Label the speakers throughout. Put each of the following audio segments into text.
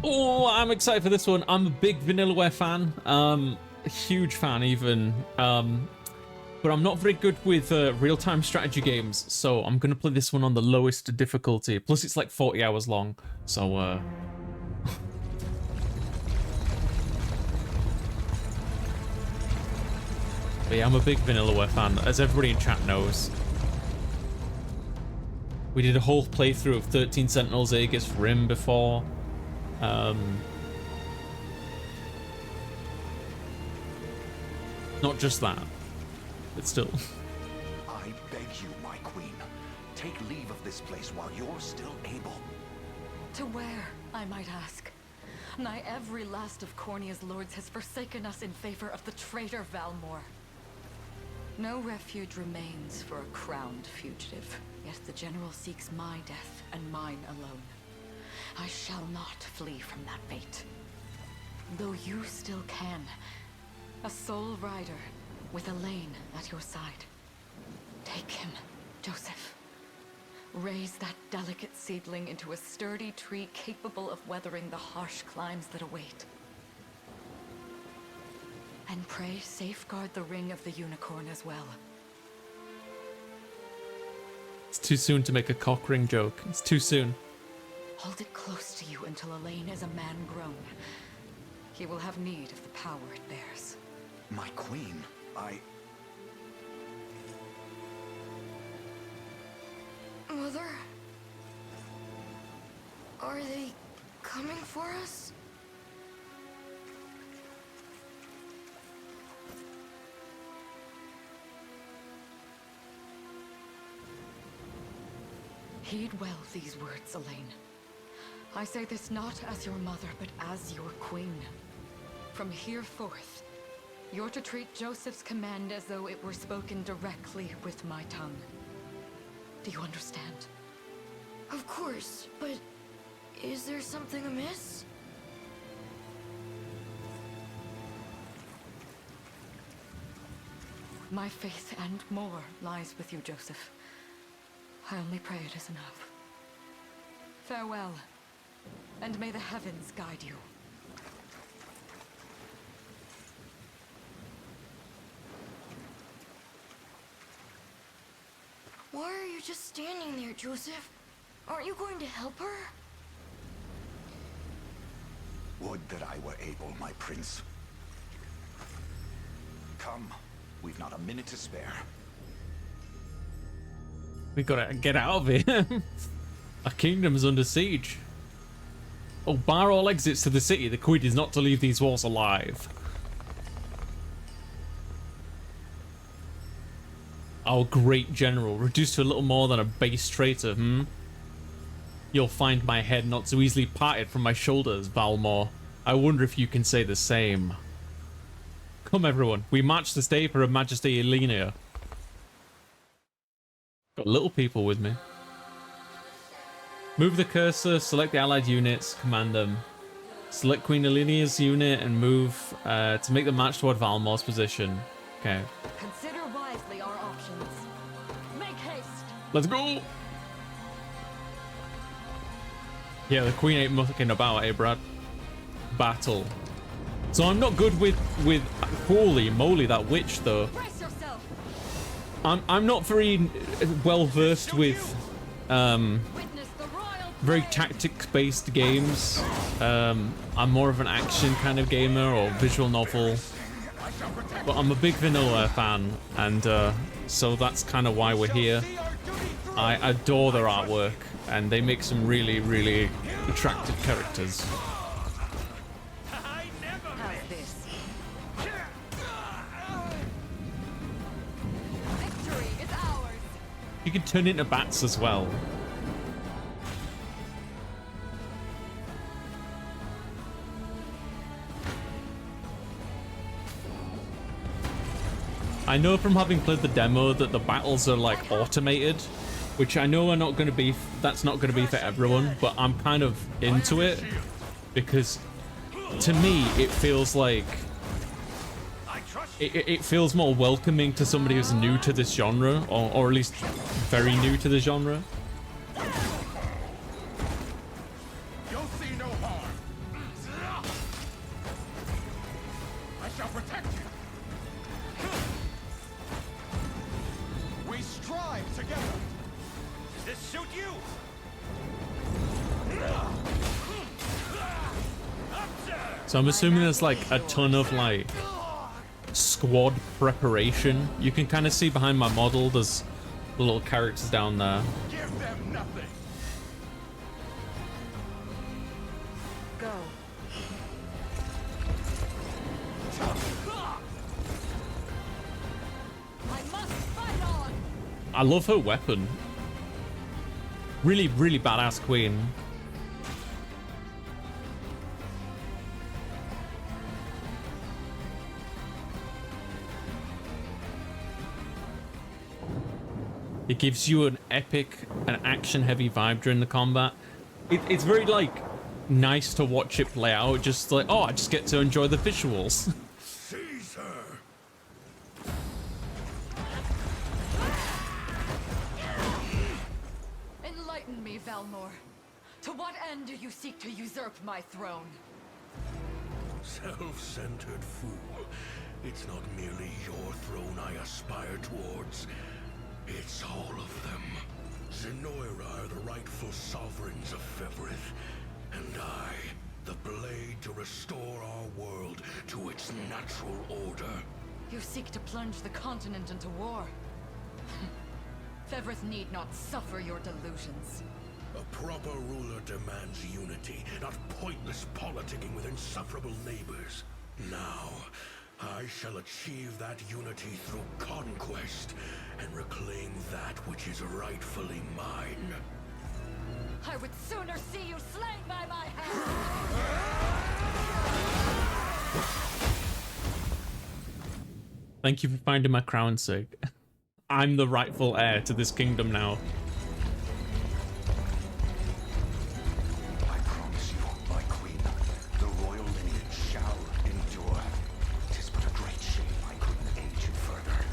Speaker 1: Oh, I'm excited for this one. I'm a big Vanillaware fan. A huge fan even. But I'm not very good with real-time strategy games, so I'm gonna play this one on the lowest difficulty. Plus, it's like 40 hours long, so But yeah, I'm a big Vanillaware fan, as everybody in chat knows. We did a whole playthrough of 13 Sentinels Aegis Rim before. Not just that, but still.
Speaker 2: I beg you, my queen, take leave of this place while you're still able.
Speaker 3: To where, I might ask? Nigh every last of Cornia's lords has forsaken us in favor of the traitor Valmor. No refuge remains for a crowned fugitive, yet the general seeks my death and mine alone. I shall not flee from that fate. Though you still can, a sole rider with Elaine at your side. Take him, Joseph. Raise that delicate seedling into a sturdy tree capable of weathering the harsh climes that await. And pray safeguard the ring of the unicorn as well.
Speaker 1: It's too soon to make a cock ring joke. It's too soon.
Speaker 3: Hold it close to you until Elaine is a man grown. He will have need of the power it bears.
Speaker 2: My queen,
Speaker 4: Mother? Are they coming for us?
Speaker 3: Heed well these words, Elaine. I say this not as your mother, but as your queen. From here forth, you're to treat Joseph's command as though it were spoken directly with my tongue. Do you understand?
Speaker 4: Of course, but is there something amiss?
Speaker 3: My faith and more lies with you, Joseph. I only pray it is enough. Farewell, and may the heavens guide you.
Speaker 4: Why are you just standing there, Joseph? Aren't you going to help her?
Speaker 2: would that I were able, my prince. Come, we've not a minute to spare.
Speaker 1: We gotta get out of here. Our kingdom's under siege. Oh, bar all exits to the city. The queen is not to leave these walls alive. Our great general, reduced to a little more than a base traitor, You'll find my head not so easily parted from my shoulders, Valmor. I wonder if you can say the same. Come everyone, we march this day for Her Majesty Elenia. Got little people with me. Move the cursor, select the allied units, command them. Select Queen Elenia's unit and move to make the march toward Valmor's position. Okay.
Speaker 3: Consider wisely our options. Make haste.
Speaker 1: Let's go! Yeah, the queen ain't mucking about, eh, Brad? Battle. So I'm not good with holy moly, that witch, though.
Speaker 3: Brace yourself.
Speaker 1: I'm not very well versed with
Speaker 3: Witness the royal
Speaker 1: very
Speaker 3: parade.
Speaker 1: tactics-based games. I'm more of an action kind of gamer or visual novel. But I'm a big Vanilla fan, and so that's kind of why we're here. I adore their artwork, and they make some really, really attractive characters.
Speaker 3: How's this? Victory is ours.
Speaker 1: You can turn into bats as well. I know from having played the demo that the battles are like automated, which I know are not going to be, that's not going to be for everyone, but I'm kind of into it because to me it feels like it feels more welcoming to somebody who's new to this genre, or at least very new to the genre.
Speaker 2: You'll see no harm.
Speaker 1: So I'm assuming there's like a ton of like squad preparation. You can kind of see behind my model, there's the little characters down there.
Speaker 2: Give them nothing.
Speaker 3: Go. I must fight on.
Speaker 1: I love her weapon. Really, really badass queen. It gives you an epic and action-heavy vibe during the combat. It's very, like, nice to watch it play out. Just like, oh, I just get to enjoy the visuals.
Speaker 2: Seize her.
Speaker 3: Enlighten me, Valmor. To what end do you seek to usurp my throne?
Speaker 5: Self-centered fool. It's not merely your throne I aspire towards. It's all of them. Zenoira are the rightful sovereigns of Fevrith, and I, the blade to restore our world to its natural order.
Speaker 3: You seek to plunge the continent into war. Fevrith need not suffer your delusions.
Speaker 5: A proper ruler demands unity, not pointless politicking with insufferable neighbors. Now, I shall achieve that unity through conquest and reclaim that which is rightfully mine.
Speaker 3: I would sooner see you slain by my hand!
Speaker 1: Thank you for finding my crown, Sig. I'm the rightful heir to this kingdom now.
Speaker 2: I promise you, my queen, the royal lineage shall endure. 'Tis but a great shame I couldn't aid you further.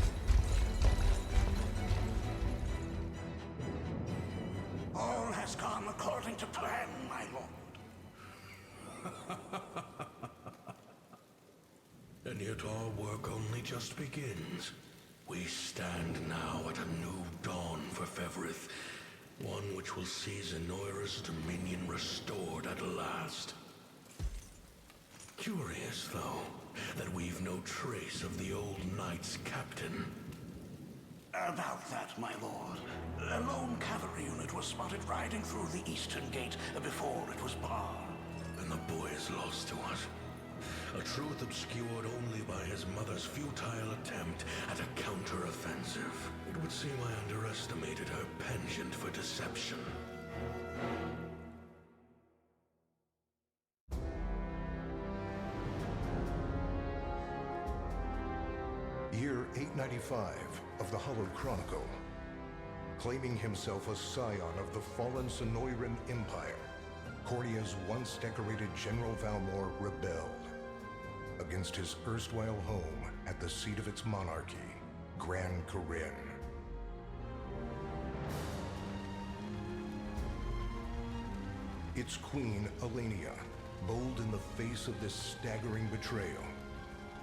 Speaker 2: All has gone according to plan, my lord.
Speaker 5: And yet our work only just begins. We stand now at a new dawn for Fevrith, one which will see Zenoira's dominion restored at last. Curious, though, that we've no trace of the old knight's captain.
Speaker 2: About that, my lord. A lone cavalry unit was spotted riding through the eastern gate before it was barred.
Speaker 5: And the boy is lost to us. A truth obscured only by his mother's futile attempt at a counter-offensive. It would seem I underestimated her penchant for deception.
Speaker 6: Year 895 of the Hallowed Chronicle. Claiming himself a scion of the fallen Sonoran Empire, Cornia's once decorated General Valmor rebelled against his erstwhile home at the seat of its monarchy, Gran Corinne. Its queen, Elenia, bold in the face of this staggering betrayal,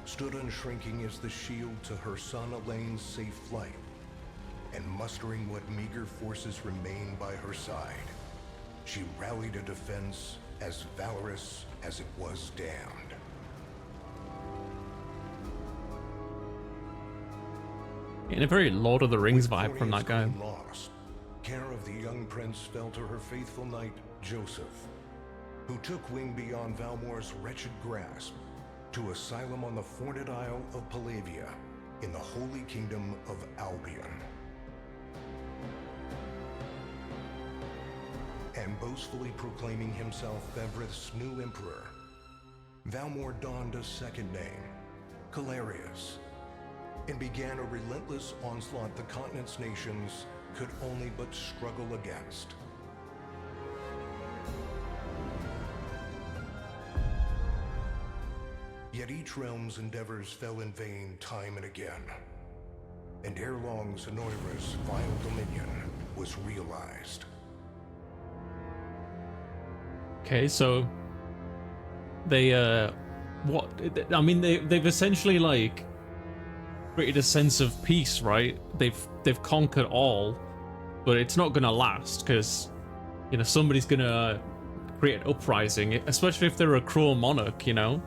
Speaker 6: stood unshrinking as the shield to her son Elaine's safe flight, and mustering what meager forces remained by her side, she rallied a defense as valorous as it was damned.
Speaker 1: In a very Lord of the Rings
Speaker 6: With
Speaker 1: vibe from that
Speaker 6: Cornia's
Speaker 1: guy.
Speaker 6: queen lost, care of the young prince fell to her faithful knight, Joseph, who took wing beyond Valmor's wretched grasp to asylum on the Forned Isle of Palavia in the Holy Kingdom of Albion. And boastfully proclaiming himself Fevrith's new emperor, Valmor donned a second name, Calarius, and began a relentless onslaught the continent's nations could only but struggle against. Yet each realm's endeavors fell in vain time and again, and ere long Zenoira's vile dominion was realized.
Speaker 1: Okay, so they what I mean, they've essentially like created a sense of peace, right? They've conquered all, but it's not gonna last because, you know, somebody's gonna create an uprising, especially if they're a cruel monarch, you know?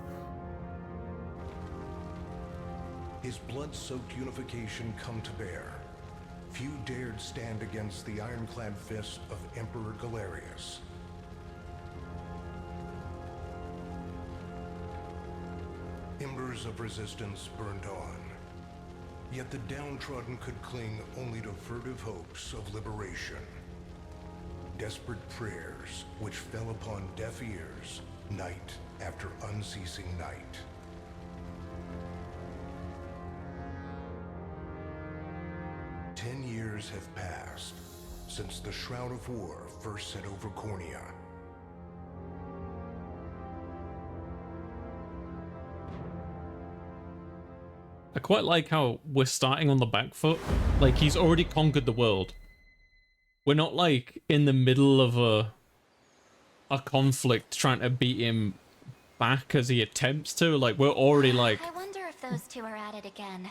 Speaker 6: His blood-soaked unification come to bear. Few dared stand against the ironclad fist of Emperor Galerius. Embers of resistance burned on. Yet the downtrodden could cling only to furtive hopes of liberation. Desperate prayers which fell upon deaf ears night after unceasing night. Ten years have passed since the Shroud of War first set over Cornea.
Speaker 1: I quite like how we're starting on the back foot. Like, he's already conquered the world. We're not, like, in the middle of a conflict trying to beat him back as he attempts to. Like, we're already, like...
Speaker 7: I wonder if those two are at it again.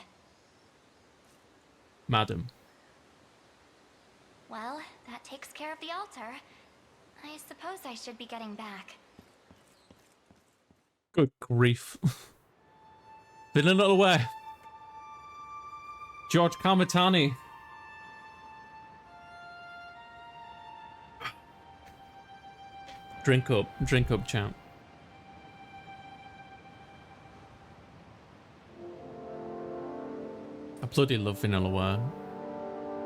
Speaker 1: Madam.
Speaker 7: Well, that takes care of the altar. I suppose I should be getting back.
Speaker 1: Good grief. Been a little way. George Kamatani. Drink up, champ. I bloody love Vanillaware.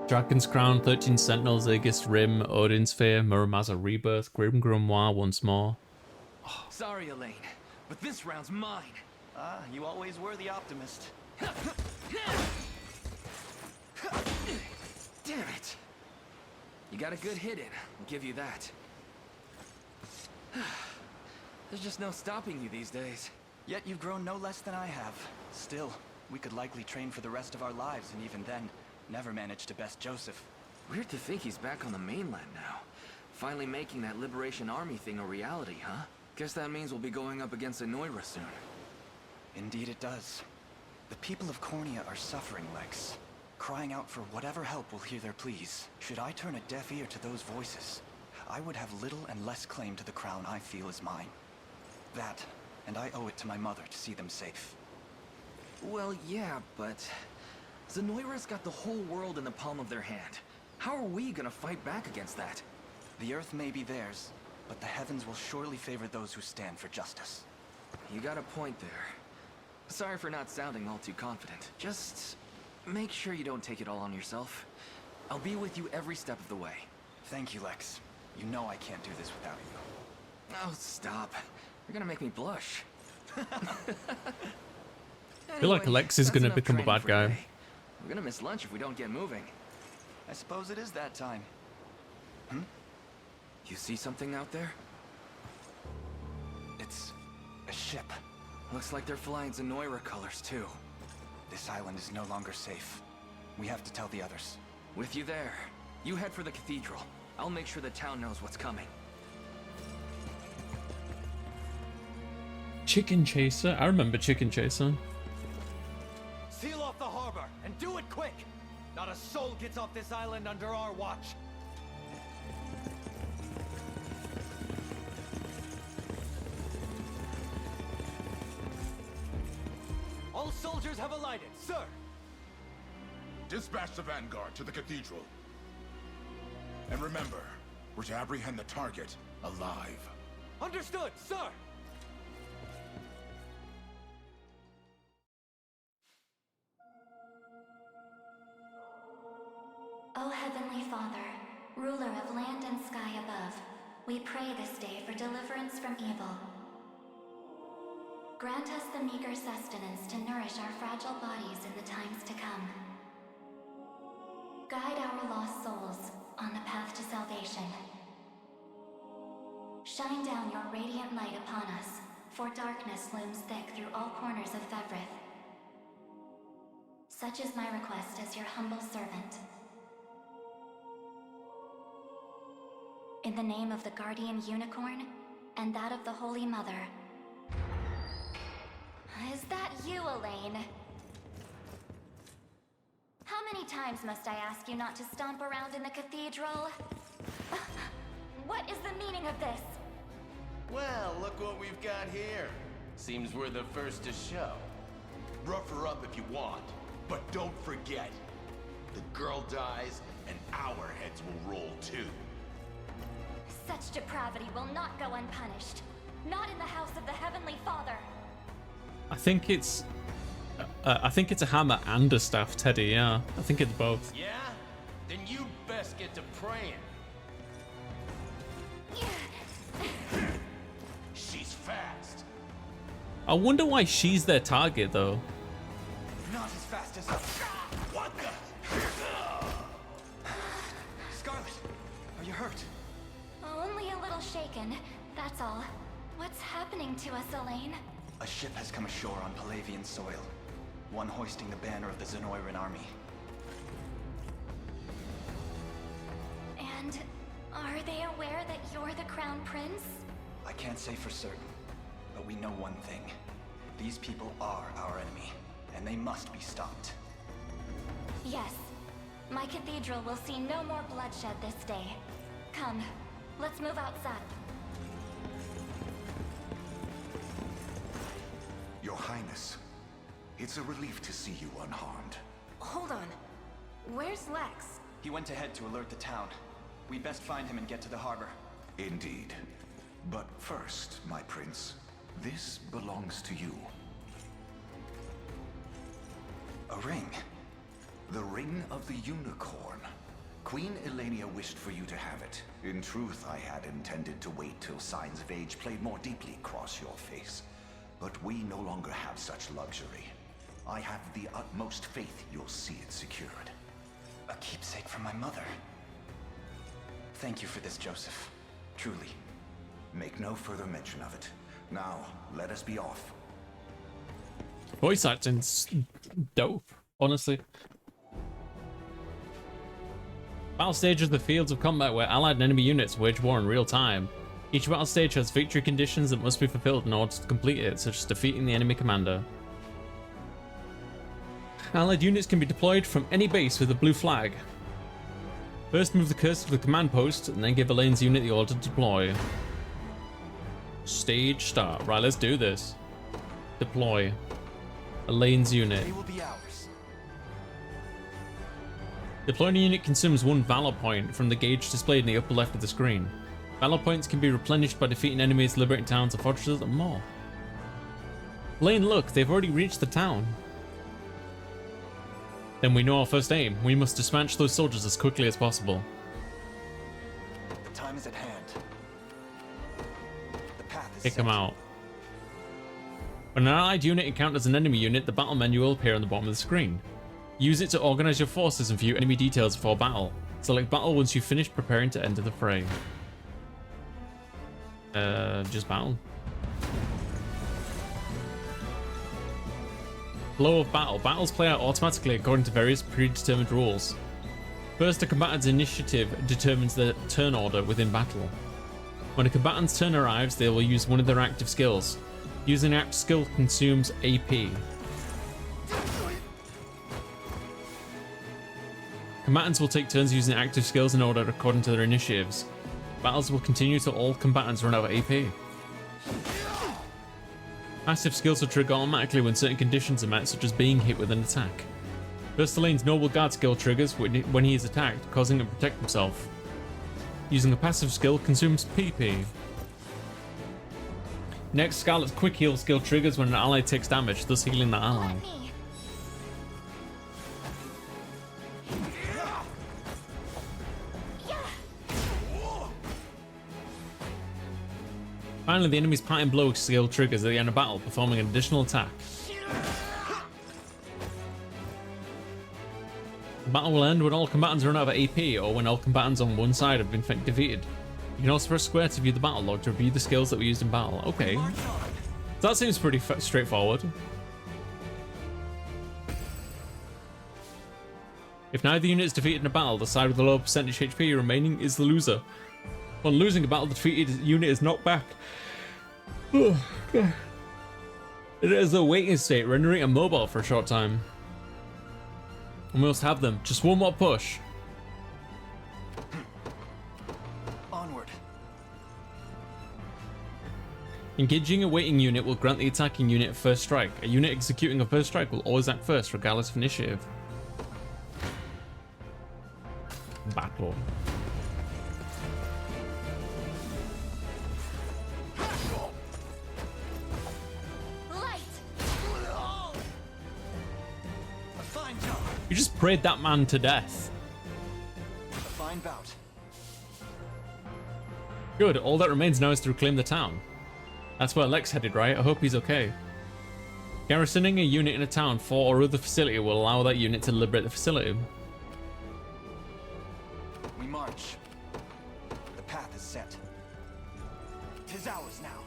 Speaker 1: Dragon's Crown, 13 Sentinels, Aegis Rim, Odin Sphere, Muramasa Rebirth, Grim Grimoire once more.
Speaker 8: Sorry, Elaine, but this round's mine.
Speaker 9: Ah, you always were the optimist.
Speaker 8: Damn it! You got a good hit in, I'll give you that. There's just no stopping you these days.
Speaker 9: Yet you've grown no less than I have. Still, we could likely train for the rest of our lives, and even then, never manage to best Joseph.
Speaker 8: Weird to think he's back on the mainland now. Finally making that Liberation Army thing a reality, huh? Guess that means we'll be going up against Anoira soon.
Speaker 9: Indeed it does. The people of Cornea are suffering, Lex. Crying out for whatever help will hear their pleas. Should I turn a deaf ear to those voices, I would have little and less claim to the crown I feel is mine. That, and I owe it to my mother to see them safe.
Speaker 8: Well, yeah, but... Zenoira's got the whole world in the palm of their hand. How are we gonna fight back against that?
Speaker 9: The earth may be theirs, but the heavens will surely favor those who stand for justice.
Speaker 8: You got a point there. Sorry for not sounding all too confident. Just make sure you don't take it all on yourself. I'll be with you every step of the way.
Speaker 9: Thank you, Lex. You know I can't do this without you.
Speaker 8: Oh, stop. You're gonna make me blush.
Speaker 1: I feel like Lex is gonna become a bad guy.
Speaker 8: We're gonna miss lunch if we don't get moving.
Speaker 9: I suppose it is that time.
Speaker 8: You see something out there?
Speaker 9: It's a ship.
Speaker 8: Looks like they're flying Zenoira colors too.
Speaker 9: This island is no longer safe. We have to tell the others.
Speaker 8: With you there. You head for the cathedral. I'll make sure the town knows what's coming.
Speaker 1: Chicken Chaser? I remember Chicken Chaser.
Speaker 10: Seal off the harbor, and do it quick! Not a soul gets off this island under our watch. All soldiers have alighted, sir!
Speaker 5: Dispatch the vanguard to the cathedral. And remember, we're to apprehend the target alive.
Speaker 10: Understood, sir!
Speaker 7: O Heavenly Father, ruler of land and sky above, we pray this day for deliverance from evil. Grant us the meager sustenance to nourish our fragile bodies in the times to come. Guide our lost souls on the path to salvation. Shine down your radiant light upon us, for darkness looms thick through all corners of Fevrith. Such is my request as your humble servant. In the name of the Guardian Unicorn, and that of the Holy Mother. Is that you, Elaine? How many times must I ask you not to stomp around in the cathedral? What is the meaning of this?
Speaker 11: Well, look what we've got here. Seems we're the first to show.
Speaker 2: Rough her up if you want, but don't forget, the girl dies and our heads will roll too.
Speaker 7: Such depravity will not go unpunished. Not in the house of the Heavenly Father.
Speaker 1: I think it's a hammer and a staff, Teddy. Yeah, I think it's both.
Speaker 11: Yeah? Then you'd best get to praying.
Speaker 2: She's fast.
Speaker 1: I wonder why she's their target, though.
Speaker 9: Not as fast as...
Speaker 2: What the?
Speaker 9: Scarlet, are you hurt?
Speaker 7: Only a little shaken, that's all. What's happening to us, Elaine?
Speaker 9: A ship has come ashore on Palavian soil. One hoisting the banner of the Zenoiran army.
Speaker 7: And are they aware that you're the Crown Prince?
Speaker 9: I can't say for certain, but we know one thing. These people are our enemy, and they must be stopped.
Speaker 7: Yes. My cathedral will see no more bloodshed this day. Come, let's move outside.
Speaker 2: Your Highness, it's a relief to see you unharmed.
Speaker 4: Hold on. Where's Lex?
Speaker 9: He went ahead to alert the town. We'd best find him and get to the harbor.
Speaker 2: Indeed. But first, my prince, this belongs to you.
Speaker 9: A ring?
Speaker 2: The Ring of the Unicorn. Queen Elenia wished for you to have it. In truth, I had intended to wait till signs of age played more deeply across your face. But we no longer have such luxury. I have the utmost faith you'll see it secured.
Speaker 9: A keepsake from my mother. Thank you for this, Joseph. Truly.
Speaker 2: Make no further mention of it. Now, let us be off.
Speaker 1: Voice acting's dope, honestly. Battle stage is the fields of combat where allied and enemy units wage war in real time. Each battle stage has victory conditions that must be fulfilled in order to complete it, such as defeating the enemy commander. Allied units can be deployed from any base with a blue flag. First move the cursor to the command post, and then give Elaine's unit the order to deploy. Stage start. Right, let's do this. Deploy. Elaine's unit.
Speaker 9: They will be ours.
Speaker 1: Deploying a unit consumes 1 Valor point from the gauge displayed in the upper left of the screen. Valor points can be replenished by defeating enemies, liberating towns or fortresses, and more. Elaine, look, they've already reached the town. Then we know our first aim. We must dispatch those soldiers as quickly as possible.
Speaker 9: The time is at hand. The path is
Speaker 1: Kick
Speaker 9: set.
Speaker 1: them out. When an allied unit encounters an enemy unit, the battle menu will appear on the bottom of the screen. Use it to organize your forces and view enemy details before battle. Select battle once you've finished preparing to enter the fray. Just battle. Flow of battle. Battles play out automatically according to various predetermined rules. First, a combatant's initiative determines their turn order within battle. When a combatant's turn arrives, they will use one of their active skills. Using an active skill consumes AP. Combatants will take turns using active skills in order according to their initiatives. Battles will continue till all combatants run out of AP. Passive skills will trigger automatically when certain conditions are met, such as being hit with an attack. First, Elaine's Noble Guard skill triggers when he is attacked, causing him to protect himself. Using a passive skill consumes PP. Next, Scarlet's Quick Heal skill triggers when an ally takes damage, thus healing the ally. Finally, the enemy's Parting Blow skill triggers at the end of battle, performing an additional attack. The battle will end when all combatants run out of AP, or when all combatants on one side have been defeated. You can also press square to view the battle log to review the skills that were used in battle. Okay. That seems pretty straightforward. If neither unit is defeated in a battle, the side with the lower percentage HP remaining is the loser. When losing a battle, the defeated unit is knocked back. It is a waiting state, rendering it immobile for a short time. And we must have them. Just one more push.
Speaker 9: Onward.
Speaker 1: Engaging a waiting unit will grant the attacking unit a first strike. A unit executing a first strike will always act first, regardless of initiative. Battle. You just prayed that man to death.
Speaker 9: A fine bout.
Speaker 1: Good, all that remains now is to reclaim the town. That's where Lex headed, right? I hope he's okay. Garrisoning a unit in a town, fort, or other facility will allow that unit to liberate the facility.
Speaker 9: We march. The path is set. 'Tis ours now.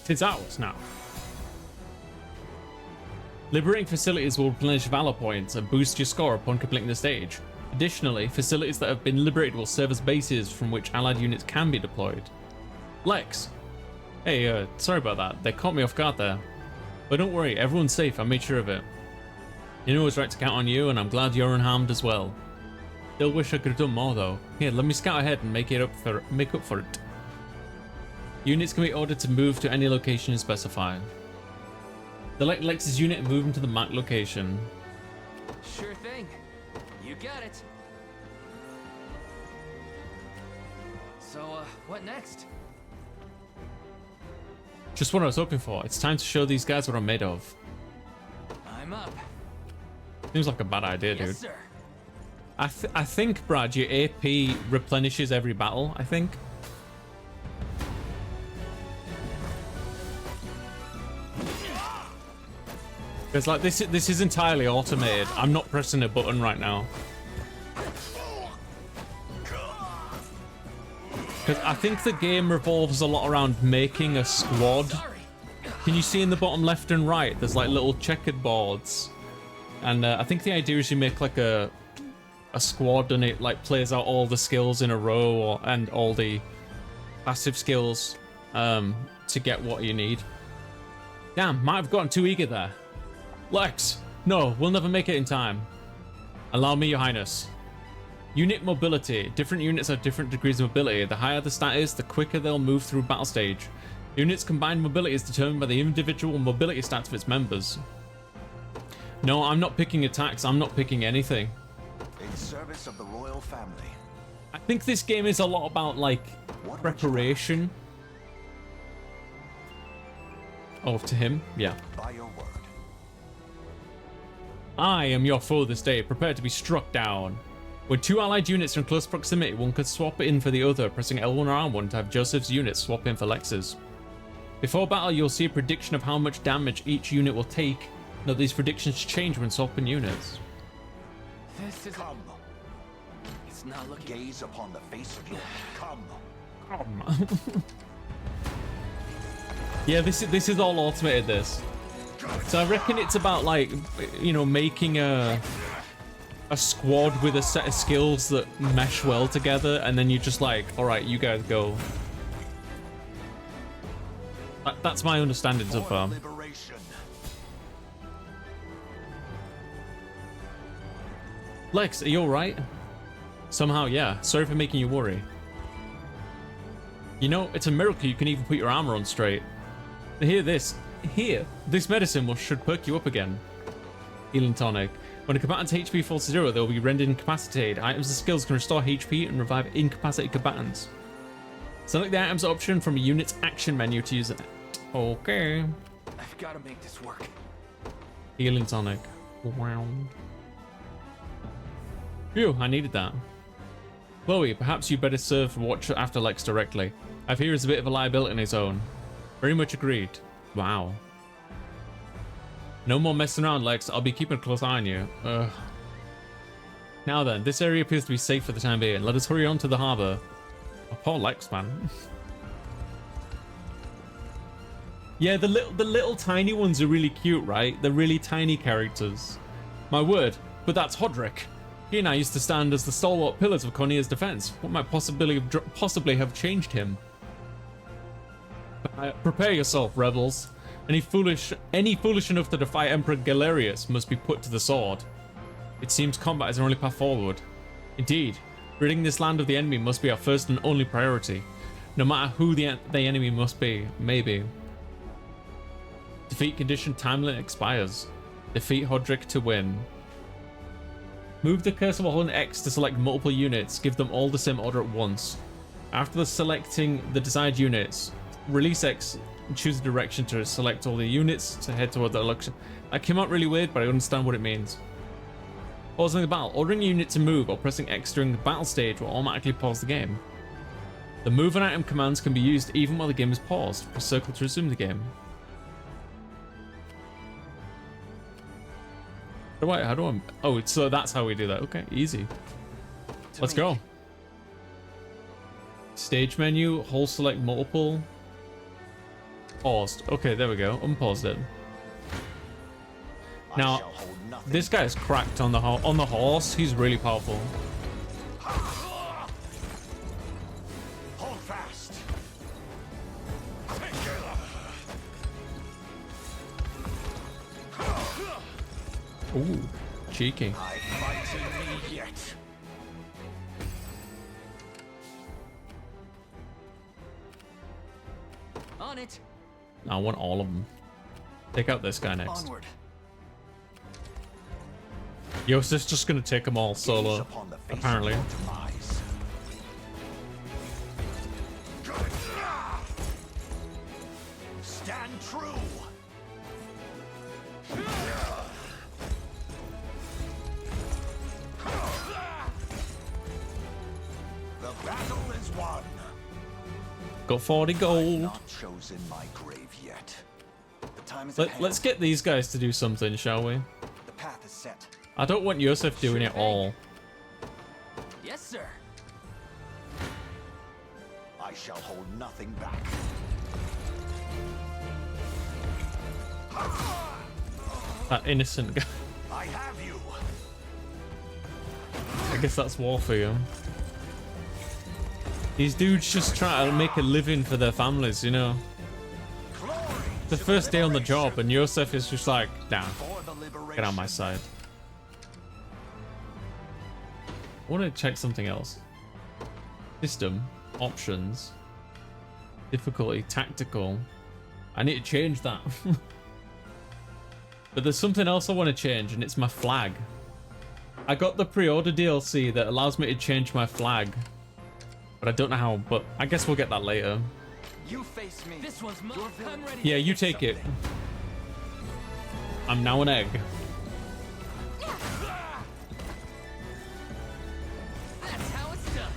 Speaker 1: 'Tis ours now. Liberating facilities will replenish Valor points and boost your score upon completing the stage. Additionally, facilities that have been liberated will serve as bases from which allied units can be deployed. Lex! Hey, sorry about that. They caught me off guard there. But don't worry, everyone's safe. I made sure of it. You know it's right to count on you, and I'm glad you're unharmed as well. Still wish I could have done more though. Here, let me scout ahead and make up for it. Units can be ordered to move to any location you specify. Select Lex's unit and move him to the marked location.
Speaker 8: Sure thing. You got it. So, what next?
Speaker 1: Just what I was hoping for. It's time to show these guys what I'm made of.
Speaker 8: I'm up.
Speaker 1: Seems like a bad idea, dude.
Speaker 8: Yes, sir.
Speaker 1: I think, Brad, your AP replenishes every battle, I think. Because like this is entirely automated. I'm not pressing a button right now. Because I think the game revolves a lot around making a squad. Can you see in the bottom left and right? There's like little checkered boards, and I think the idea is you make like a squad, and it like plays out all the skills in a row, and all the passive skills to get what you need. Damn, might have gotten too eager there. Lex, no, we'll never make it in time. Allow me, Your Highness. Unit mobility. Different units have different degrees of mobility. The higher the stat is, the quicker they'll move through battle stage. Units' combined mobility is determined by the individual mobility stats of its members. No, I'm not picking attacks. I'm not picking anything.
Speaker 2: In service of the royal family.
Speaker 1: I think this game is a lot about like preparation. Oh, to him? Yeah.
Speaker 2: By your word.
Speaker 1: I am your foe this day. Prepare to be struck down. When two allied units are in close proximity, one could swap in for the other, pressing L1 or R1 to have Joseph's units swap in for Lex's. Before battle, you'll see a prediction of how much damage each unit will take. Note these predictions change when swapping units.
Speaker 8: This is...
Speaker 2: Come.
Speaker 8: It's not looking...
Speaker 2: Gaze upon the face of your... Come.
Speaker 1: Yeah, this is all automated, this. So I reckon it's about like, you know, making a squad with a set of skills that mesh well together, and then you're just like, all right, you guys go. That's my understanding so far. Lex, are you all right? Somehow, yeah. Sorry for making you worry. You know, it's a miracle you can even put your armor on straight. Hear this. Here, this medicine should perk you up again. Healing tonic. When a combatant's HP falls to 0, they will be rendered incapacitated. Items and skills can restore HP and revive incapacitated combatants. Select the items option from a unit's action menu to use it. Okay.
Speaker 8: I've got to make this work.
Speaker 1: Healing tonic. Wow. Phew, I needed that. Chloe, perhaps you better serve watch after Lex directly. I fear he's a bit of a liability on his own. Very much agreed. Wow. No more messing around, Lex. I'll be keeping a close eye on you. Ugh. Now then, this area appears to be safe for the time being. Let us hurry on to the harbor. Oh, poor Lex, man. Yeah, the little tiny ones are really cute, right? They're really tiny characters. My word, but that's Hodrick. He and I used to stand as the stalwart pillars of Cornea's defense. What might possibly have changed him? Prepare yourself, rebels. Any foolish enough to defy Emperor Galerius must be put to the sword. It seems combat is our only path forward. Indeed, ridding this land of the enemy must be our first and only priority. No matter who the enemy must be, maybe. Defeat condition, time limit expires. Defeat Hodrick to win. Move the cursor while holding X to select multiple units. Give them all the same order at once. After selecting the desired units, release X and choose the direction to select all the units to head toward the location. That came out really weird, but I understand what it means. Pausing the battle. Ordering a unit to move or pressing X during the battle stage will automatically pause the game. The move and item commands can be used even while the game is paused. Press circle to resume the game. How do I? Oh, so that's how we do that. Okay, easy. Let's go. Stage menu, hold select multiple. Paused. Okay, there we go. Unpaused it. Now, this guy's cracked on the horse. He's really powerful.
Speaker 2: Hold fast.
Speaker 1: Ooh, cheeky.
Speaker 2: I fight in me yet.
Speaker 8: On it.
Speaker 1: I want all of them. Take out this guy next.
Speaker 9: Onward.
Speaker 1: Yosef's just gonna take them all solo, apparently.
Speaker 2: Stand true. The battle is won.
Speaker 1: Got 40 gold.
Speaker 2: Not chosen my grave yet.
Speaker 9: The time is
Speaker 1: Let's get these guys to do something, shall we?
Speaker 9: The path is set.
Speaker 1: I don't want Yosef doing it all.
Speaker 8: Yes, sir.
Speaker 2: I shall hold nothing back.
Speaker 1: That innocent guy.
Speaker 2: I have you.
Speaker 1: I guess that's war for you. These dudes just try to make a living for their families, you know. The first day on the job, and Yosef is just like, nah, get on my side. I want to check something else. System, options, difficulty, tactical. I need to change that. But there's something else I want to change, and it's my flag. I got the pre-order DLC that allows me to change my flag. But I don't know how, but I guess we'll get that later.
Speaker 8: You face me. This one's mine. I'm ready.
Speaker 1: Yeah, you take it. I'm now an egg.
Speaker 8: That's how it's done.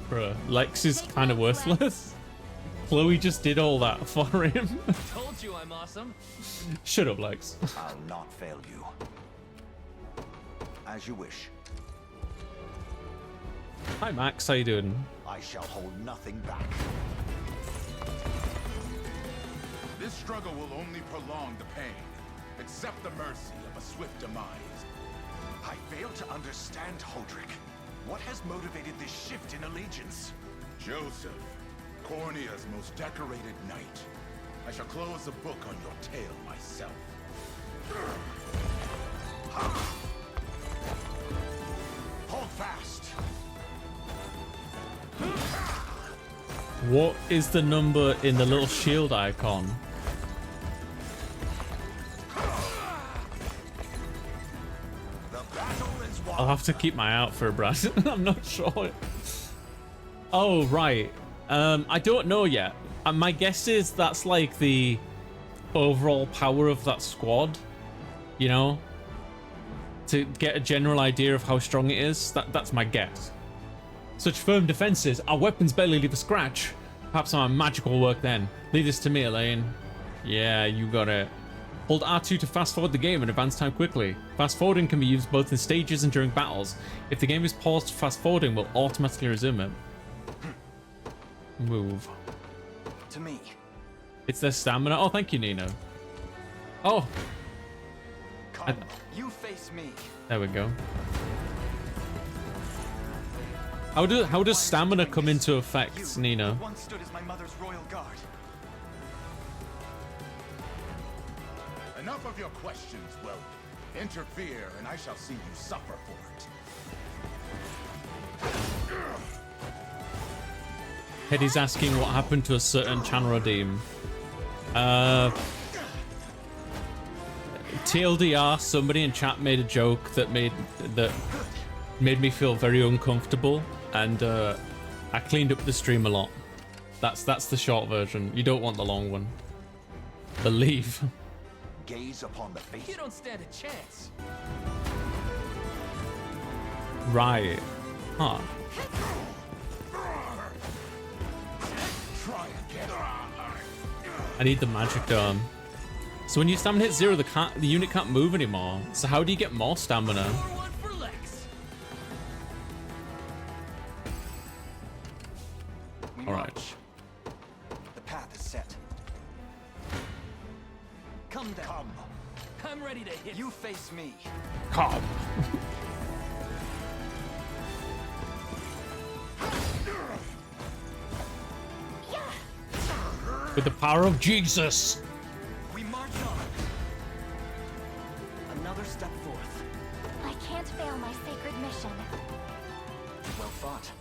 Speaker 1: Bruh, Lex is kind of worthless. Chloe just did all that for him.
Speaker 8: Told you I'm awesome.
Speaker 1: Shut up, Lex.
Speaker 2: I'll not fail you. As you wish.
Speaker 1: Hi, Max. How you doing?
Speaker 2: I shall hold nothing back.
Speaker 12: This struggle will only prolong the pain. Accept the mercy of a swift demise.
Speaker 2: I fail to understand, Hodrick. What has motivated this shift in allegiance?
Speaker 12: Joseph, Cornea's most decorated knight. I shall close the book on your tale myself.
Speaker 2: Hold fast.
Speaker 1: What is the number in the little shield icon? I'll have to keep my eye out for it, Brad. I'm not sure. Oh, right. I don't know yet. My guess is that's like the overall power of that squad, you know? To get a general idea of how strong it is. That's my guess. Such firm defenses, our weapons barely leave a scratch. Perhaps our magic will work then. Leave this to me, Elaine. Yeah, you got it. Hold R2 to fast forward the game and advance time quickly. Fast forwarding can be used both in stages and during battles. If the game is paused, fast forwarding will automatically resume it. Move.
Speaker 9: To me.
Speaker 1: It's their stamina. Oh, thank you, Nino. Oh.
Speaker 9: You face me.
Speaker 1: There we go. How does stamina come into effect, Nino?
Speaker 9: Once stood as my mother's royal guard.
Speaker 12: Enough of your questions, well, interfere and I shall see you suffer for it.
Speaker 1: Teddy's asking what happened to a certain Chanradim. TLDR, somebody in chat made a joke that made me feel very uncomfortable, and I cleaned up the stream a lot. That's the short version. You don't want the long one. The leave.
Speaker 2: Gaze upon the face.
Speaker 10: You don't stand a chance.
Speaker 1: Right. Huh.
Speaker 12: Try again.
Speaker 1: I need the magic dome. So when your stamina hits 0, the unit can't move anymore. So how do you get more stamina? All right.
Speaker 9: The path is set.
Speaker 10: Come down.
Speaker 2: Come.
Speaker 10: I'm ready to hit.
Speaker 9: You face me.
Speaker 1: Come. With the power of Jesus.
Speaker 9: We march on. Another step forth.
Speaker 7: I can't fail my sacred mission.
Speaker 9: Well fought.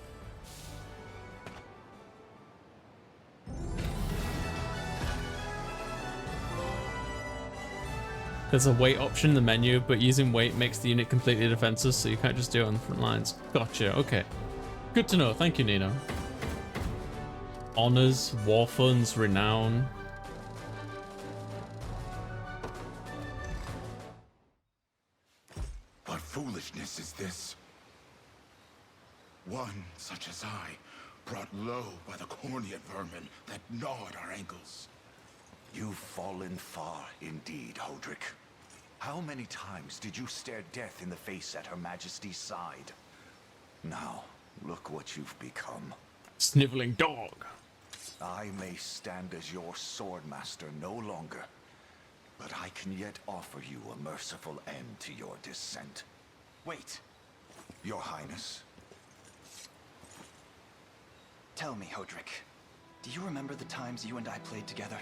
Speaker 1: There's a weight option in the menu, but using weight makes the unit completely defensive, so you can't just do it on the front lines. Gotcha, okay. Good to know, thank you, Nino. Honors, war funds, renown.
Speaker 12: What foolishness is this? One such as I, brought low by the corneate vermin that gnawed our ankles.
Speaker 2: You've fallen far indeed, Hodrick. How many times did you stare death in the face at Her Majesty's side? Now, look what you've become.
Speaker 1: Sniveling dog.
Speaker 2: I may stand as your swordmaster no longer, but I can yet offer you a merciful end to your descent.
Speaker 9: Wait.
Speaker 2: Your Highness.
Speaker 9: Tell me, Hodrick. Do you remember the times you and I played together?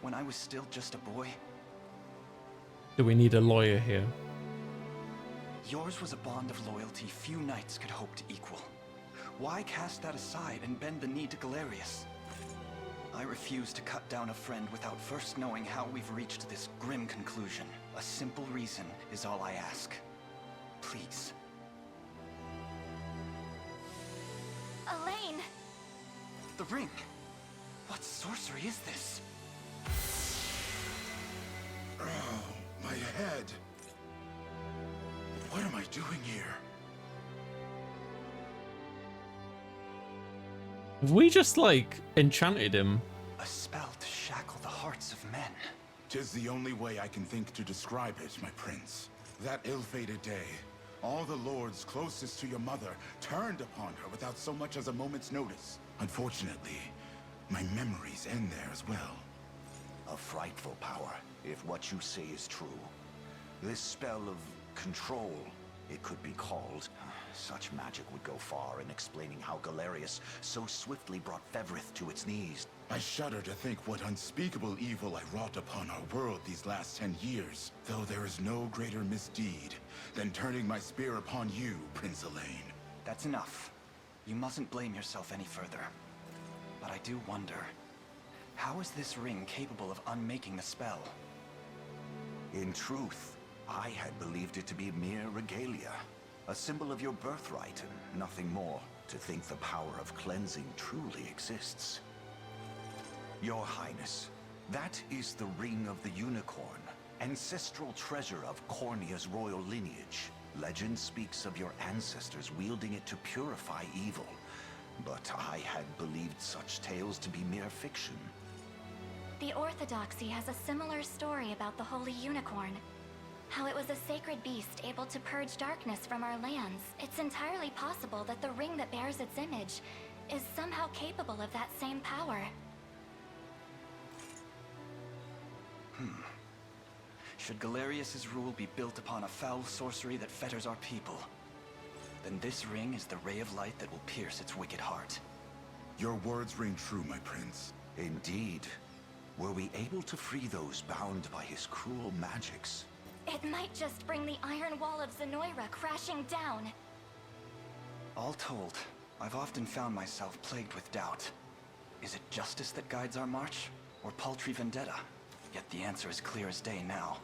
Speaker 9: When I was still just a boy?
Speaker 1: Do we need a lawyer here?
Speaker 9: Yours was a bond of loyalty few knights could hope to equal. Why cast that aside and bend the knee to Galerius? I refuse to cut down a friend without first knowing how we've reached this grim conclusion. A simple reason is all I ask. Please.
Speaker 7: Elaine!
Speaker 9: The ring! What sorcery is this?
Speaker 12: Oh, my head. What am I doing here?
Speaker 1: Have we just, like, enchanted him?
Speaker 9: A spell to shackle the hearts of men.
Speaker 12: 'Tis the only way I can think to describe it, my prince. That ill-fated day, all the lords closest to your mother turned upon her without so much as a moment's notice. Unfortunately, my memories end there as well.
Speaker 2: A frightful power, if what you say is true. This spell of control, it could be called. Such magic would go far in explaining how Galerius so swiftly brought Fevrith to its knees.
Speaker 12: I shudder to think what unspeakable evil I wrought upon our world these last 10 years, though there is no greater misdeed than turning my spear upon you, Prince Elaine.
Speaker 9: That's enough. You mustn't blame yourself any further. But I do wonder, how is this ring capable of unmaking the spell?
Speaker 2: In truth, I had believed it to be mere regalia. A symbol of your birthright and nothing more. To think the power of cleansing truly exists. Your Highness, that is the Ring of the Unicorn, ancestral treasure of Cornea's royal lineage. Legend speaks of your ancestors wielding it to purify evil, but I had believed such tales to be mere fiction.
Speaker 7: The Orthodoxy has a similar story about the Holy Unicorn. How it was a sacred beast able to purge darkness from our lands. It's entirely possible that the ring that bears its image is somehow capable of that same power.
Speaker 9: Should Galerius's rule be built upon a foul sorcery that fetters our people, then this ring is the ray of light that will pierce its wicked heart.
Speaker 12: Your words ring true, my prince.
Speaker 2: Indeed. Were we able to free those bound by his cruel magics?
Speaker 7: It might just bring the iron wall of Zenoira crashing down.
Speaker 9: All told, I've often found myself plagued with doubt. Is it justice that guides our march, or paltry vendetta? Yet the answer is clear as day now.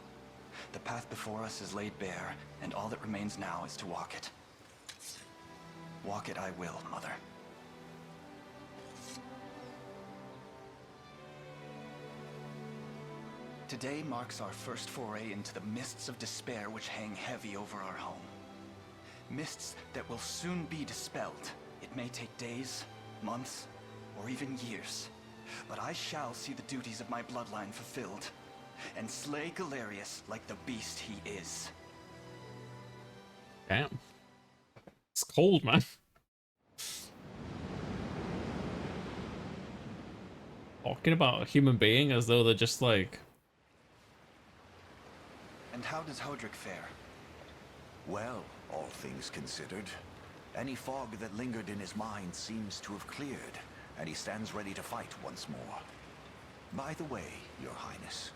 Speaker 9: The path before us is laid bare, and all that remains now is to walk it. Walk it I will, Mother. Today marks our first foray into the mists of despair which hang heavy over our home. Mists that will soon be dispelled. It may take days, months, or even years. But I shall see the duties of my bloodline fulfilled, and slay Galerius like the beast he is.
Speaker 1: Damn. It's cold, man. Talking about a human being as though they're just like...
Speaker 9: And how does Hodrick fare?
Speaker 2: Well, all things considered, any fog that lingered in his mind seems to have cleared, and he stands ready to fight once more. By the way, Your Highness,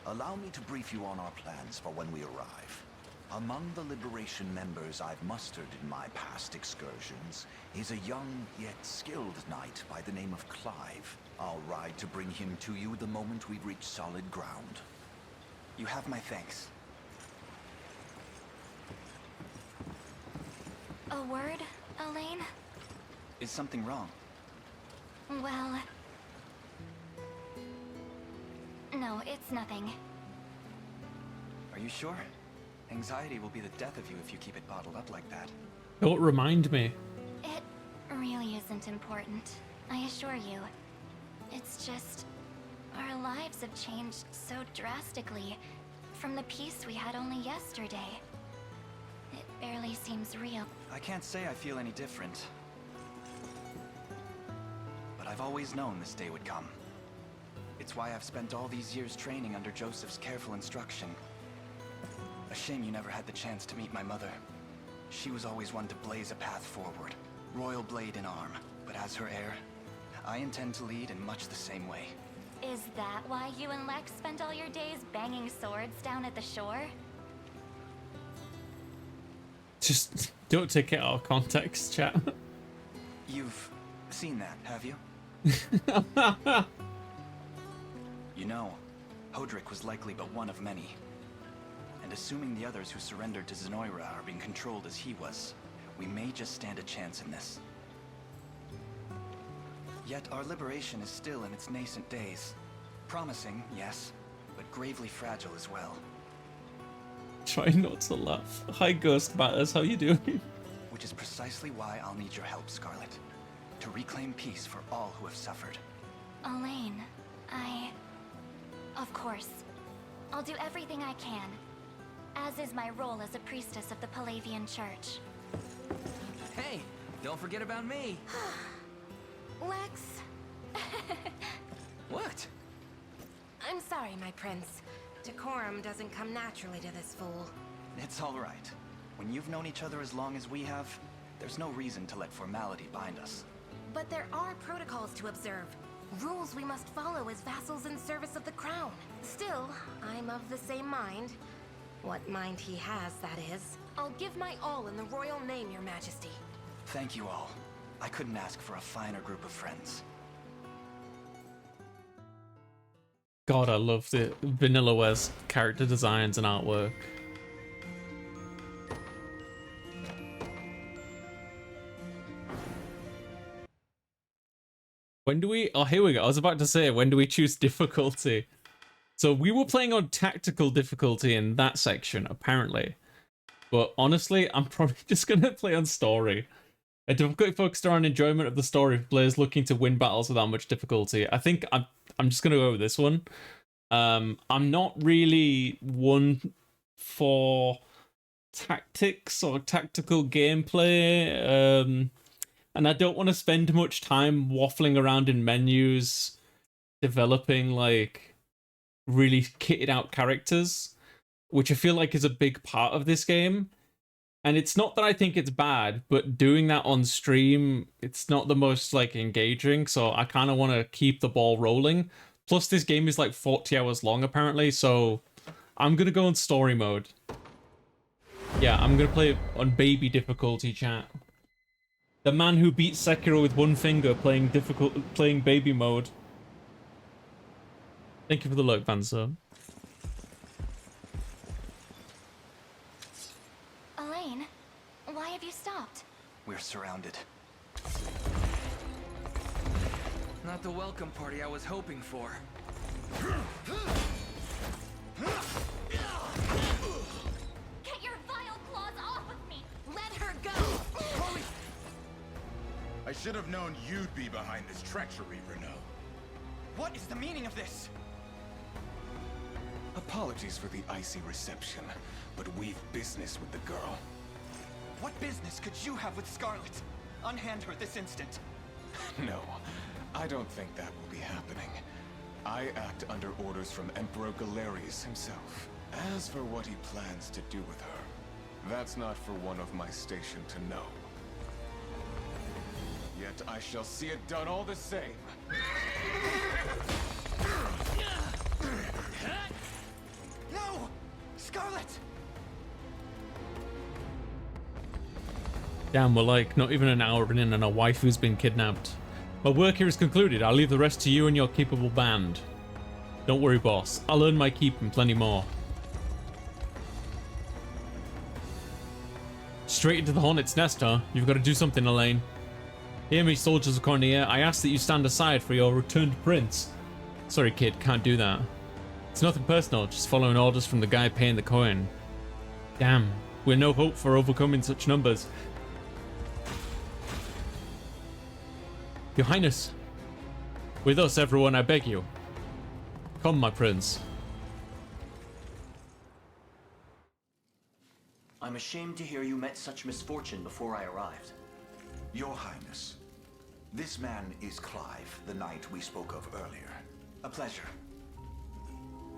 Speaker 2: allow me to brief you on our plans for when we arrive. Among the Liberation members I've mustered in my past excursions is a young yet skilled knight by the name of Clive. I'll ride to bring him to you the moment we reach solid ground.
Speaker 9: You have my thanks.
Speaker 7: A word, Elaine?
Speaker 9: Is something wrong?
Speaker 7: Well... No, it's nothing.
Speaker 9: Are you sure? Anxiety will be the death of you if you keep it bottled up like that.
Speaker 1: Don't remind me.
Speaker 7: It really isn't important, I assure you. It's just... our lives have changed so drastically from the peace we had only yesterday. It barely seems real.
Speaker 9: I can't say I feel any different. But I've always known this day would come. It's why I've spent all these years training under Joseph's careful instruction. A shame you never had the chance to meet my mother. She was always one to blaze a path forward, royal blade in arm. But as her heir, I intend to lead in much the same way.
Speaker 7: Is that why you and Lex spent all your days banging swords down at the shore?
Speaker 1: Just don't take it out of context, chat.
Speaker 9: You've seen that, have you? You know, Hodrick was likely but one of many. And assuming the others who surrendered to Zenoira are being controlled as he was, we may just stand a chance in this. Yet our liberation is still in its nascent days. Promising, yes, but gravely fragile as well.
Speaker 1: Try not to laugh. Hi, Ghost Matters, how you doing?
Speaker 9: Which is precisely why I'll need your help, Scarlet. To reclaim peace for all who have suffered.
Speaker 7: Elaine, Of course. I'll do everything I can. As is my role as a priestess of the Palavian Church.
Speaker 8: Hey, don't forget about me.
Speaker 13: Lex.
Speaker 8: What?
Speaker 13: I'm sorry, my prince. Decorum doesn't come naturally to this fool.
Speaker 9: It's all right. When you've known each other as long as we have, there's no reason to let formality bind us.
Speaker 13: But there are protocols to observe. Rules we must follow as vassals in service of the crown. Still, I'm of the same mind. What mind he has, that is. I'll give my all in the royal name, Your Majesty.
Speaker 9: Thank you all. I couldn't ask for a finer group of friends.
Speaker 1: God, I love the Vanillaware's character designs and artwork. When do we... Oh, here we go. I was about to say, when do we choose difficulty? So we were playing on tactical difficulty in that section, apparently. But honestly, I'm probably just going to play on story. A difficulty focused around enjoyment of the story for players looking to win battles without much difficulty. I think I'm just going to go with this one. I'm not really one for tactics or tactical gameplay. And I don't want to spend much time waffling around in menus, developing like really kitted out characters, which I feel like is a big part of this game. And it's not that I think it's bad, but doing that on stream, it's not the most like engaging. So I kind of want to keep the ball rolling. Plus this game is like 40 hours long apparently. So I'm going to go on story mode. Yeah, I'm going to play on baby difficulty, chat. The man who beat Sekiro with one finger playing baby mode. Thank you for the look, Vanzo.
Speaker 7: have you stopped?
Speaker 9: We're surrounded.
Speaker 8: Not the welcome party I was hoping for.
Speaker 7: Get your vile claws off of me!
Speaker 13: Let her go!
Speaker 12: Chloe! I should have known you'd be behind this treachery, Renault.
Speaker 9: What is the meaning of this?
Speaker 14: Apologies for the icy reception, but we've business with the girl.
Speaker 9: What business could you have with Scarlet? Unhand her this instant.
Speaker 14: No, I don't think that will be happening. I act under orders from Emperor Galerius himself. As for what he plans to do with her, that's not for one of my station to know. Yet I shall see it done all the same.
Speaker 9: No! Scarlet!
Speaker 1: Damn, we're like not even an hour in and our waifu's been kidnapped. My work here is concluded. I'll leave the rest to you and your capable band. Don't worry, boss. I'll earn my keep and plenty more. Straight into the Hornet's Nest, huh? You've got to do something, Elaine. Hear me, soldiers of Cornea. I ask that you stand aside for your returned prince. Sorry, kid, can't do that. It's nothing personal, just following orders from the guy paying the coin. Damn, we're no hope for overcoming such numbers. Your Highness. With us, everyone, I beg you. Come, my prince.
Speaker 15: I'm ashamed to hear you met such misfortune before I arrived.
Speaker 2: Your Highness, this man is Clive, the knight we spoke of earlier.
Speaker 9: A pleasure.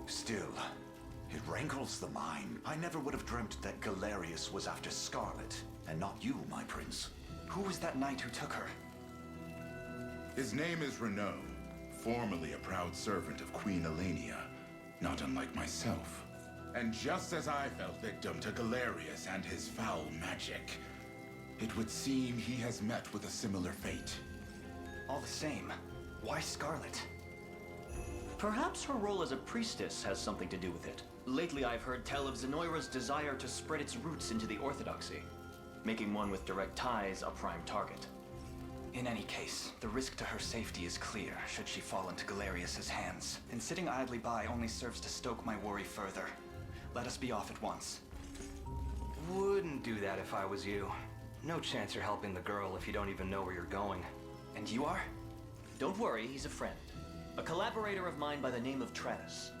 Speaker 2: Still, it rankles the mind. I never would have dreamt that Galerius was after Scarlet, and not you, my prince.
Speaker 9: Who was that knight who took her?
Speaker 12: His name is Renault, formerly a proud servant of Queen Elenia, not unlike myself. And just as I fell victim to Galerius and his foul magic, it would seem he has met with a similar fate.
Speaker 9: All the same, why Scarlet?
Speaker 15: Perhaps her role as a priestess has something to do with it. Lately I've heard tell of Zenoira's desire to spread its roots into the Orthodoxy, making one with direct ties a prime target.
Speaker 9: In any case, the risk to her safety is clear should she fall into Galerius's hands, and sitting idly by only serves to stoke my worry further. Let us be off at once.
Speaker 10: Wouldn't do that if I was you. No chance you're helping the girl if you don't even know where you're going.
Speaker 9: And you are?
Speaker 15: Don't worry, he's a friend. A collaborator of mine by the name of Travis.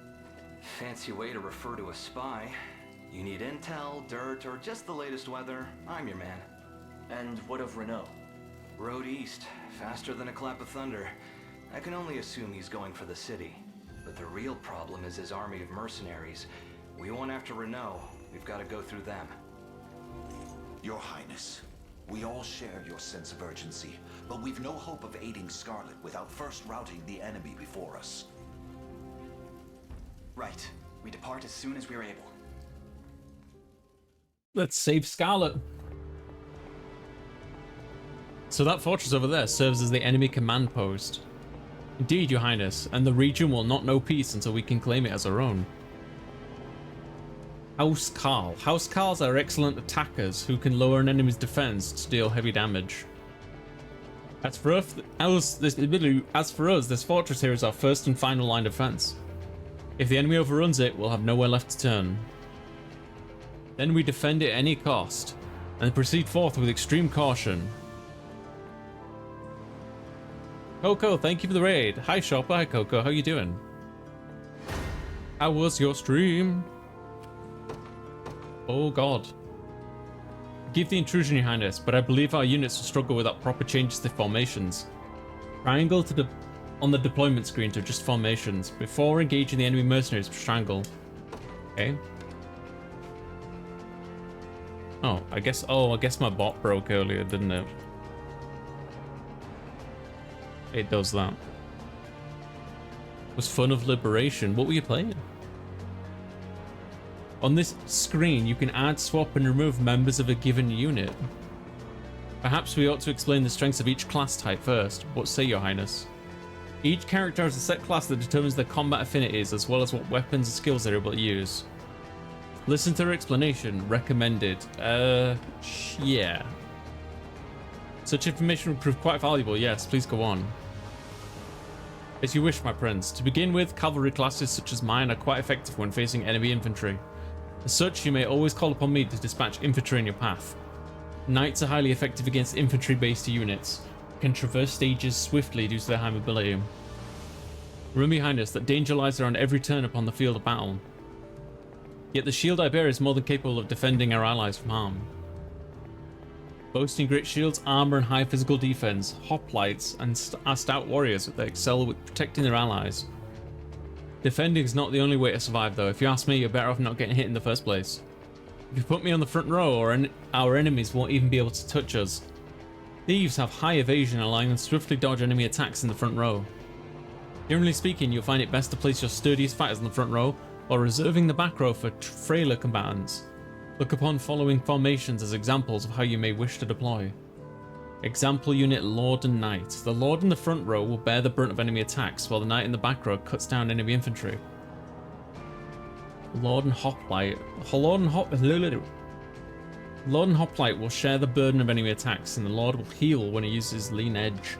Speaker 10: Fancy way to refer to a spy. You need intel, dirt, or just the latest weather, I'm your man.
Speaker 15: And what of Renault?
Speaker 10: Road east, faster than a clap of thunder. I can only assume he's going for the city. But the real problem is his army of mercenaries. We went after Renault. We've got to go through them.
Speaker 2: Your Highness, we all share your sense of urgency, but we've no hope of aiding Scarlet without first routing the enemy before us.
Speaker 9: Right. We depart as soon as we're able.
Speaker 1: Let's save Scarlet. So that fortress over there serves as the enemy command post. Indeed, Your Highness, and the region will not know peace until we can claim it as our own. House Carl. House Carls are excellent attackers who can lower an enemy's defense to deal heavy damage. As for us, this fortress here is our first and final line of defense. If the enemy overruns it, we'll have nowhere left to turn. Then we defend it at any cost, and proceed forth with extreme caution. Coco, thank you for the raid. Hi Shopper, hi Coco, how you doing? How was your stream? Oh god. Give the intrusion, Your Highness, but I believe our units will struggle without proper changes to formations. Triangle to on the deployment screen to adjust formations. Before engaging the enemy mercenaries, triangle. Okay. Oh, I guess my bot broke earlier, didn't it? It does that. Was Fun of Liberation. What were you playing? On this screen, you can add, swap, and remove members of a given unit. Perhaps we ought to explain the strengths of each class type first. What say, Your Highness? Each character has a set class that determines their combat affinities, as well as what weapons and skills they're able to use. Listen to her explanation. Recommended. Yeah. Such information would prove quite valuable. Yes, please go on. As you wish, my prince. To begin with, cavalry classes such as mine are quite effective when facing enemy infantry. As such, you may always call upon me to dispatch infantry in your path. Knights are highly effective against infantry-based units, can traverse stages swiftly due to their high mobility. Remember, your highness, that danger lies around every turn upon the field of battle. Yet the shield I bear is more than capable of defending our allies from harm. Boasting great shields, armor, and high physical defense, hoplites are stout warriors that excel with protecting their allies. Defending is not the only way to survive, though. If you ask me, you're better off not getting hit in the first place. If you put me on the front row, our enemies won't even be able to touch us. Thieves have high evasion, allowing them to swiftly dodge enemy attacks in the front row. Generally speaking, you'll find it best to place your sturdiest fighters in the front row, while reserving the back row for frailer combatants. Look upon following formations as examples of how you may wish to deploy. Example unit Lord and Knight. The Lord in the front row will bear the brunt of enemy attacks, while the Knight in the back row cuts down enemy infantry. Lord and Hoplite will share the burden of enemy attacks, and the Lord will heal when he uses lean edge.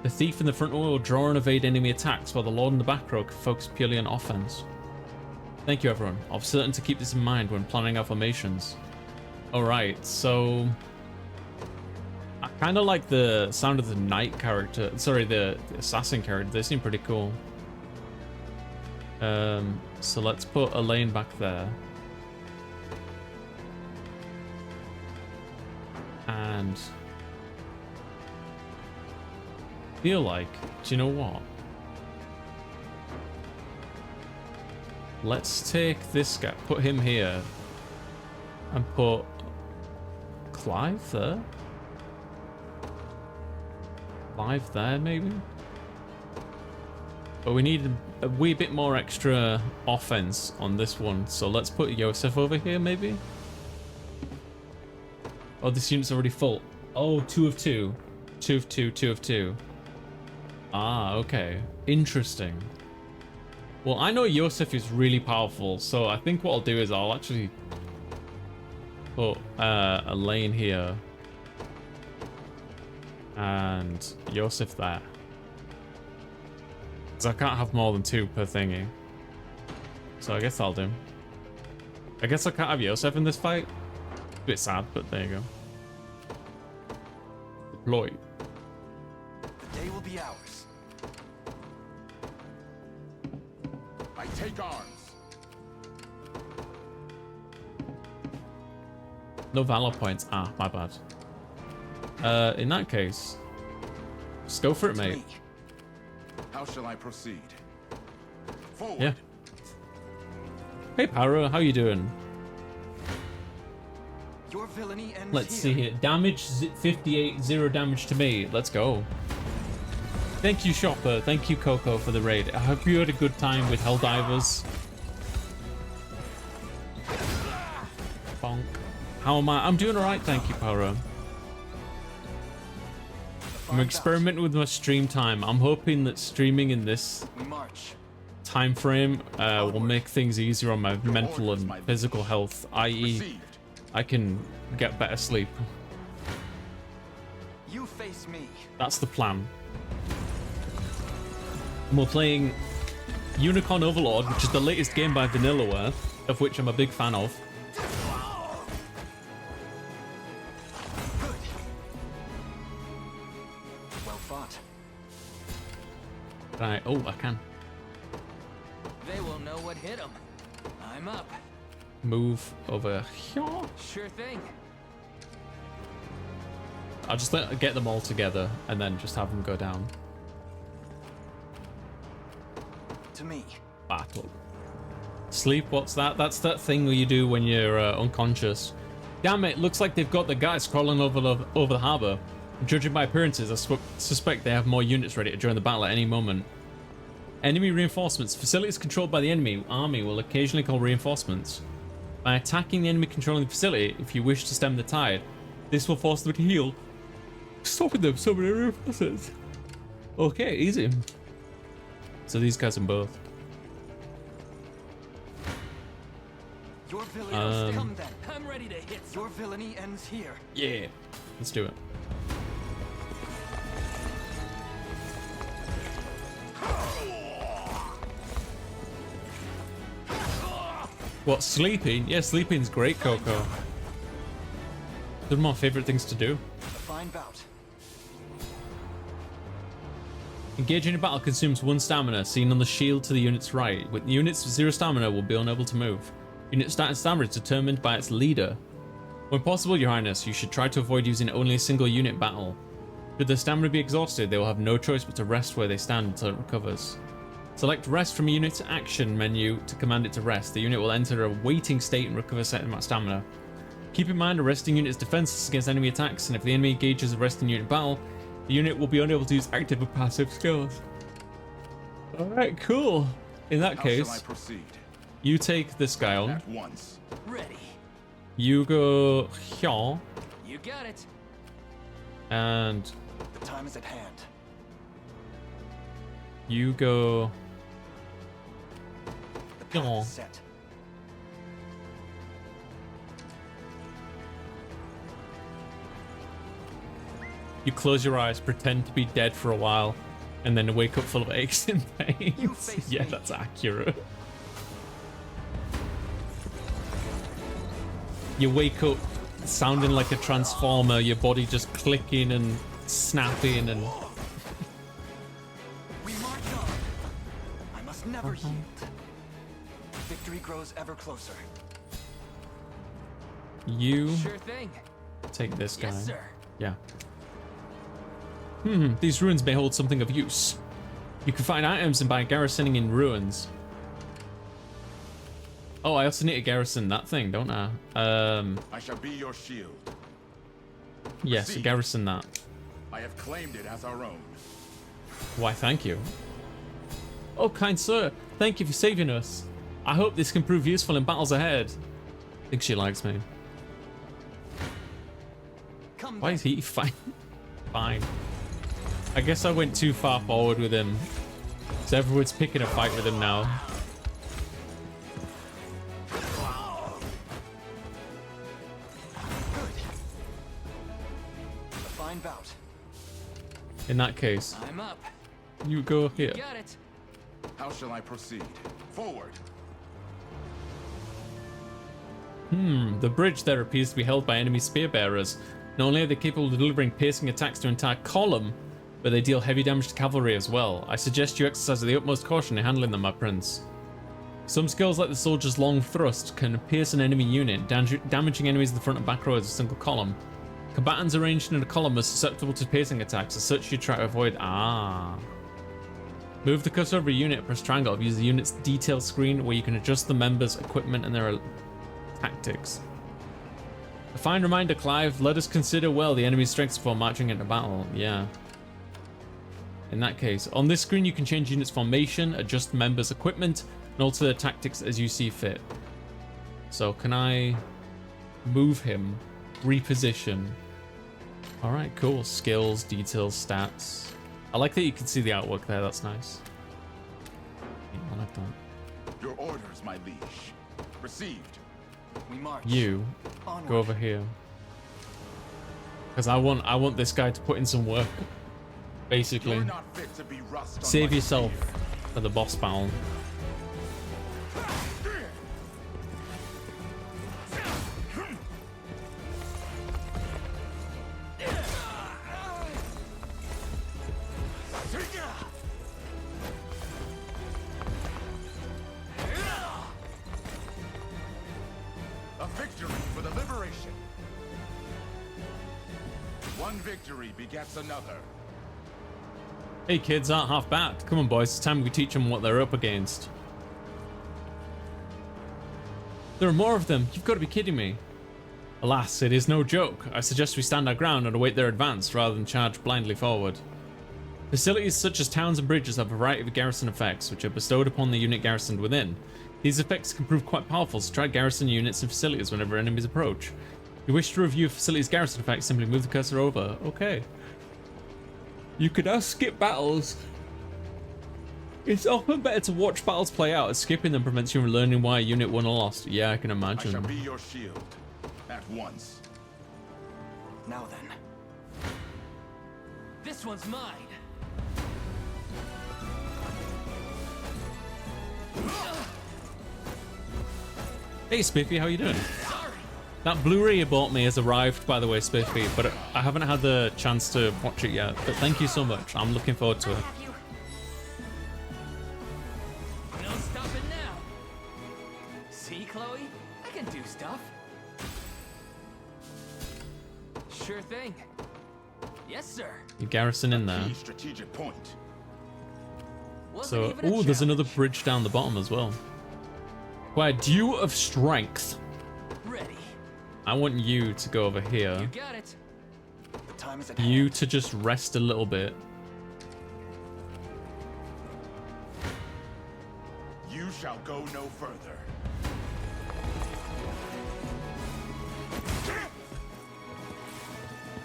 Speaker 1: The Thief in the front row will draw and evade enemy attacks, while the Lord in the back row can focus purely on offense. Thank you, everyone. I'll be certain to keep this in mind when planning our formations. Alright, so I kind of like the sound of the knight character. Sorry, the assassin character. They seem pretty cool. So let's put Elaine back there. And feel like, do you know what? Let's take this guy, put him here, and put Clive there. Clive there, maybe? But we need a wee bit more extra offense on this one, so let's put Yosef over here, maybe? Oh, this unit's already full. Oh, 2 of 2. 2 of 2, 2 of 2. Ah, okay. Interesting. Well, I know Yosef is really powerful, so I think what I'll do is I'll actually put a lane here and Yosef there. Because I can't have more than 2 per thingy. So I guess I'll do. I guess I can't have Yosef in this fight. A bit sad, but there you go. Deploy.
Speaker 9: The day will be ours. Take arms.
Speaker 1: No valor points. Ah, my bad. In that case, just go for it, mate.
Speaker 12: How shall I proceed? Forward.
Speaker 1: Yeah. Hey, Pyro, how you doing?
Speaker 9: Your villainy ends
Speaker 1: Let's see here. Damage 58, 0 damage to me. Let's go. Thank you, Shopper. Thank you, Coco, for the raid. I hope you had a good time with Helldivers. Bonk. How am I? I'm doing alright, thank you, Pyro. I'm experimenting with my stream time. I'm hoping that streaming in this time frame will make things easier on my mental and physical health, i.e. I can get better sleep.
Speaker 9: You face me.
Speaker 1: That's the plan. And we're playing Unicorn Overlord, which is the latest game by Vanillaware, of which I'm a big fan of.
Speaker 9: Well fought.
Speaker 1: Right, oh, I can.
Speaker 8: They will know what hit them. I'm up.
Speaker 1: Move over here.
Speaker 8: Sure thing.
Speaker 1: I'll just get them all together and then just have them go down.
Speaker 9: To me.
Speaker 1: Battle. Sleep, what's that? That's that thing where you do when you're unconscious. Damn it, looks like they've got the guys crawling over the harbour. Judging by appearances, I suspect they have more units ready to join the battle at any moment. Enemy reinforcements. Facilities controlled by the enemy army will occasionally call reinforcements. By attacking the enemy controlling the facility, if you wish to stem the tide, this will force them to heal, stopping them summoning reinforcements. Okay, easy. So these guys in both.
Speaker 8: Your villainy come then. I'm ready to hit. Your villainy ends here.
Speaker 1: Yeah, let's do it. What, sleeping? Yeah, sleeping's great, Coco. One of my favorite things to do.
Speaker 8: A fine bout.
Speaker 1: Engaging in battle consumes 1 stamina, seen on the shield to the unit's right. With units with 0 stamina will be unable to move. Unit stamina is determined by its leader. When possible, Your Highness, you should try to avoid using only a single unit battle. Should their stamina be exhausted, they will have no choice but to rest where they stand until it recovers. Select rest from a unit's action menu to command it to rest. The unit will enter a waiting state and recover set amount of stamina. Keep in mind a resting unit is defenseless against enemy attacks, and if the enemy engages a resting unit in battle, the unit will be unable to use active or passive skills. Alright, cool. In that case,
Speaker 12: shall I proceed?
Speaker 1: You take this guy on.
Speaker 12: At once.
Speaker 8: Ready.
Speaker 1: You go here.
Speaker 8: You got it.
Speaker 1: And
Speaker 9: the time is at hand.
Speaker 1: You go
Speaker 9: the path is set.
Speaker 1: You close your eyes, pretend to be dead for a while, and then wake up full of aches and pains. Yeah, that's accurate. You wake up sounding like a transformer, your body just clicking and snapping and...
Speaker 8: We march on. I must never yield. Victory grows ever closer.
Speaker 1: You
Speaker 8: sure thing.
Speaker 1: Take this guy.
Speaker 8: Yes, sir.
Speaker 1: Yeah. These ruins may hold something of use. You can find items and buy garrisoning in ruins. Oh, I also need to garrison that thing, don't I?
Speaker 12: I shall be your shield.
Speaker 1: Yes,
Speaker 12: Proceed.
Speaker 1: garrison that.
Speaker 12: I have claimed it as our own.
Speaker 1: Why, thank you. Oh, kind sir, thank you for saving us. I hope this can prove useful in battles ahead. I think she likes me. Why is he fine? Fine. I guess I went too far forward with him. So everyone's picking a fight with him now.
Speaker 8: A fine bout.
Speaker 1: In that case,
Speaker 8: I'm up.
Speaker 1: you go here.
Speaker 8: You got it.
Speaker 12: How shall I proceed? Forward.
Speaker 1: The bridge there appears to be held by enemy spear bearers. Not only are they capable of delivering piercing attacks to an entire column, but they deal heavy damage to cavalry as well. I suggest you exercise the utmost caution in handling them, my prince. Some skills like the soldier's long thrust can pierce an enemy unit, damaging enemies in the front and back rows of a single column. Combatants arranged in a column are susceptible to piercing attacks, as such you try to avoid... Move the cursor over a unit, press triangle, use the unit's detail screen where you can adjust the members' equipment and their tactics. A fine reminder, Clive, let us consider well the enemy's strengths before marching into battle. Yeah. In that case, on this screen you can change units' formation, adjust members' equipment, and alter their tactics as you see fit. So can I move him, reposition? Alright, cool. Skills, details, stats. I like that you can see the artwork there, that's nice. I like that.
Speaker 12: Your orders, my liege. Received.
Speaker 8: We march.
Speaker 1: You
Speaker 8: onward.
Speaker 1: go over here. Because I want this guy to put in some work. Basically.
Speaker 12: You're not fit to be rust on
Speaker 1: Save
Speaker 12: my
Speaker 1: yourself
Speaker 12: spear.
Speaker 1: for the boss battle.
Speaker 12: A victory for the liberation. One victory begets another.
Speaker 1: Hey, kids aren't half bad. Come on, boys. It's time we teach them what they're up against. There are more of them. You've got to be kidding me. Alas, it is no joke. I suggest we stand our ground and await their advance rather than charge blindly forward. Facilities such as towns and bridges have a variety of garrison effects which are bestowed upon the unit garrisoned within. These effects can prove quite powerful, so try garrison units and facilities whenever enemies approach. If you wish to review a facility's garrison effects, simply move the cursor over. Okay. You could now skip battles It's often better to watch battles play out, as skipping them prevents you from learning why a unit won or lost. Yeah, I can imagine.
Speaker 12: I shall be your shield. At once.
Speaker 9: Now then.
Speaker 8: This one's mine.
Speaker 1: Hey Spiffy, how you doing? That Blu-ray you bought me has arrived, by the way, Spiffy, but I haven't had the chance to watch it yet. But thank you so much. I'm looking forward to it.
Speaker 8: No stopping now. See, Chloe? I can do stuff. Sure thing. Yes, sir.
Speaker 1: You garrison in there.
Speaker 12: Strategic point.
Speaker 1: So, oh, there's another bridge down the bottom as well. Where Dew of Strength.
Speaker 8: Ready.
Speaker 1: I want you to go over here.
Speaker 8: You got it.
Speaker 9: The time is at
Speaker 1: You to just rest a little bit.
Speaker 12: You shall go no further.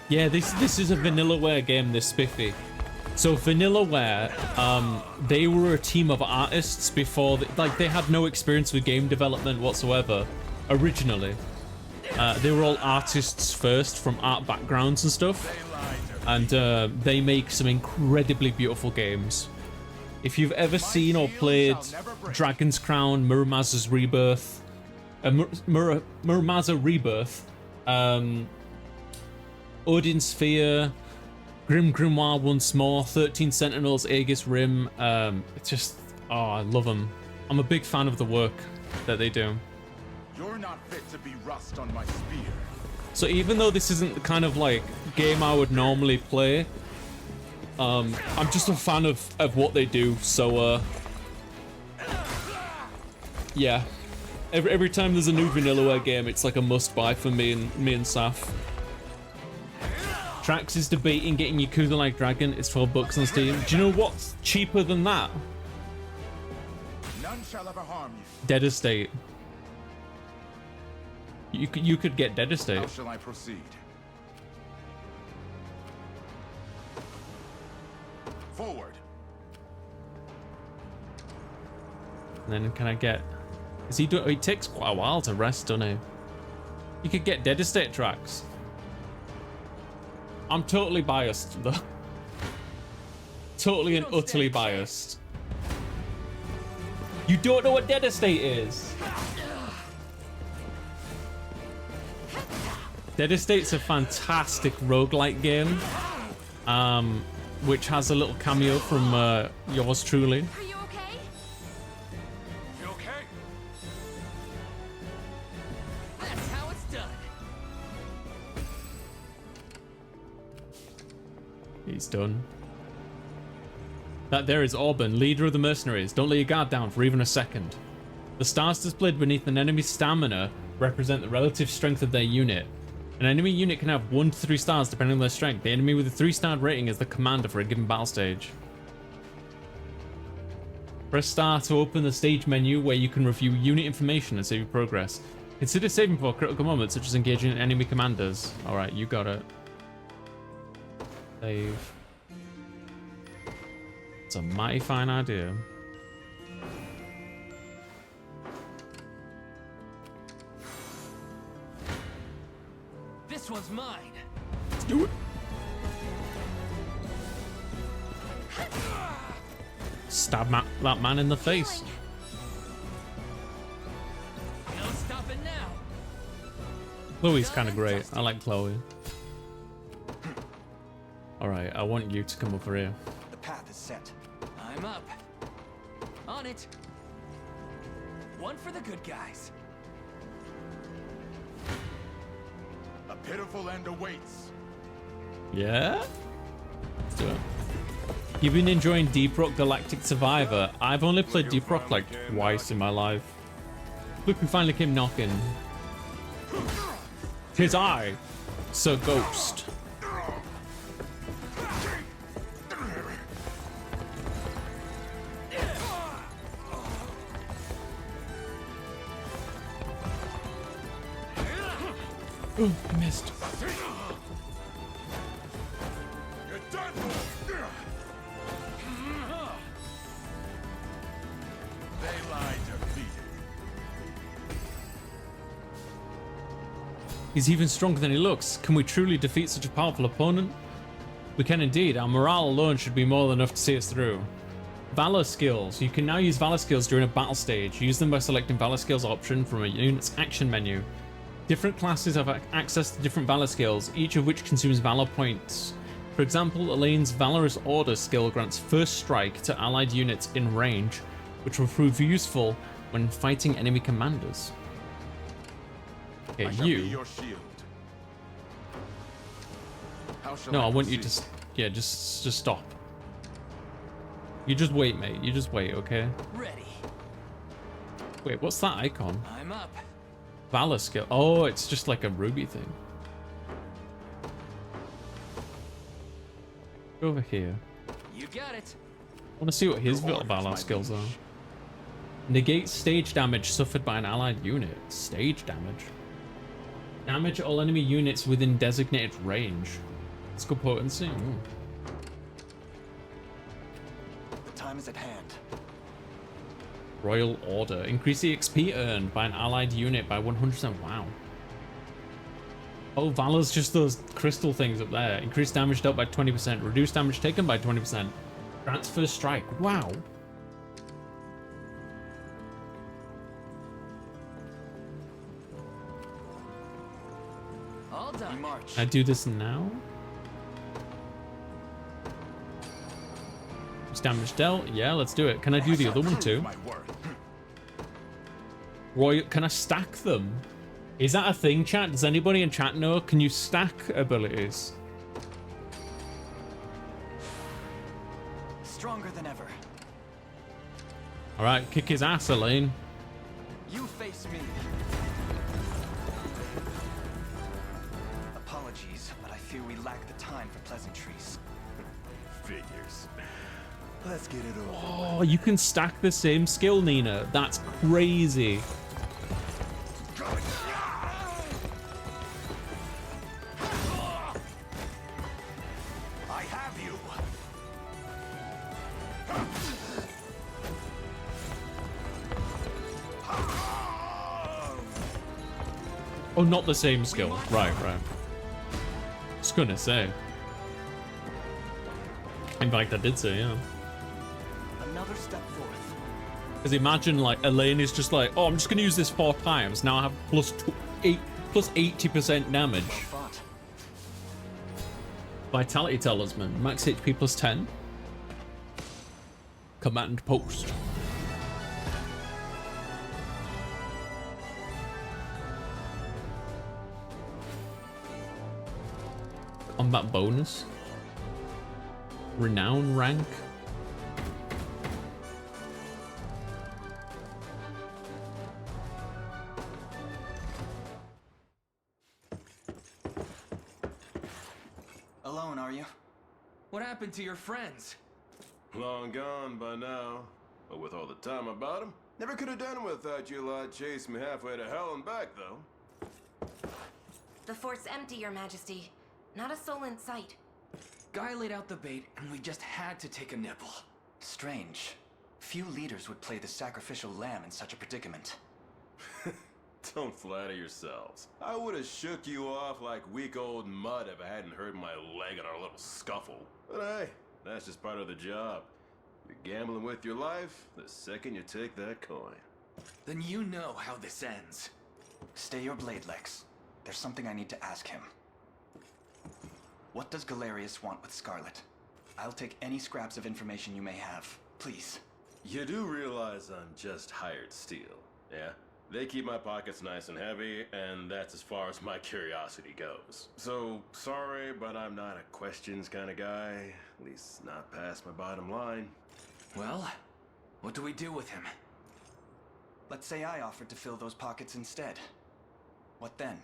Speaker 1: Yeah, this is a Vanillaware game, this Spiffy. So Vanillaware, they were a team of artists before, they had no experience with game development whatsoever, originally. They were all artists first from art backgrounds and stuff. And they make some incredibly beautiful games. If you've ever seen or played Dragon's Crown, Muramasa Rebirth, Muramasa Rebirth, Odin Sphere, Grim Grimoire Once More, 13 Sentinels, Aegis Rim, it's just, oh, I love them. I'm a big fan of the work that they do.
Speaker 12: You're not fit to be rust on my spear.
Speaker 1: So even though this isn't the kind of like game I would normally play, I'm just a fan of what they do. So yeah, every time there's a new Vanillaware game, it's like a must-buy for me and Saf. Trax is debating getting Yakuza Like Dragon. It's $12 on Steam. Do you know what's cheaper than that?
Speaker 12: None shall ever harm you.
Speaker 1: Dead Estate. You could get Dead Estate.
Speaker 12: How shall I proceed? Forward.
Speaker 1: And then can I get? Is he doing? It takes quite a while to rest, doesn't he? You could get Dead Estate tracks. I'm totally biased though. Totally and utterly biased. You don't know what Dead Estate is? Dead Estate's a fantastic roguelike game, which has a little cameo from yours truly.
Speaker 13: Are you okay?
Speaker 8: You okay? That's how it's done.
Speaker 1: He's done. That there is Orban, leader of the mercenaries. Don't let your guard down for even a second. The stars displayed beneath an enemy's stamina represent the relative strength of their unit. An enemy unit can have 1 to 3 stars depending on their strength. The enemy with a 3-star rating is the commander for a given battle stage. Press star to open the stage menu where you can review unit information and save your progress. Consider saving for critical moments such as engaging enemy commanders. Alright, you got it. Save. It's a mighty fine idea.
Speaker 8: This one's mine.
Speaker 1: Let's do it. Stab that man in the face.
Speaker 8: No stopping now.
Speaker 1: Chloe's kind of great. I like Chloe. Alright, I want you to come over here.
Speaker 9: The path is set.
Speaker 8: I'm up. On it. One for the good guys.
Speaker 12: A pitiful end awaits.
Speaker 1: Yeah? Let's do it. You've been enjoying Deep Rock Galactic Survivor. I've only played Deep Rock like twice in my life. Look who finally came knocking. Tis I, Sir Ghost. Oh, I missed. He's even stronger than he looks. Can we truly defeat such a powerful opponent? We can indeed. Our morale alone should be more than enough to see us through. Valor skills. You can now use Valor skills during a battle stage. Use them by selecting Valor skills option from a unit's action menu. Different classes have access to different Valor skills, each of which consumes Valor points. For example, Elaine's Valorous Order skill grants first strike to allied units in range, which will prove useful when fighting enemy commanders. Okay, you. No, I want you to, yeah, just stop. You just wait, mate. You just wait, okay?
Speaker 8: Ready.
Speaker 1: Wait, what's that icon?
Speaker 8: I'm up.
Speaker 1: Valor skill. Oh, it's just like a ruby thing. Go over here.
Speaker 8: You got it.
Speaker 1: I want to see what his Valor skills are. Negate stage damage suffered by an allied unit. Stage damage. Damage all enemy units within designated range. Let's go potency. Ooh.
Speaker 9: The time is at hand.
Speaker 1: Royal Order. Increase the XP earned by an allied unit by 100%. Wow. Oh, Valor's just those crystal things up there. Increase damage dealt by 20%. Reduce damage taken by 20%. Grants first strike. Wow.
Speaker 8: All done. March.
Speaker 1: Can I do this now? Damage dealt. Yeah, let's do it. Can I do the other one too? Roy, can I stack them? Is that a thing, chat? Does anybody in chat know? Can you stack abilities?
Speaker 9: Stronger than ever.
Speaker 1: All right, kick his ass, Elaine.
Speaker 9: You face me. Apologies, but I fear we lack the time for pleasantries.
Speaker 5: Figures. Let's get it over.
Speaker 1: Oh, you can stack the same skill, Nina. That's crazy.
Speaker 5: I have you.
Speaker 1: Oh, not the same skill. Right. Just gonna say. In fact, I did say, yeah.
Speaker 9: Another step forth.
Speaker 1: Because imagine, like, Elaine is just like, oh, I'm just going to use this 4 times. Now I have plus 80% damage. Vitality Talisman. Max HP plus 10. Command post. Combat bonus. Renown rank.
Speaker 9: Alone, are you?
Speaker 8: What happened to your friends?
Speaker 11: Long gone by now. But with all the time about them, never could have done it without you lot chasing me halfway to hell and back, though.
Speaker 13: The fort's empty, Your Majesty. Not a soul in sight.
Speaker 8: Guy laid out the bait, and we just had to take a nibble.
Speaker 9: Strange. Few leaders would play the sacrificial lamb in such a predicament.
Speaker 11: Don't flatter yourselves. I would have shook you off like weak old mud if I hadn't hurt my leg in our little scuffle. But hey, that's just part of the job. You're gambling with your life the second you take that coin.
Speaker 8: Then you know how this ends.
Speaker 9: Stay your blade, Lex. There's something I need to ask him. What does Galerius want with Scarlet? I'll take any scraps of information you may have. Please.
Speaker 11: You do realize I'm just hired steel, yeah? They keep my pockets nice and heavy, and that's as far as my curiosity goes. So, sorry, but I'm not a questions kind of guy. At least not past my bottom line.
Speaker 8: Well, what do we do with him?
Speaker 9: Let's say I offered to fill those pockets instead. What then?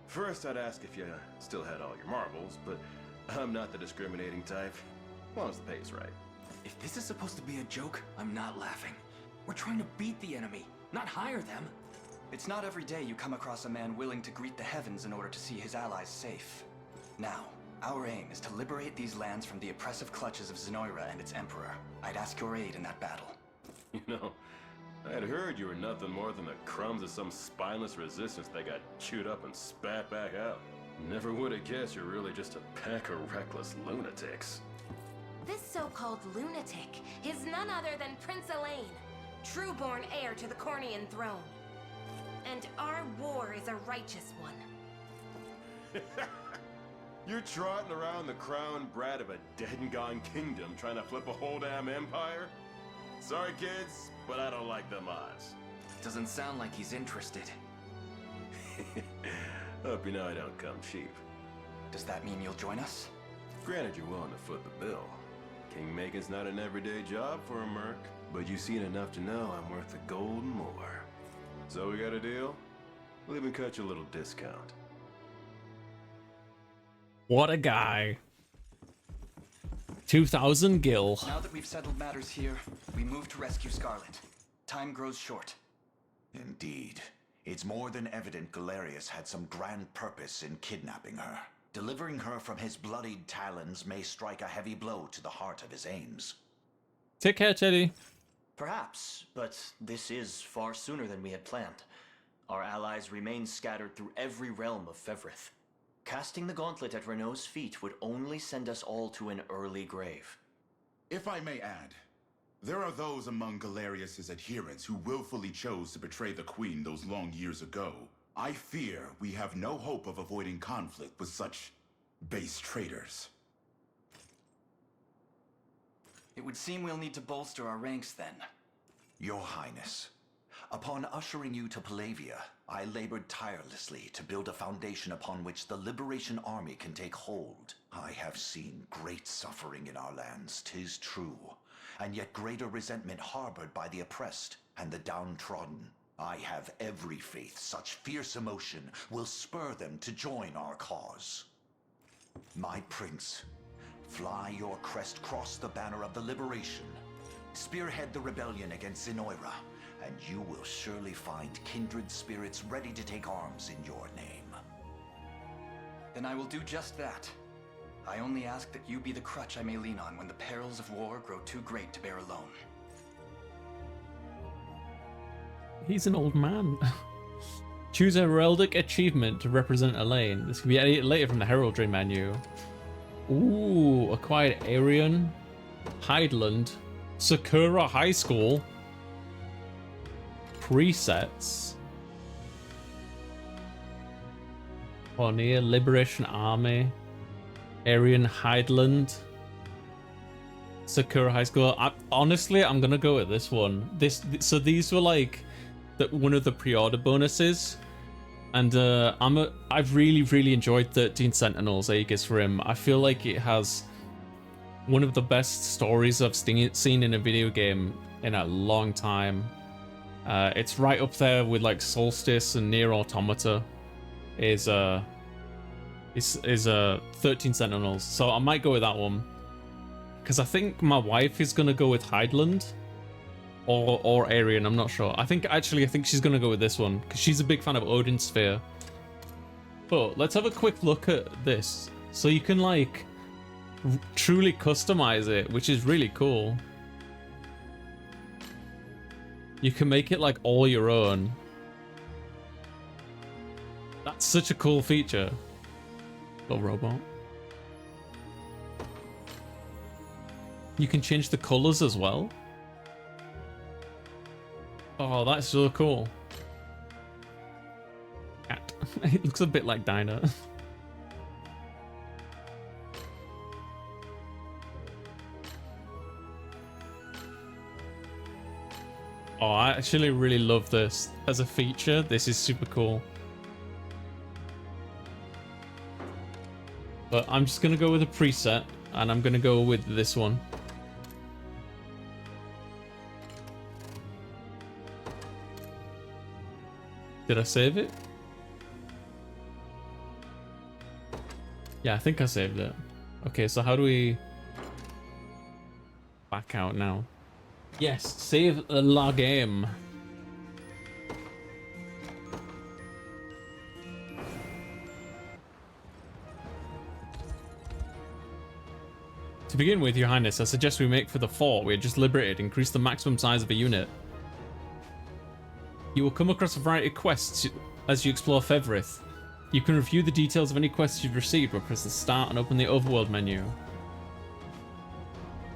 Speaker 11: First, I'd ask if you still had all your marbles, but I'm not the discriminating type. As long as the pay's right.
Speaker 8: If this is supposed to be a joke, I'm not laughing. We're trying to beat the enemy, not hire them.
Speaker 9: It's not every day you come across a man willing to greet the heavens in order to see his allies safe. Now, our aim is to liberate these lands from the oppressive clutches of Zenoira and its emperor. I'd ask your aid in that battle.
Speaker 11: You know, I'd heard you were nothing more than the crumbs of some spineless resistance that got chewed up and spat back out. Never would have guessed you're really just a pack of reckless lunatics.
Speaker 13: This so-called lunatic is none other than Prince Elaine, true-born heir to the Cornian throne. And our war is a righteous one.
Speaker 11: You're trotting around the crowned brat of a dead and gone kingdom trying to flip a whole damn empire? Sorry, kids, but I don't like them odds.
Speaker 8: Doesn't sound like he's interested.
Speaker 11: Hope you know I don't come cheap.
Speaker 9: Does that mean you'll join us?
Speaker 11: Granted, you're willing to foot the bill. Kingmaking's not an everyday job for a merc, but you've seen enough to know I'm worth the gold and more. So we got a deal? We'll even cut you a little discount.
Speaker 1: What a guy. 2,000 gil.
Speaker 9: Now that we've settled matters here, we move to rescue Scarlet. Time grows short.
Speaker 2: Indeed. It's more than evident Galerius had some grand purpose in kidnapping her. Delivering her from his bloodied talons may strike a heavy blow to the heart of his aims.
Speaker 1: Take care, Teddy.
Speaker 15: Perhaps, but this is far sooner than we had planned. Our allies remain scattered through every realm of Fevrith. Casting the gauntlet at Renault's feet would only send us all to an early grave.
Speaker 12: If I may add, there are those among Galerius's adherents who willfully chose to betray the Queen those long years ago. I fear we have no hope of avoiding conflict with such base traitors.
Speaker 9: It would seem we'll need to bolster our ranks then.
Speaker 2: Your Highness, upon ushering you to Palavia, I labored tirelessly to build a foundation upon which the Liberation Army can take hold. I have seen great suffering in our lands, 'tis true, and yet greater resentment harbored by the oppressed and the downtrodden. I have every faith such fierce emotion will spur them to join our cause. My prince, fly your crest cross the banner of the Liberation. Spearhead the rebellion against Zenoira, and you will surely find kindred spirits ready to take arms in your name.
Speaker 9: Then I will do just that. I only ask that you be the crutch I may lean on when the perils of war grow too great to bear alone.
Speaker 1: He's an old man. Choose a heraldic achievement to represent Elaine. This can be edited later from the heraldry menu. Ooh, acquired Arian, Hydeland, Sakura High School. Presets. Cornea, Liberation Army, Arian Hydeland, Sakura High School. Honestly, I'm gonna go with this one. So these were like one of the pre-order bonuses, and I've really enjoyed 13 Sentinels, Aegis Rim. I feel like it has one of the best stories I've seen in a video game in a long time. It's right up there with like Solstice and Nier Automata. Is 13 Sentinels, so I might go with that one because I think my wife is gonna go with Hydeland or Arian. I'm not sure. I think she's gonna go with this one because she's a big fan of Odin Sphere. But let's have a quick look at this. So you can like truly customize it, which is really cool. You can make it like all your own. That's such a cool feature. Little robot. You can change the colors as well. Oh, that's so cool. Cat. It looks a bit like Dinah. Oh, I actually really love this as a feature. This is super cool. But I'm just gonna go with a preset, and I'm gonna go with this one. Did I save it? Yeah, I think I saved it. Okay, so how do we back out now? Yes, save la game. To begin with, Your Highness, I suggest we make for the fort we had just liberated. Increase the maximum size of a unit. You will come across a variety of quests as you explore Fevrith. You can review the details of any quests you've received or press the start and open the Overworld menu.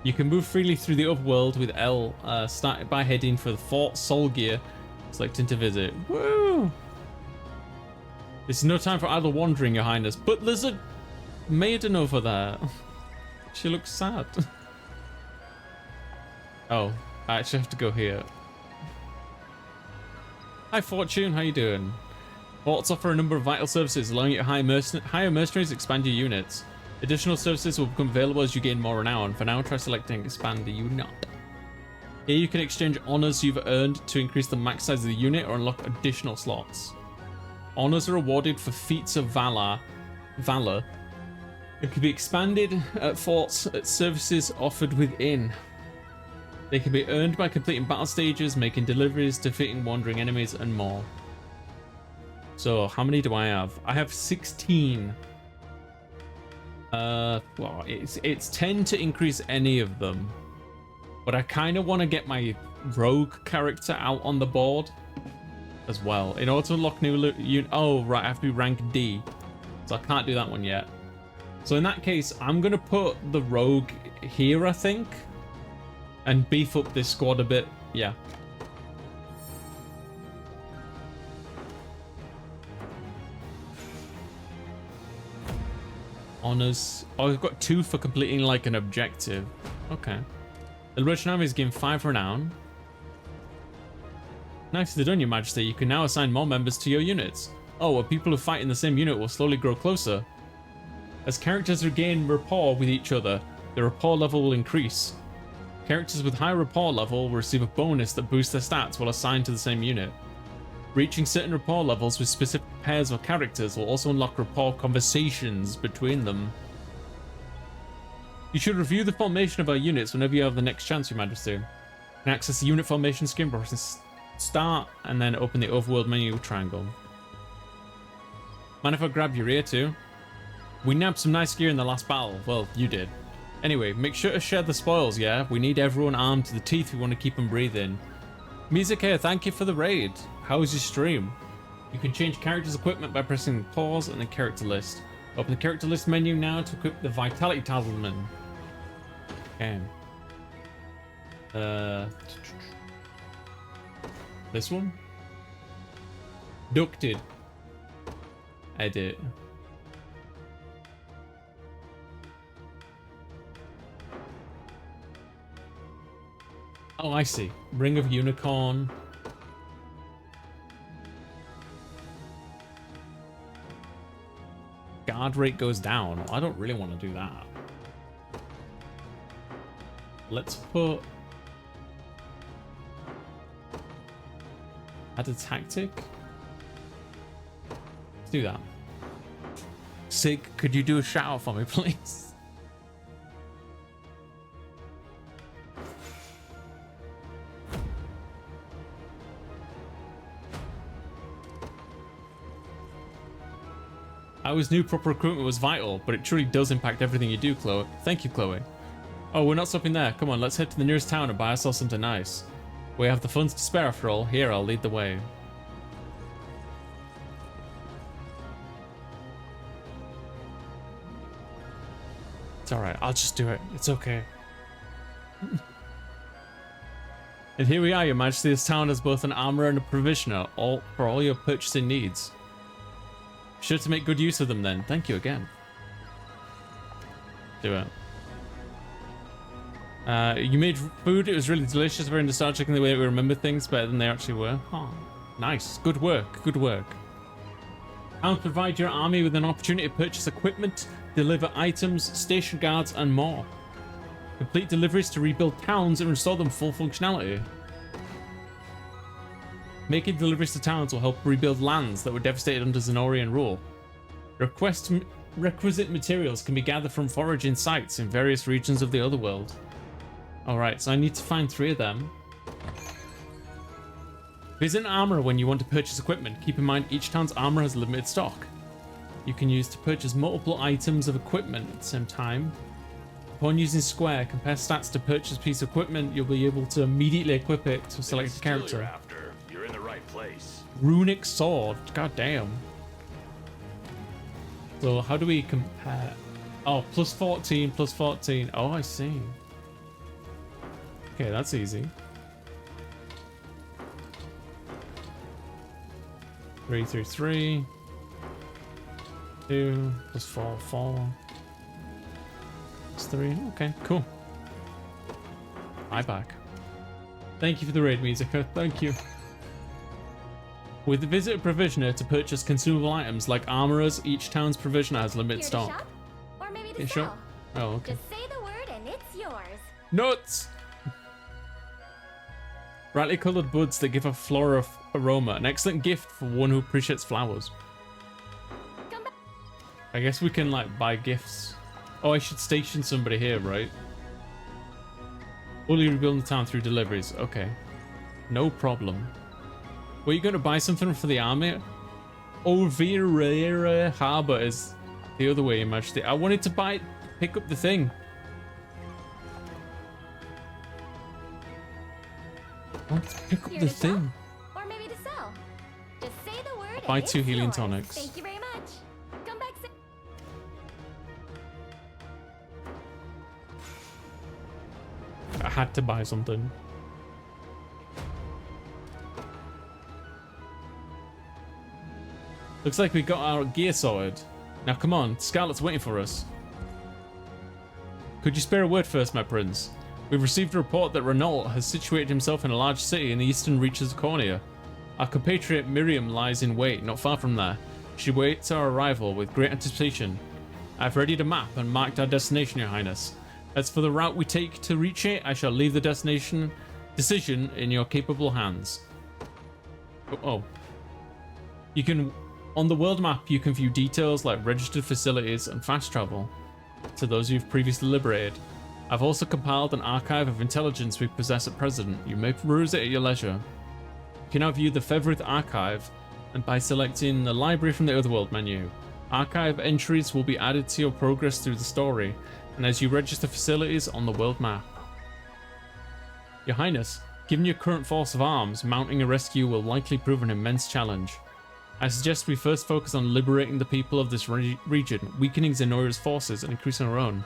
Speaker 1: You can move freely through the Overworld with L, starting by heading for the Fort Solgear, selecting to visit. Woo! This is no time for idle wandering, Your Highness, but there's a maiden over there. She looks sad. Oh, I actually have to go here. Hi Fortune, how you doing? Forts offer a number of vital services, allowing you to hire mercenaries to expand your units. Additional services will become available as you gain more renown. For now, try selecting expand the unit. Here you can exchange honors you've earned to increase the max size of the unit or unlock additional slots. Honors are awarded for feats of valor. It can be expanded at forts at services offered within. They can be earned by completing battle stages, making deliveries, defeating wandering enemies, and more. So, how many do I have? I have 16. Well, it's 10 to increase any of them. But I kind of want to get my rogue character out on the board as well. In order to unlock new oh, right, I have to be rank D. So I can't do that one yet. So in that case, I'm going to put the rogue here, I think. And beef up this squad a bit. Yeah. Honors. Oh, I've got 2 for completing like an objective. Okay. The Liberation Army is given 5 renown. Nicely done, Your Majesty. You can now assign more members to your units. Oh, well, people who fight in the same unit will slowly grow closer. As characters regain rapport with each other, the rapport level will increase. Characters with high rapport level will receive a bonus that boosts their stats while assigned to the same unit. Reaching certain rapport levels with specific pairs or characters will also unlock rapport conversations between them. You should review the formation of our units whenever you have the next chance, Your Majesty. You can access the unit formation screen by pressing start and then open the Overworld menu triangle. Mind if I grab your ear too? We nabbed some nice gear in the last battle. Well, you did. Anyway, make sure to share the spoils, yeah? We need everyone armed to the teeth if we want to keep them breathing. Mizuke, thank you for the raid. How was your stream? You can change character's equipment by pressing pause and then character list. Open the character list menu now to equip the Vitality Talisman. Okay. This one? Ducted. Edit. Oh, I see. Ring of Unicorn. Guard rate goes down. I don't really want to do that. Let's put... add a tactic. Let's do that. Sig, could you do a shout out for me, please? I always knew proper recruitment was vital, but it truly does impact everything you do, Chloe. Thank you, Chloe. Oh, we're not stopping there. Come on, let's head to the nearest town and buy ourselves something nice. We have the funds to spare after all. Here, I'll lead the way. It's alright, I'll just do it. It's okay. And here we are, Your Majesty. This town has both an armorer and a provisioner, for all your purchasing needs. Sure to make good use of them then. Thank you again. Do it. You made food. It was really delicious. Very nostalgic in the way that we remember things better than they actually were. Oh, nice. Good work. Good work. I'll provide your army with an opportunity to purchase equipment, deliver items, station guards, and more. Complete deliveries to rebuild towns and restore them full functionality. Making deliveries to towns will help rebuild lands that were devastated under Zenorian rule. Requisite materials can be gathered from foraging sites in various regions of the Otherworld. Alright, so I need to find 3 of them. Visit an armorer when you want to purchase equipment. Keep in mind each town's armor has limited stock. You can use to purchase multiple items of equipment at the same time. Upon using square, compare stats to purchase a piece of equipment, you'll be able to immediately equip it to select a character.
Speaker 5: You're in the right place.
Speaker 9: place.
Speaker 1: Runic sword. God damn. So how do we compare? Oh, plus 14, plus 14. Oh, I see. Okay, that's easy. 3, 3, 3. 2, plus 4, 4. Plus 3. Okay, cool. Bye back. Thank you for the raid, Musica. Thank you. With the visitor provisioner to purchase consumable items like armorers, each town's provisioner has limited stock.
Speaker 7: Shop? Or maybe to
Speaker 1: Yeah,
Speaker 7: sell.
Speaker 1: sure. Oh, okay.
Speaker 7: Just say the word and it's yours.
Speaker 1: Nuts! Brightly coloured buds that give a floral aroma. An excellent gift for one who appreciates flowers. I guess we can, like, buy gifts. Oh, I should station somebody here, right? Fully rebuilding the town through deliveries. Okay. No problem. Were you going to buy something for the army? Overlord Harbor is the other way, Your Majesty. I wanted to pick up the thing. I want to pick up the thing.
Speaker 7: Or maybe to sell. Just say the word.
Speaker 1: Buy
Speaker 7: and
Speaker 1: 2
Speaker 7: it's
Speaker 1: healing
Speaker 7: yours.
Speaker 1: tonics.
Speaker 7: Thank you very much. Come back.
Speaker 1: I had to buy something. Looks like we got our gear sorted. Now come on, Scarlet's waiting for us. Could you spare a word first, my prince? We've received a report that Renault has situated himself in a large city in the eastern reaches of Cornea. Our compatriot Miriam lies in wait, not far from there. She waits our arrival with great anticipation. I've readied a map and marked our destination, Your Highness. As for the route we take to reach it, I shall leave the decision in your capable hands. Oh. You can... On the world map, you can view details like registered facilities and fast travel to those you've previously liberated. I've also compiled an archive of intelligence we possess at present. You may peruse it at your leisure. You can now view the Fevrith archive and by selecting the library from the Otherworld menu. Archive entries will be added to your progress through the story and as you register facilities on the world map. Your Highness, given your current force of arms, mounting a rescue will likely prove an immense challenge. I suggest we first focus on liberating the people of this region, weakening Zenoira's forces and increasing our own.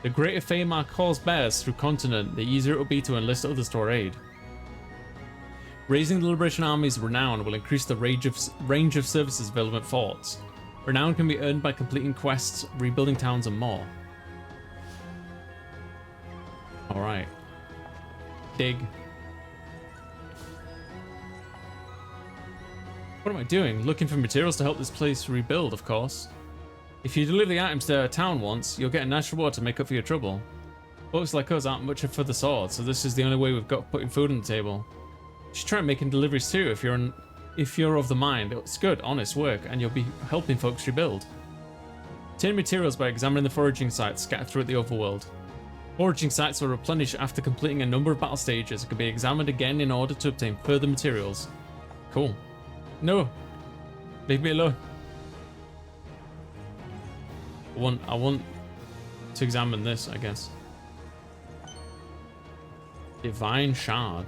Speaker 1: The greater fame our cause bears through continent, the easier it will be to enlist others to our aid. Raising the Liberation Army's renown will increase the range of services available at forts. Renown can be earned by completing quests, rebuilding towns, and more. Alright. Dig. What am I doing? Looking for materials to help this place rebuild, of course. If you deliver the items to a town once, you'll get a nice reward to make up for your trouble. Folks like us aren't much for the sword, so this is the only way we've got putting food on the table. You should try making deliveries too if you're of the mind. It's good, honest work, and you'll be helping folks rebuild. Obtain materials by examining the foraging sites scattered throughout the overworld. Foraging sites will replenish after completing a number of battle stages and can be examined again in order to obtain further materials. Cool. No! Leave me alone. I want to examine this, I guess. Divine Shard.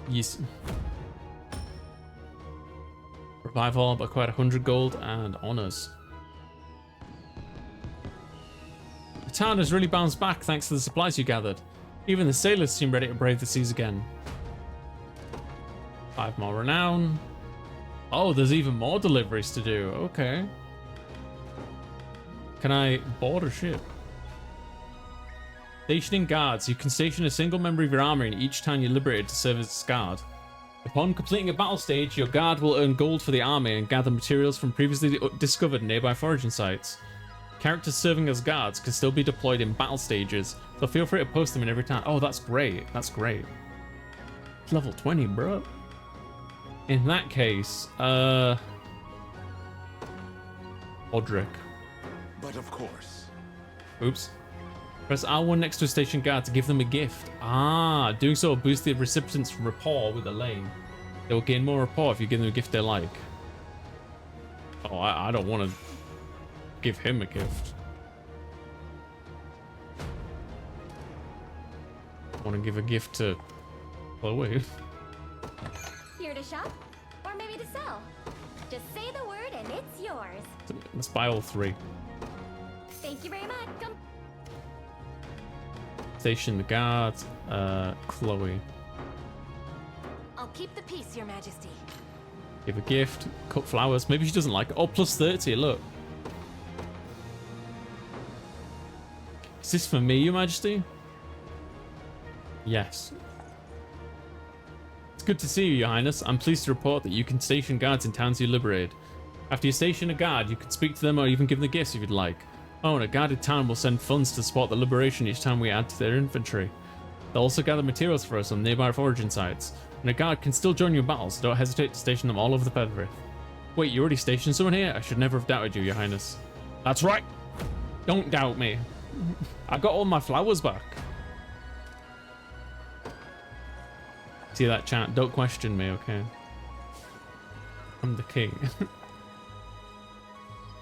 Speaker 1: Yes. Revival, but quite 100 gold and honors. The town has really bounced back thanks to the supplies you gathered. Even the sailors seem ready to brave the seas again. 5 more renown. Oh, there's even more deliveries to do. Okay. Can I board a ship? Stationing guards. You can station a single member of your army in each town you liberated to serve as its guard. Upon completing a battle stage, your guard will earn gold for the army and gather materials from previously discovered nearby foraging sites. Characters serving as guards can still be deployed in battle stages, so feel free to post them in every town. Oh, that's great. That's great. It's level 20, bro. In that case, Odric.
Speaker 12: But of course.
Speaker 1: Oops. Press R1 next to a station guard to give them a gift. Ah, doing so will boost the recipient's rapport with the lane. They will gain more rapport if you give them a gift they like. Oh, I don't want to give him a gift. I want to give a gift to Chloe.
Speaker 13: here to shop, or maybe to sell. Just say the word and it's yours.
Speaker 1: Let's buy all 3.
Speaker 13: Thank you very much. Come.
Speaker 1: Station the guard. Chloe.
Speaker 13: I'll keep the peace, Your Majesty.
Speaker 1: Give a gift. Cut flowers. Maybe she doesn't like it. Oh, plus 30. Look. Is this for me, Your Majesty? Yes. It's good to see you, Your Highness. I'm pleased to report that you can station guards in towns you liberate. After you station a guard, you can speak to them or even give them gifts if you'd like. Oh, and a guarded town will send funds to support the liberation each time we add to their inventory. They'll also gather materials for us on nearby origin sites. And a guard can still join you in battle, so don't hesitate to station them all over the Featherith. Wait, you already stationed someone here? I should never have doubted you, Your Highness. That's right! Don't doubt me. I got all my flowers back. See that chat? Don't question me, okay? I'm the king.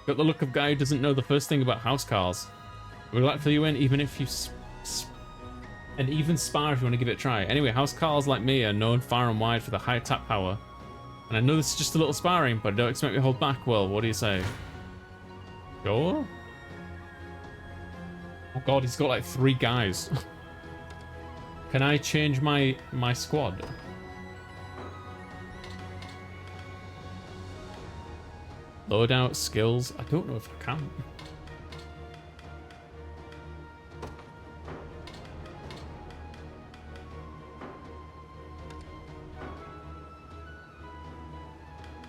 Speaker 1: Got the look of guy who doesn't know the first thing about house cars. We'd like to fill you in, even if you and even spar if you want to give it a try. Anyway, house cars like me are known far and wide for the high tap power. And I know this is just a little sparring, but don't expect me to hold back. Well, what do you say? Sure? Oh god, he's got like 3 guys. Can I change my squad? Loadout, skills. I don't know if I can.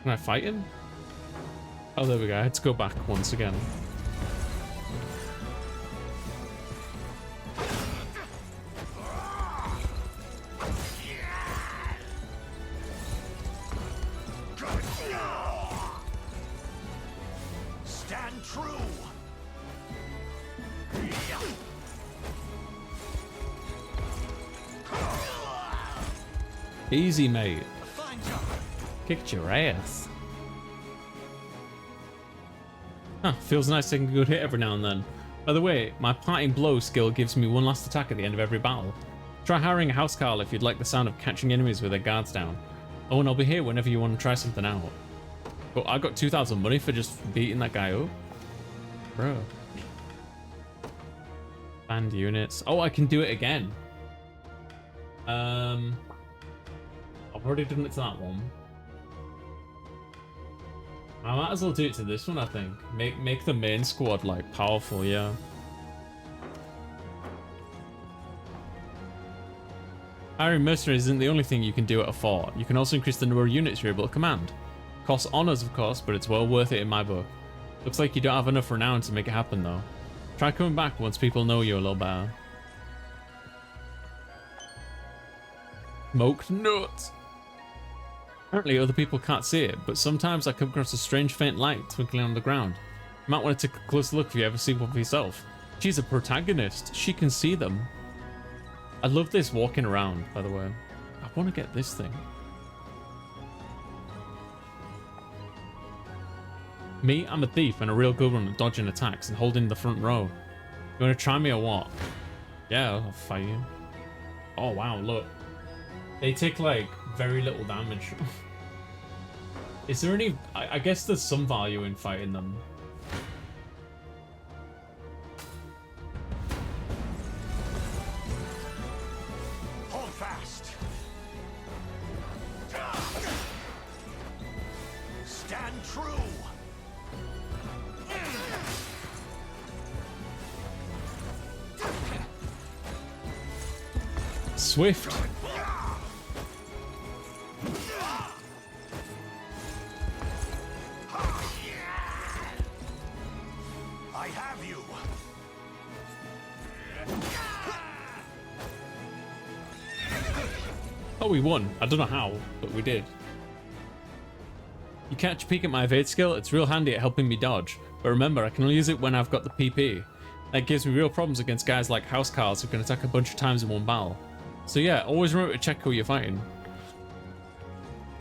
Speaker 1: Can I fight him? Oh, there we go. I had to go back once again.
Speaker 5: Stand true.
Speaker 1: Easy, mate. Kicked your ass. Huh, feels nice taking a good hit every now and then. By the way, my parting blow skill gives me one last attack at the end of every battle. Try hiring a housecarl if you'd like the sound of catching enemies with their guards down. Oh, and I'll be here whenever you want to try something out. But I got 2,000 money for just beating that guy up. Bro. Band units. Oh, I can do it again. I've already done it to that one. I might as well do it to this one, I think. Make the main squad, like, powerful, yeah. Hiring mercenaries isn't the only thing you can do at a fort. You can also increase the number of units you're able to command. Costs honors, of course, but it's well worth it in my book. Looks like you don't have enough renown to make it happen, though. Try coming back once people know you a little better. Smoked nuts! Apparently other people can't see it, but sometimes I come across a strange faint light twinkling on the ground. You might want to take a closer look if you ever see one for yourself. She's a protagonist. She can see them. I love this walking around, by the way. I want to get this thing. Me, I'm a thief and a real good one at dodging attacks and holding the front row. You want to try me or what? Yeah, I'll fight you. Oh wow, look. They take like very little damage. Is there any... I guess there's some value in fighting them.
Speaker 5: Hold fast. Stand true.
Speaker 1: Swift.
Speaker 5: I have you.
Speaker 1: Oh, we won. I don't know how, but we did. You catch a peek at my evade skill, it's real handy at helping me dodge. But remember, I can only use it when I've got the PP. That gives me real problems against guys like housecarls who can attack a bunch of times in one battle. So yeah, always remember to check who you're fighting.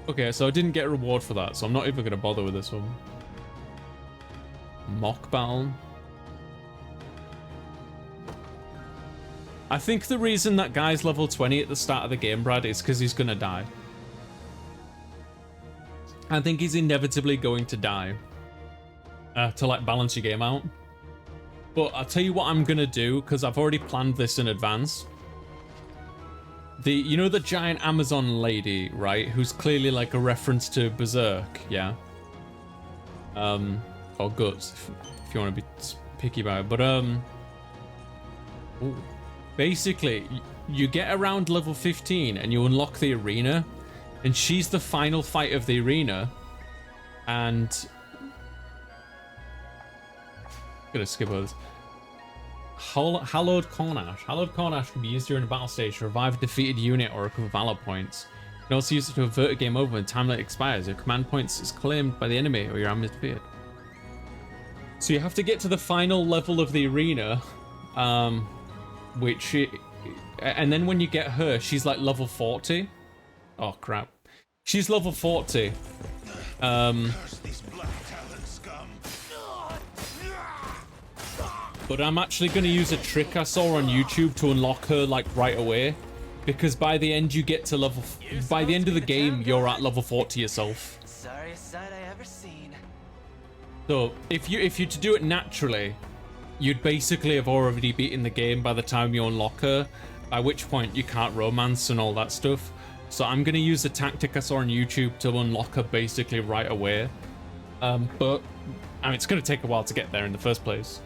Speaker 1: Okay, so I didn't get a reward for that, so I'm not even going to bother with this one. Mock battle. I think the reason that guy's level 20 at the start of the game, Brad, is because he's going to die. I think he's inevitably going to die to like balance your game out. But I'll tell you what I'm gonna do, because I've already planned this in advance. You know the giant Amazon lady, right? Who's clearly like a reference to Berserk, yeah? Or Guts, if you want to be picky about it. But, ooh. Basically, you get around level 15 and you unlock the arena, and she's the final fight of the arena, and... I'm gonna skip over this. Hallowed Cornash. Hallowed Cornash can be used during a battle stage to revive a defeated unit or recover valor points. You can also use it to avert a game over when time limit expires. Your command points is claimed by the enemy or your army is defeated. So you have to get to the final level of the arena, and then when you get her, she's like level 40. Oh crap. She's level 40. But I'm actually going to use a trick I saw on YouTube to unlock her like right away, because by the end you get to level. By the end of the game, you're at level 40 yourself.
Speaker 9: Sorriest sight I ever seen.
Speaker 1: So if you to do it naturally, you'd basically have already beaten the game by the time you unlock her. By which point you can't romance and all that stuff. So I'm going to use a tactic I saw on YouTube to unlock her basically right away. But I mean, it's going to take a while to get there in the first place.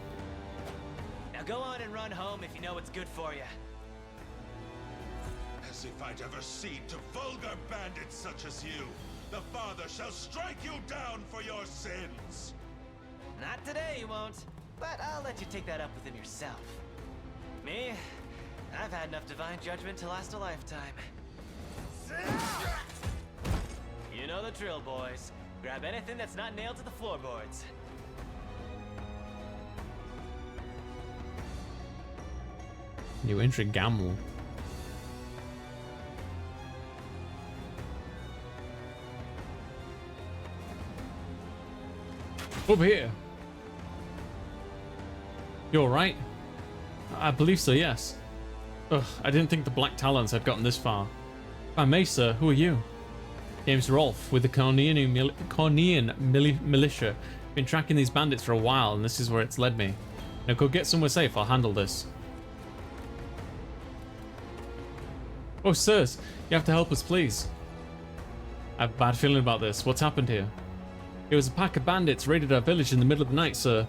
Speaker 9: Now go on and run home if you know what's good for you.
Speaker 5: As if I'd ever cede to vulgar bandits such as you. The Father shall strike you down for your sins.
Speaker 9: Not today, you won't. But I'll let you take that up with him yourself. Me? I've had enough divine judgment to last a lifetime. You know the drill, boys. Grab anything that's not nailed to the floorboards.
Speaker 1: New entry, Gamble. Over here. You alright? I believe so, yes. Ugh, I didn't think the Black Talons had gotten this far. If I may, sir, who are you? Name's Rolf, with the Cornean militia. Been tracking these bandits for a while, and this is where it's led me. Now go get somewhere safe, I'll handle this. Oh, sirs, you have to help us, please. I have a bad feeling about this. What's happened here? It was a pack of bandits raided our village in the middle of the night, sir.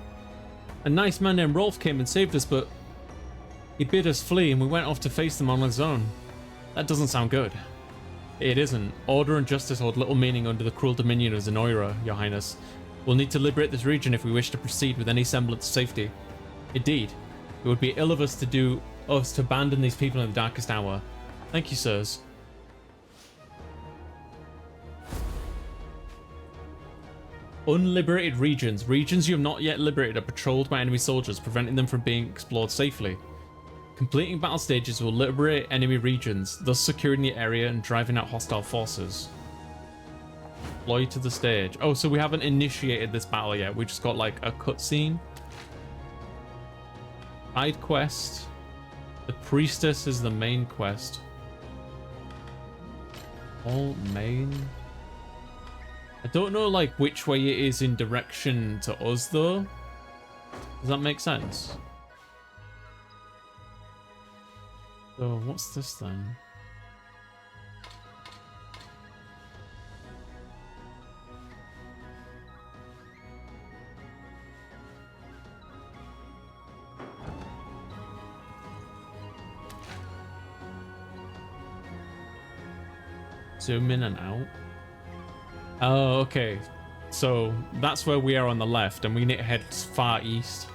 Speaker 1: A nice man named Rolf came and saved us, but he bid us flee and we went off to face them on his own. That doesn't sound good. It isn't. Order and justice hold little meaning under the cruel dominion of Zenoira, your highness. We'll need to liberate this region if we wish to proceed with any semblance of safety. Indeed, it would be ill of us to abandon these people in the darkest hour. Thank you, sirs. Unliberated regions. Regions you have not yet liberated are patrolled by enemy soldiers, preventing them from being explored safely. Completing battle stages will liberate enemy regions, thus securing the area and driving out hostile forces. Deploy to the stage. Oh, so we haven't initiated this battle yet. We just got like a cutscene. Side quest. The priestess is the main quest. All main. I don't know like which way it is in direction to us though. Does that make sense? So what's this then? Zoom in and out. Oh, okay. So that's where we are on the left, and we need to head far east.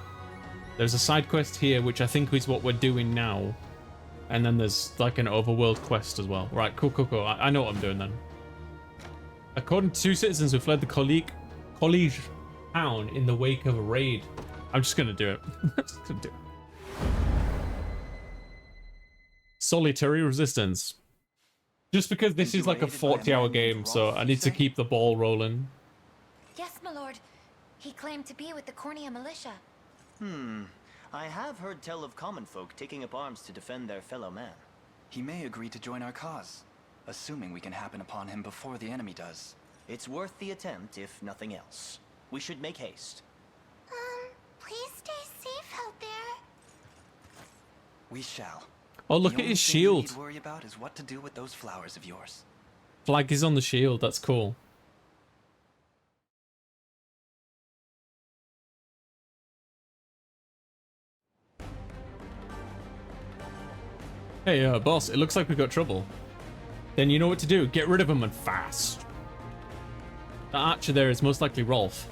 Speaker 1: There's a side quest here, which I think is what we're doing now. And then there's like an overworld quest as well. Right, cool. I know what I'm doing then. According to two citizens who fled the college town in the wake of a raid. I'm just gonna do it. Solitary resistance. Just because this is like a 40-hour game, so I need to keep the ball rolling.
Speaker 7: Yes, my lord. He claimed to be with the Cornea militia.
Speaker 15: I have heard tell of common folk taking up arms to defend their fellow man.
Speaker 9: He may agree to join our cause, assuming we can happen upon him before the enemy does.
Speaker 16: It's worth the attempt, if nothing else. We should make haste.
Speaker 13: Please stay safe out there.
Speaker 9: We shall.
Speaker 1: Oh, look
Speaker 9: The
Speaker 1: at
Speaker 9: only
Speaker 1: his
Speaker 9: thing you
Speaker 1: shield.
Speaker 9: need to worry about is what to do with those flowers of yours.
Speaker 1: Flag is on the shield. That's cool. Hey, boss, it looks like we got trouble. Then you know what to do. Get rid of him and fast. That archer there is most likely Rolf,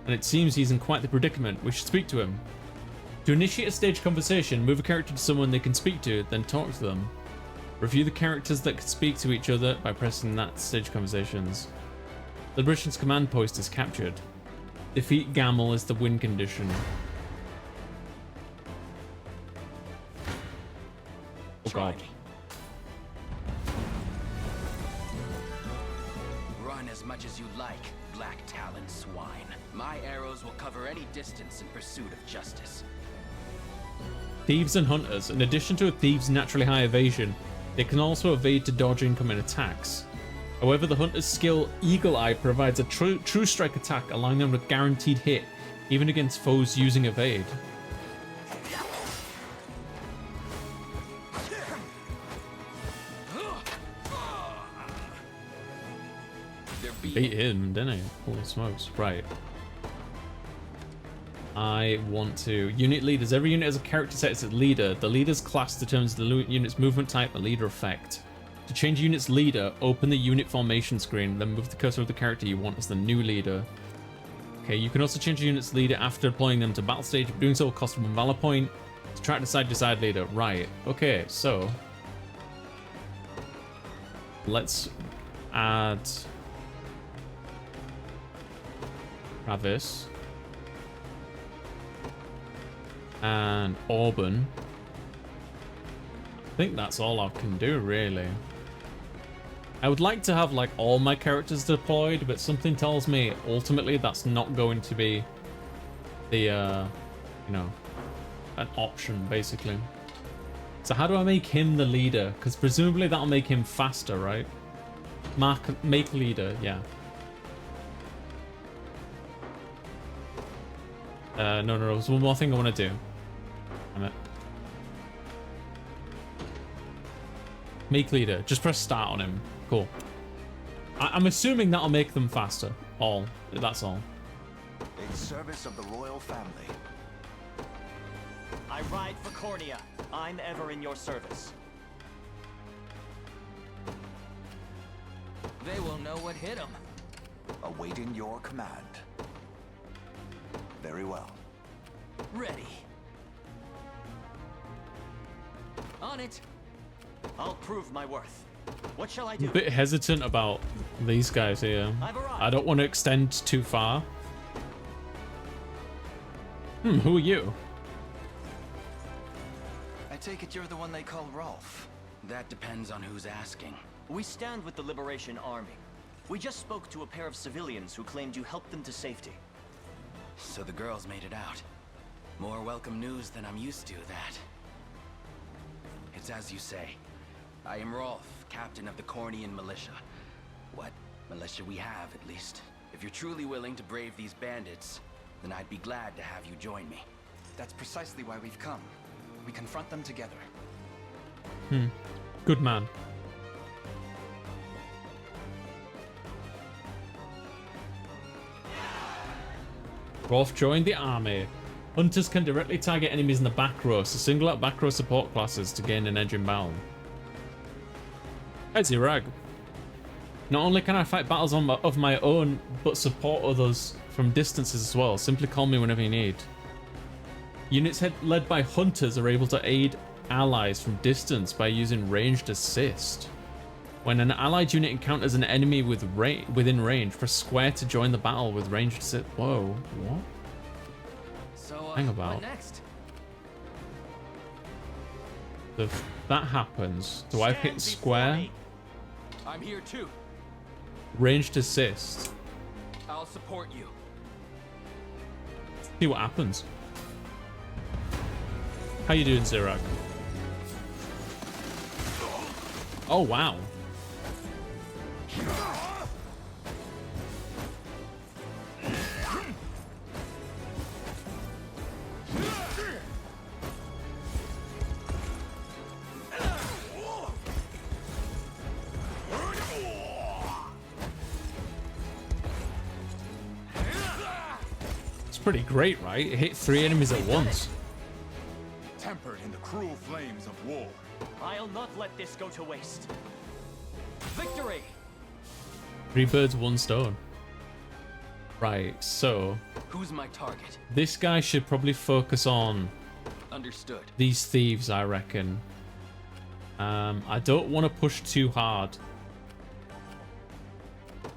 Speaker 1: and it seems he's in quite the predicament. We should speak to him. To initiate a stage conversation, move a character to someone they can speak to, then talk to them. Review the characters that can speak to each other by pressing that stage conversations. The British command post is captured. Defeat Gamel is the win condition. Oh god.
Speaker 17: Run as much as you like, black talon swine. My arrows will cover any distance in pursuit of justice.
Speaker 1: Thieves and hunters. In addition to a thief's naturally high evasion, they can also evade to dodge incoming attacks. However, the hunter's skill Eagle Eye provides a true strike attack, allowing them to guaranteed hit, even against foes using evade. Beat him, didn't he? Holy smokes. Right. I want to... Unit leaders. Every unit has a character set as its leader. The leader's class determines the unit's movement type and leader effect. To change a unit's leader, open the unit formation screen, then move the cursor of the character you want as the new leader. Okay, you can also change a unit's leader after deploying them to battle stage. Doing so will cost 1 valor point. Subtract the side-to-side leader. Right. Okay, so... let's add... Travis. And Auburn. I think that's all I can do, really. I would like to have, like, all my characters deployed, but something tells me, ultimately, that's not going to be the, you know, an option, basically. So how do I make him the leader? Because presumably that'll make him faster, right? Make leader, yeah. No, there's one more thing I want to do. Damn it. Make leader. Just press start on him. Cool. I'm assuming that'll make them faster. All. That's all.
Speaker 2: In service of the royal family.
Speaker 16: I ride for Cornea. I'm ever in your service.
Speaker 10: They will know what hit them.
Speaker 2: Awaiting your command. Very well.
Speaker 10: Ready. On it.
Speaker 16: I'll prove my worth. What shall I do?
Speaker 1: I'm a bit hesitant about these guys here. I don't want to extend too far. Who are you?
Speaker 9: I take it you're the one they call Rolf.
Speaker 17: That depends on who's asking.
Speaker 16: We stand with the Liberation Army. We just spoke to a pair of civilians who claimed you helped them to safety.
Speaker 17: So the girls made it out. More welcome news than I'm used to, that. It's as you say. I am Rolf, captain of the Cornian militia. What militia we have, at least. If you're truly willing to brave these bandits, then I'd be glad to have you join me.
Speaker 9: That's precisely why we've come. We confront them together.
Speaker 1: Good man. Rolf joined the army. Hunters can directly target enemies in the back row, so single out back row support classes to gain an edge in battle. Hey Zirag. Not only can I fight battles of my own, but support others from distances as well. Simply call me whenever you need. Units led by hunters are able to aid allies from distance by using ranged assist. When an allied unit encounters an enemy within range, press square to join the battle with ranged assist. Whoa, what?
Speaker 10: So,
Speaker 1: Hang about.
Speaker 10: what next?
Speaker 1: If that happens, do I hit square?
Speaker 10: I'm here too.
Speaker 1: Ranged assist.
Speaker 10: I'll support you.
Speaker 1: See what happens. How you doing, Zirag? Oh wow. pretty great, right? It hit 3 enemies at once.
Speaker 12: Tempered in the cruel flames of war.
Speaker 16: I'll not let this go to waste. Victory!
Speaker 1: 3 birds, 1 stone. Right, so
Speaker 17: Who's my target?
Speaker 1: this guy should probably focus on
Speaker 17: Understood.
Speaker 1: these thieves, I reckon. I don't want to push too hard.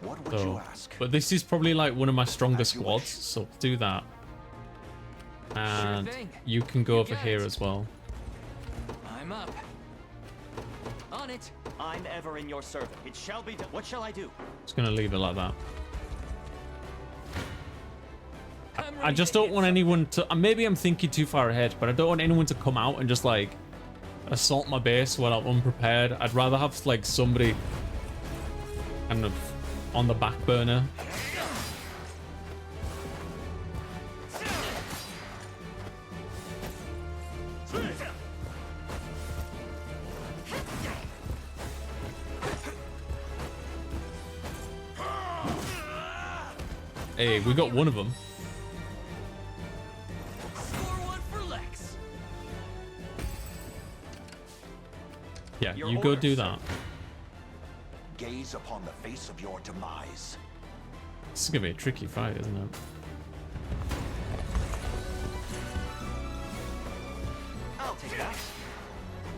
Speaker 2: What would you ask?
Speaker 1: But this is probably like one of my stronger squads, so do that. And you can go over here as well.
Speaker 16: I'm up. On it. I'm ever in your service. It shall be done. What shall I do?
Speaker 1: Just gonna leave it like that. I just don't want anyone to. Maybe I'm thinking too far ahead, but I don't want anyone to come out and just like assault my base while I'm unprepared. I'd rather have like somebody kind of on the back burner. Hey, we got one of them. Yeah, you go do that.
Speaker 2: Gaze upon the face of your demise.
Speaker 1: This is gonna be a tricky fight, isn't it?
Speaker 9: I'll take that.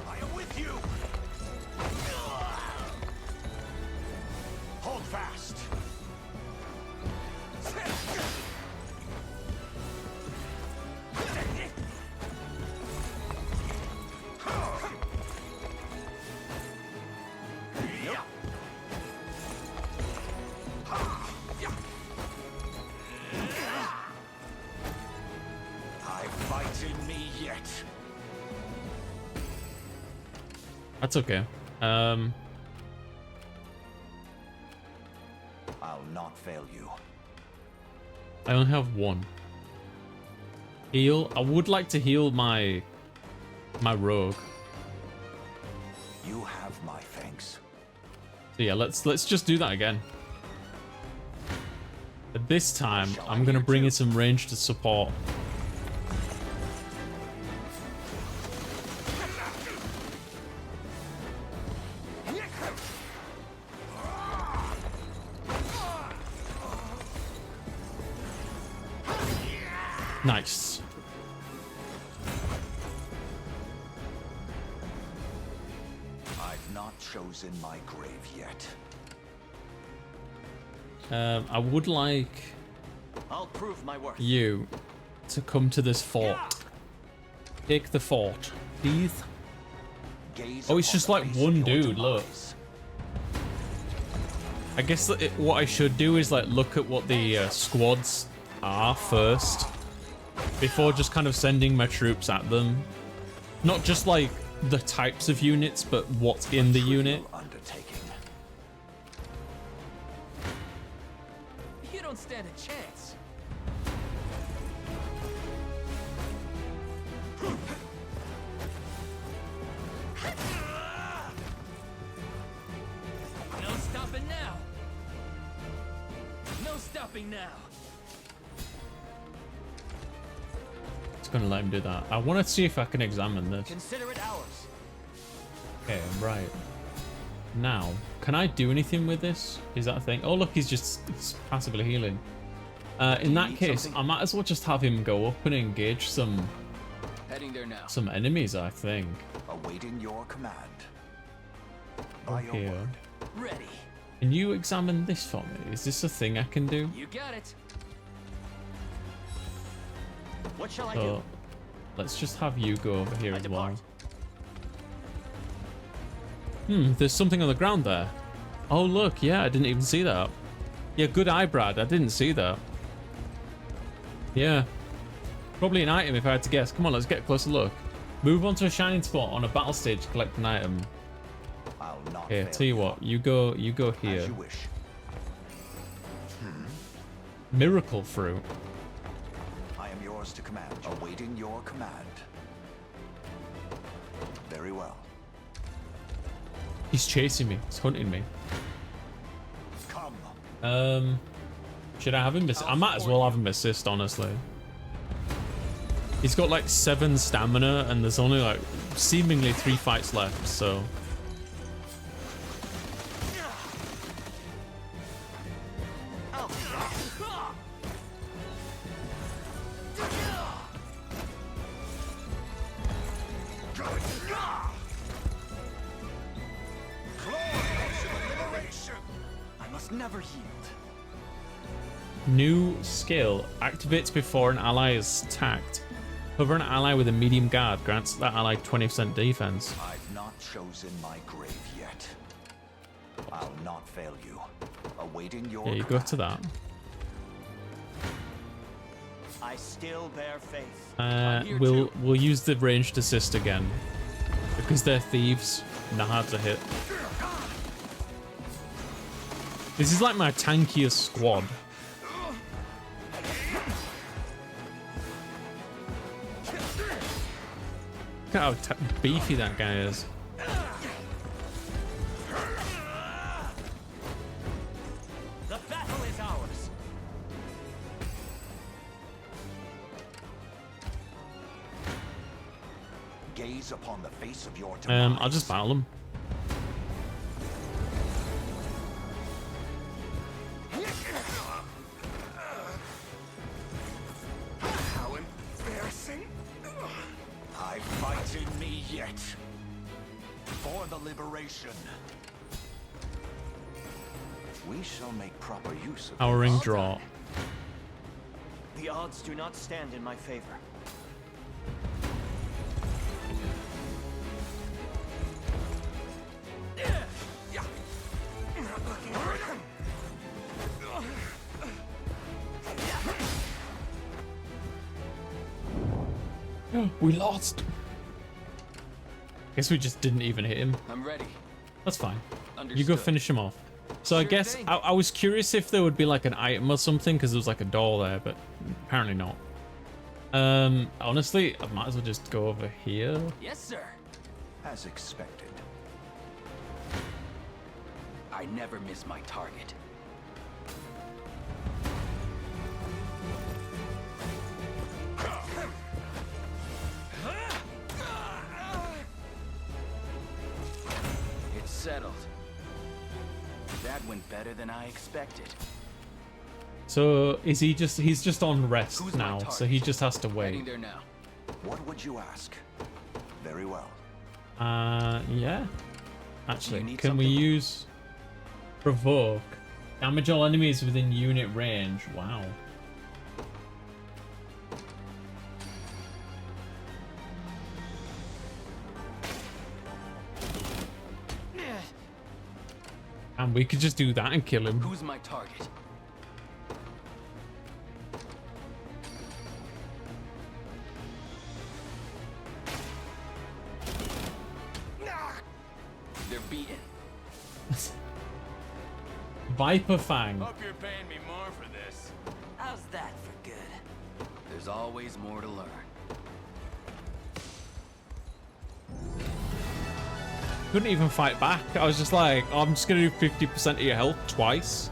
Speaker 2: I am with you. Hold fast.
Speaker 1: That's okay.
Speaker 2: I'll not fail you.
Speaker 1: I only have 1. Heal. I would like to heal my rogue.
Speaker 2: You have my thanks.
Speaker 1: So yeah, let's just do that again. But this time, I'm gonna bring in some ranged support. Nice.
Speaker 2: I've not chosen my grave yet.
Speaker 1: I would like
Speaker 16: I'll prove my worth.
Speaker 1: you to come to this fort. Take the fort, please. Oh, it's just like one dude, look. I guess that what I should do is like look at what the squads are first before just kind of sending my troops at them. Not just like the types of units, but what's in the unit.
Speaker 16: You don't stand a chance. No stopping now. No stopping now.
Speaker 1: It's gonna let him do that. I want to see if I can examine this.
Speaker 16: Consider it ours.
Speaker 1: Okay, right. Now, can I do anything with this? Is that a thing? Oh, look, he's passively healing. In that case, I might as well just have him go up and engage some
Speaker 17: Heading there now.
Speaker 1: some enemies, I think.
Speaker 2: Awaiting your command. By your
Speaker 1: Here.
Speaker 2: word.
Speaker 16: Ready.
Speaker 1: Can you examine this for me? Is this a thing I can do?
Speaker 16: You got it. What shall I
Speaker 1: So,
Speaker 16: do?
Speaker 1: let's just have you go over here as well. There's something on the ground there. Oh, look, yeah, I didn't even see that. Yeah, good eye, Brad. I didn't see that. Yeah. Probably an item if I had to guess. Come on, let's get a closer look. Move on to a shining spot on a battle stage to collect an item.
Speaker 2: I'll not
Speaker 1: Here,
Speaker 2: fail
Speaker 1: tell you what, you go here.
Speaker 2: As you wish.
Speaker 1: Miracle fruit.
Speaker 2: I am yours to command. Awaiting your command. Very well.
Speaker 1: He's chasing me. He's hunting me.
Speaker 2: Come.
Speaker 1: Should I have him assist? I might as well have him assist, honestly. He's got like 7 stamina, and there's only like seemingly 3 fights left, so.
Speaker 9: I must never yield.
Speaker 1: New skill activates before an ally is attacked. Cover an ally with a medium guard, grants that ally 20% defense.
Speaker 2: I've not chosen my grave yet. I'll not fail you. Awaiting your
Speaker 1: Yeah, you go to that.
Speaker 16: I still bear faith.
Speaker 1: We'll use the ranged assist again because they're thieves and they're hard to hit. This is like my tankiest squad. Look at how beefy that guy is.
Speaker 16: The battle is ours.
Speaker 2: Gaze upon the face of your demise.
Speaker 1: I'll just battle him.
Speaker 2: How embarrassing. I fight in me yet. For the liberation. We shall make proper use of
Speaker 1: Our ring
Speaker 2: this.
Speaker 1: draw.
Speaker 16: The odds do not stand in my favor.
Speaker 1: We lost. Guess we just didn't even hit him.
Speaker 17: I'm ready.
Speaker 1: That's fine. You go
Speaker 17: Understood.
Speaker 1: finish him off. So I guess I was curious if there would be like an item or something because there was like a door there, but apparently not. Honestly, I might as well just go over here.
Speaker 16: Yes, sir.
Speaker 2: As expected.
Speaker 17: I never miss my target. It's settled. That went better than I expected.
Speaker 1: So is he's just on rest
Speaker 17: Who's my
Speaker 1: now, so
Speaker 17: target?
Speaker 1: he just has to
Speaker 17: Heading
Speaker 1: wait.
Speaker 17: there now.
Speaker 2: What would you ask? Very well.
Speaker 1: Yeah. Actually,
Speaker 17: You need
Speaker 1: can we
Speaker 17: something?
Speaker 1: use provoke? Damage all enemies within unit range. Wow. And we could just do that and kill him.
Speaker 17: Who's my target? They're beaten.
Speaker 1: Viper Fang.
Speaker 14: Hope you're paying me more for this.
Speaker 16: How's that for good?
Speaker 17: There's always more to learn.
Speaker 1: Couldn't even fight back. I was just like, oh, I'm just gonna do 50% of your health twice.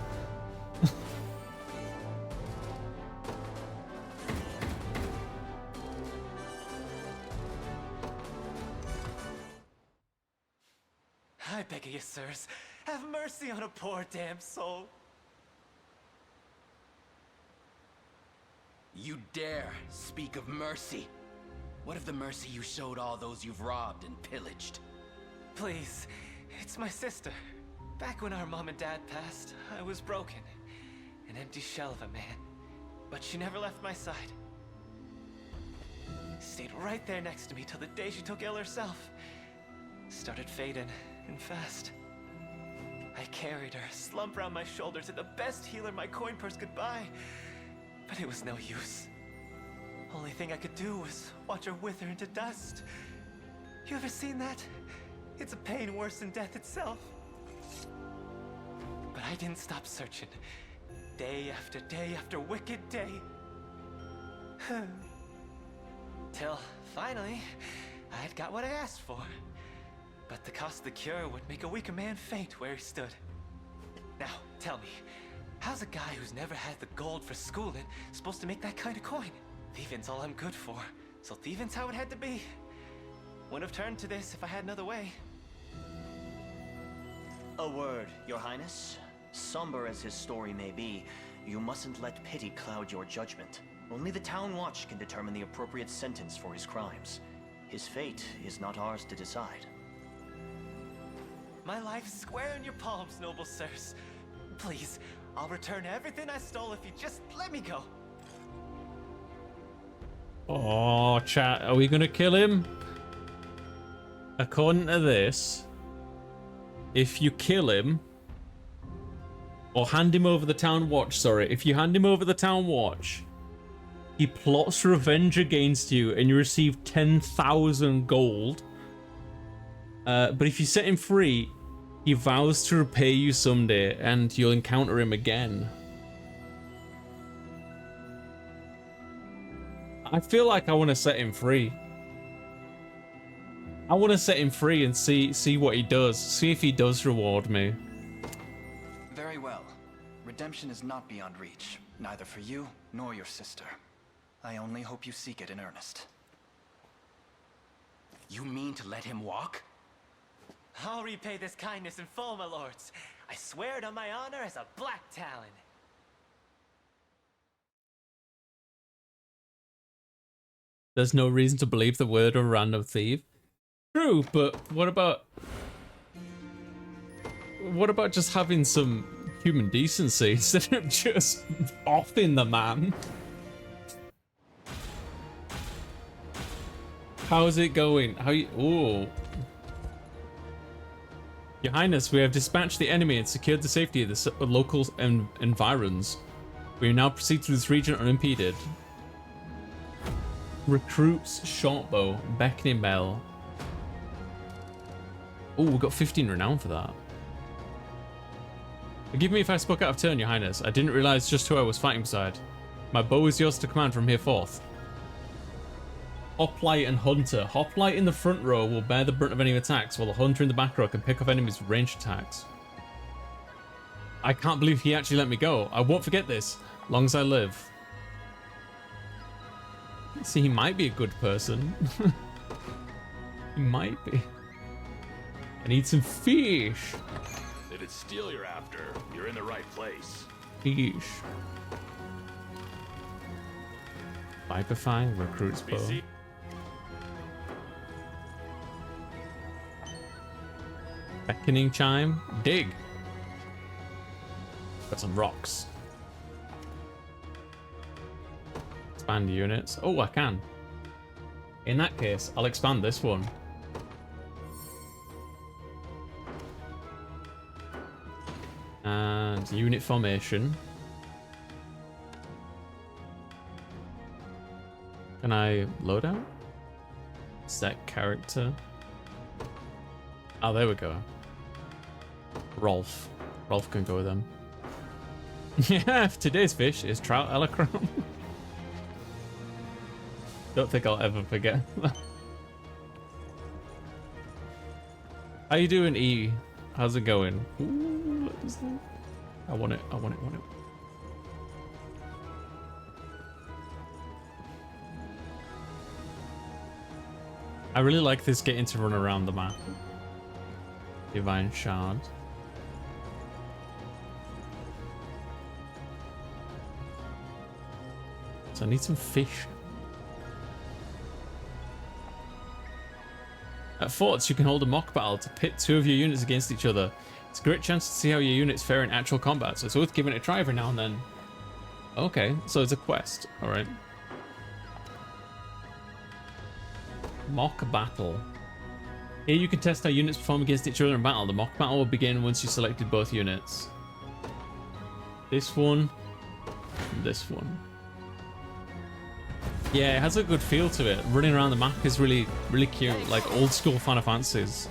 Speaker 16: I beg of you, sirs, have mercy on a poor damn soul.
Speaker 17: You dare speak of mercy? What of the mercy you showed all those you've robbed and pillaged?
Speaker 16: Please, it's my sister. Back when our mom and dad passed, I was broken. An empty shell of a man. But she never left my side. Stayed right there next to me till the day she took ill herself. Started fading, and fast. I carried her, slumped around my shoulders, at the best healer my coin purse could buy. But it was no use. Only thing I could do was watch her wither into dust. You ever seen that? It's a pain worse than death itself. But I didn't stop searching. Day after wicked day. Till, finally, I'd got what I asked for. But the cost of the cure would make a weaker man faint where he stood. Now, tell me, how's a guy who's never had the gold for schooling supposed to make that kind of coin? Thieving's all I'm good for, So thieving's how it had to be. Wouldn't have turned to this if I had another way.
Speaker 15: A word, Your Highness. Somber as his story may be, you mustn't let pity cloud your judgment. Only the Town Watch can determine the appropriate sentence for his crimes. His fate is not ours to decide.
Speaker 16: My life's square in your palms, noble sirs. Please, I'll return everything I stole if you just let me go.
Speaker 1: Oh, chat, are we gonna kill him? According to this, if you kill him, or hand him over the Town Watch, sorry, if you hand him over the Town Watch, he plots revenge against you and you receive 10,000 gold. But if you set him free, he vows to repay you someday and you'll encounter him again. I feel like I want to set him free. I want to set him free and see what he does. See if he does reward me.
Speaker 9: Very well. Redemption is not beyond reach, neither for you nor your sister. I only hope you seek it in earnest.
Speaker 17: You mean to let him walk?
Speaker 16: I'll repay this kindness in full, my lords. I swear it on my honor as a Black Talon.
Speaker 1: There's no reason to believe the word of a random thief. True, but what about just having some human decency instead of just offing the man? How's it going? How you? Ooh. Your Highness, we have dispatched the enemy and secured the safety of the local environs. We now proceed through this region unimpeded. Recruits, shortbow, beckoning bell. Oh, we got 15 renown for that. Forgive me if I spoke out of turn, Your Highness. I didn't realize just who I was fighting beside. My bow is yours to command from here forth. Hoplite and Hunter. Hoplite in the front row will bear the brunt of any attacks, while the Hunter in the back row can pick off enemies with ranged attacks. I can't believe he actually let me go. I won't forget this, long as I live. See, he might be a good person. He might be. I need some fish.
Speaker 11: If it's steel you're after, you're in the right place.
Speaker 1: Fish. Viperfying, recruits bow. Beckoning chime, dig. Got some rocks. Expand units. Oh, I can. In that case, I'll expand this one. And unit formation. Can I load out? Set character. Oh, there we go. Rolf. Rolf can go with them. Yeah, today's fish is trout electron. Don't think I'll ever forget that. How you doing, E? How's it going? Ooh, what is that? I want it, I want it, I want it. I really like this getting to run around the map. Divine Shard. So I need some fish. At forts, you can hold a mock battle to pit two of your units against each other. It's a great chance to see how your units fare in actual combat, so it's worth giving it a try every now and then. Okay, so it's a quest. Alright. Mock battle. Here you can test how units perform against each other in battle. The mock battle will begin once you selected both units. This one. And this one. Yeah, it has a good feel to it. Running around the map is really, really cute. Like old school Final Fantasies.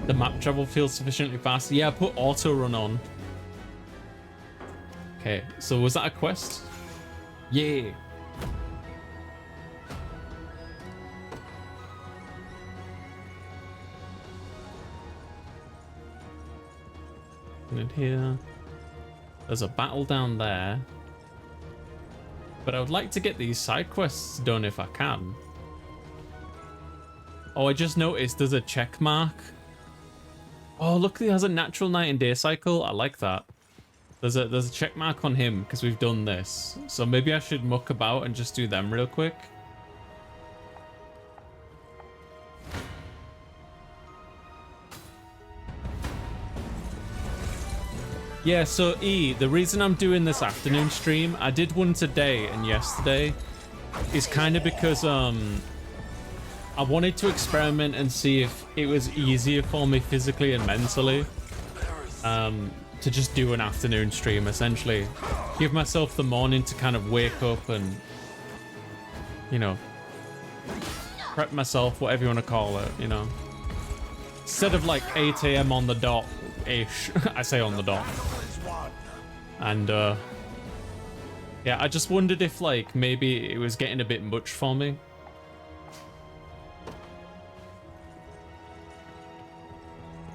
Speaker 1: The map travel feels sufficiently fast. Yeah, put auto run on. Okay, so was that a quest? Yeah. In here. There's a battle down there. But I would like to get these side quests done if I can. Oh, I just noticed there's a check mark. Oh, look, he has a natural night and day cycle. I like that. There's a check mark on him because we've done this. So maybe I should muck about and just do them real quick. Yeah, so E, the reason I'm doing this afternoon stream, I did one today and yesterday, is kind of because I wanted to experiment and see if it was easier for me physically and mentally to just do an afternoon stream, essentially. Give myself the morning to kind of wake up and, you know, prep myself, whatever you want to call it, you know. Instead of like 8 AM on the dot-ish, I say on the dot. And yeah, I just wondered if like maybe it was getting a bit much for me.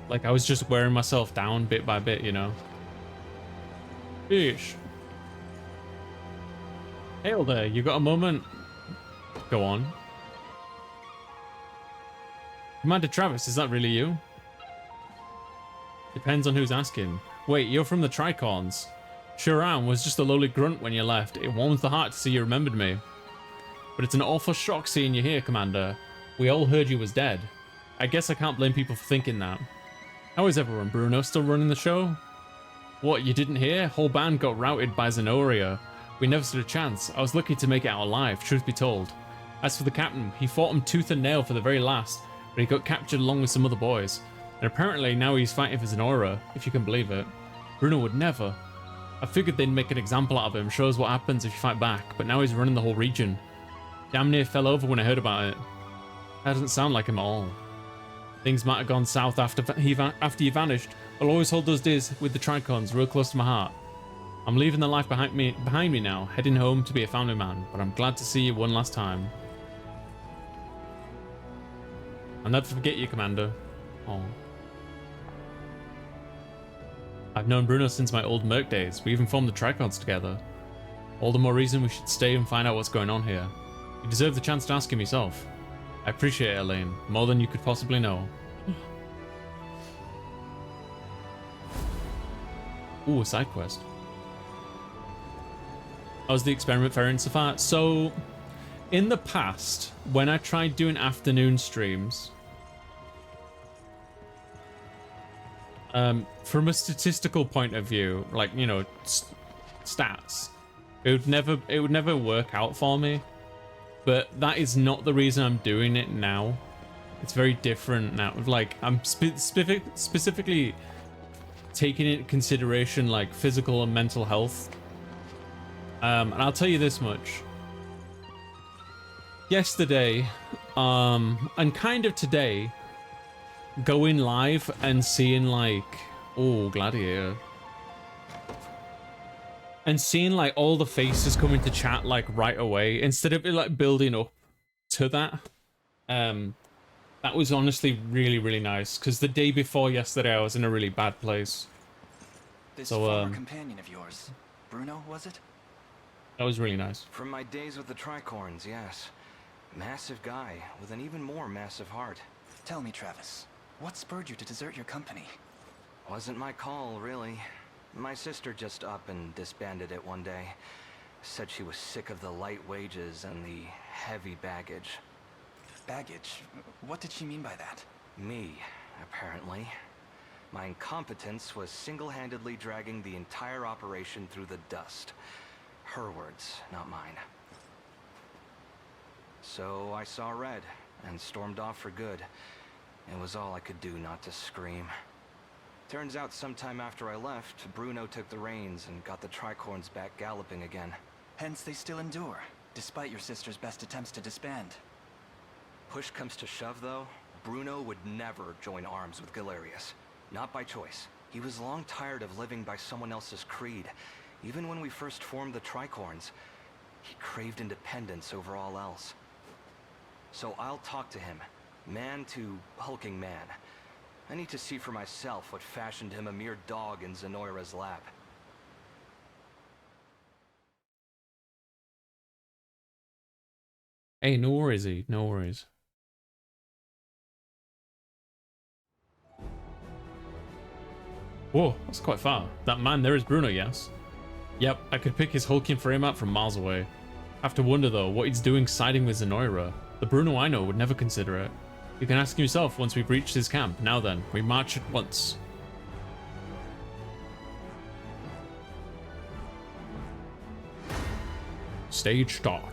Speaker 1: Like I was just wearing myself down bit by bit, you know. Ish. Hail there, you got a moment? Go on. Commander Travis, is that really you? Depends on who's asking. Wait, you're from the Tricorns. Sure am, was just a lowly grunt when you left. It warms the heart to see you remembered me. But it's an awful shock seeing you here, Commander. We all heard you was dead. I guess I can't blame people for thinking that. How is everyone? Bruno still running the show? What, you didn't hear? Whole band got routed by Zenoria. We never stood a chance. I was lucky to make it out alive, truth be told. As for the captain, he fought him tooth and nail for the very last, but he got captured along with some other boys. And apparently now he's fighting for Zenora, if you can believe it. Bruno would never. I figured they'd make an example out of him, shows what happens if you fight back, but now he's running the whole region. Damn near fell over when I heard about it. That doesn't sound like him at all. Things might have gone south after you vanished. I'll always hold those days with the Tricorns real close to my heart. I'm leaving the life behind me now, heading home to be a family man, but I'm glad to see you one last time. I'll never forget you, Commander. Oh. I've known Bruno since my old Merc days. We even formed the Tricorns together. All the more reason we should stay and find out what's going on here. You deserve the chance to ask him yourself. I appreciate it, Elaine, more than you could possibly know. Ooh, a side quest. How's the experiment faring so far? So, in the past, when I tried doing afternoon streams, from a statistical point of view, like, you know, stats, it would never work out for me. But that is not the reason I'm doing it now. It's very different now. Like, I'm specifically taking into consideration like physical and mental health. And I'll tell you this much. Yesterday, and kind of today, going live and seeing like, oh, Gladiator. And seeing like all the faces come into chat like right away, instead of it like building up to that. That was honestly really, really nice, because the day before yesterday I was in a really bad place.
Speaker 9: This former companion of yours, Bruno, was it?
Speaker 1: That was really nice.
Speaker 10: From my days with the Tricorns, yes. Massive guy with an even more massive heart.
Speaker 9: Tell me, Travis, what spurred you to desert your company?
Speaker 10: Wasn't my call, really. My sister just up and disbanded it one day. Said she was sick of the light wages and the heavy baggage.
Speaker 9: Baggage? What did she mean by that?
Speaker 10: Me, apparently. My incompetence was single-handedly dragging the entire operation through the dust. Her words, not mine. So I saw red and stormed off for good. It was all I could do not to scream. Turns out sometime after I left, Bruno took the reins and got the Tricorns back galloping again.
Speaker 9: Hence they still endure, despite your sister's best attempts to disband.
Speaker 10: Push comes to shove, though, Bruno would never join arms with Galerius. Not by choice. He was long tired of living by someone else's creed. Even when we first formed the Tricorns, he craved independence over all else. So I'll talk to him, man to hulking man. I need to see for myself what fashioned him a mere dog in Zenoira's lap.
Speaker 1: Hey, no worries, E. No worries. Whoa, that's quite far. That man there is Bruno, yes? Yep, I could pick his hulking frame out from miles away. Have to wonder though, what he's doing siding with Zenoira. The Bruno I know would never consider it. You can ask himself once we've reached his camp. Now then, we march at once. Stage start.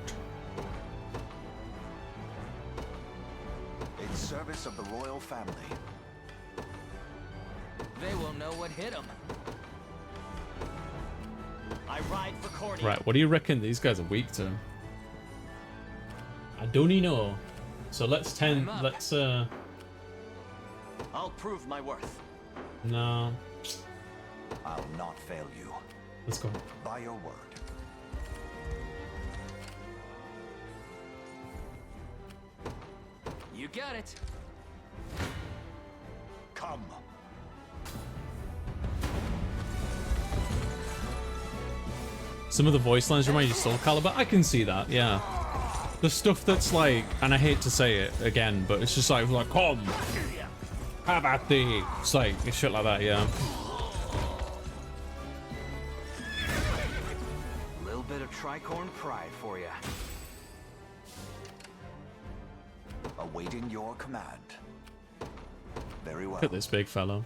Speaker 2: In service of the royal family.
Speaker 18: They will know what hit them. I ride for Cordy.
Speaker 1: Right, what do you reckon these guys are weak to? I don't even know. So let's
Speaker 18: I'll prove my worth.
Speaker 1: No.
Speaker 2: I'll not fail you.
Speaker 1: Let's go.
Speaker 2: By your word.
Speaker 18: You got it.
Speaker 2: Come.
Speaker 1: Some of the voice lines remind you of Soul Calibur. I can see that, yeah. The stuff that's like, and I hate to say it again, but it's just like come, have at thee. It's like shit like that, yeah.
Speaker 10: A little bit of Tricorn pride for you.
Speaker 2: Awaiting your command. Very well.
Speaker 1: Look at this big fellow.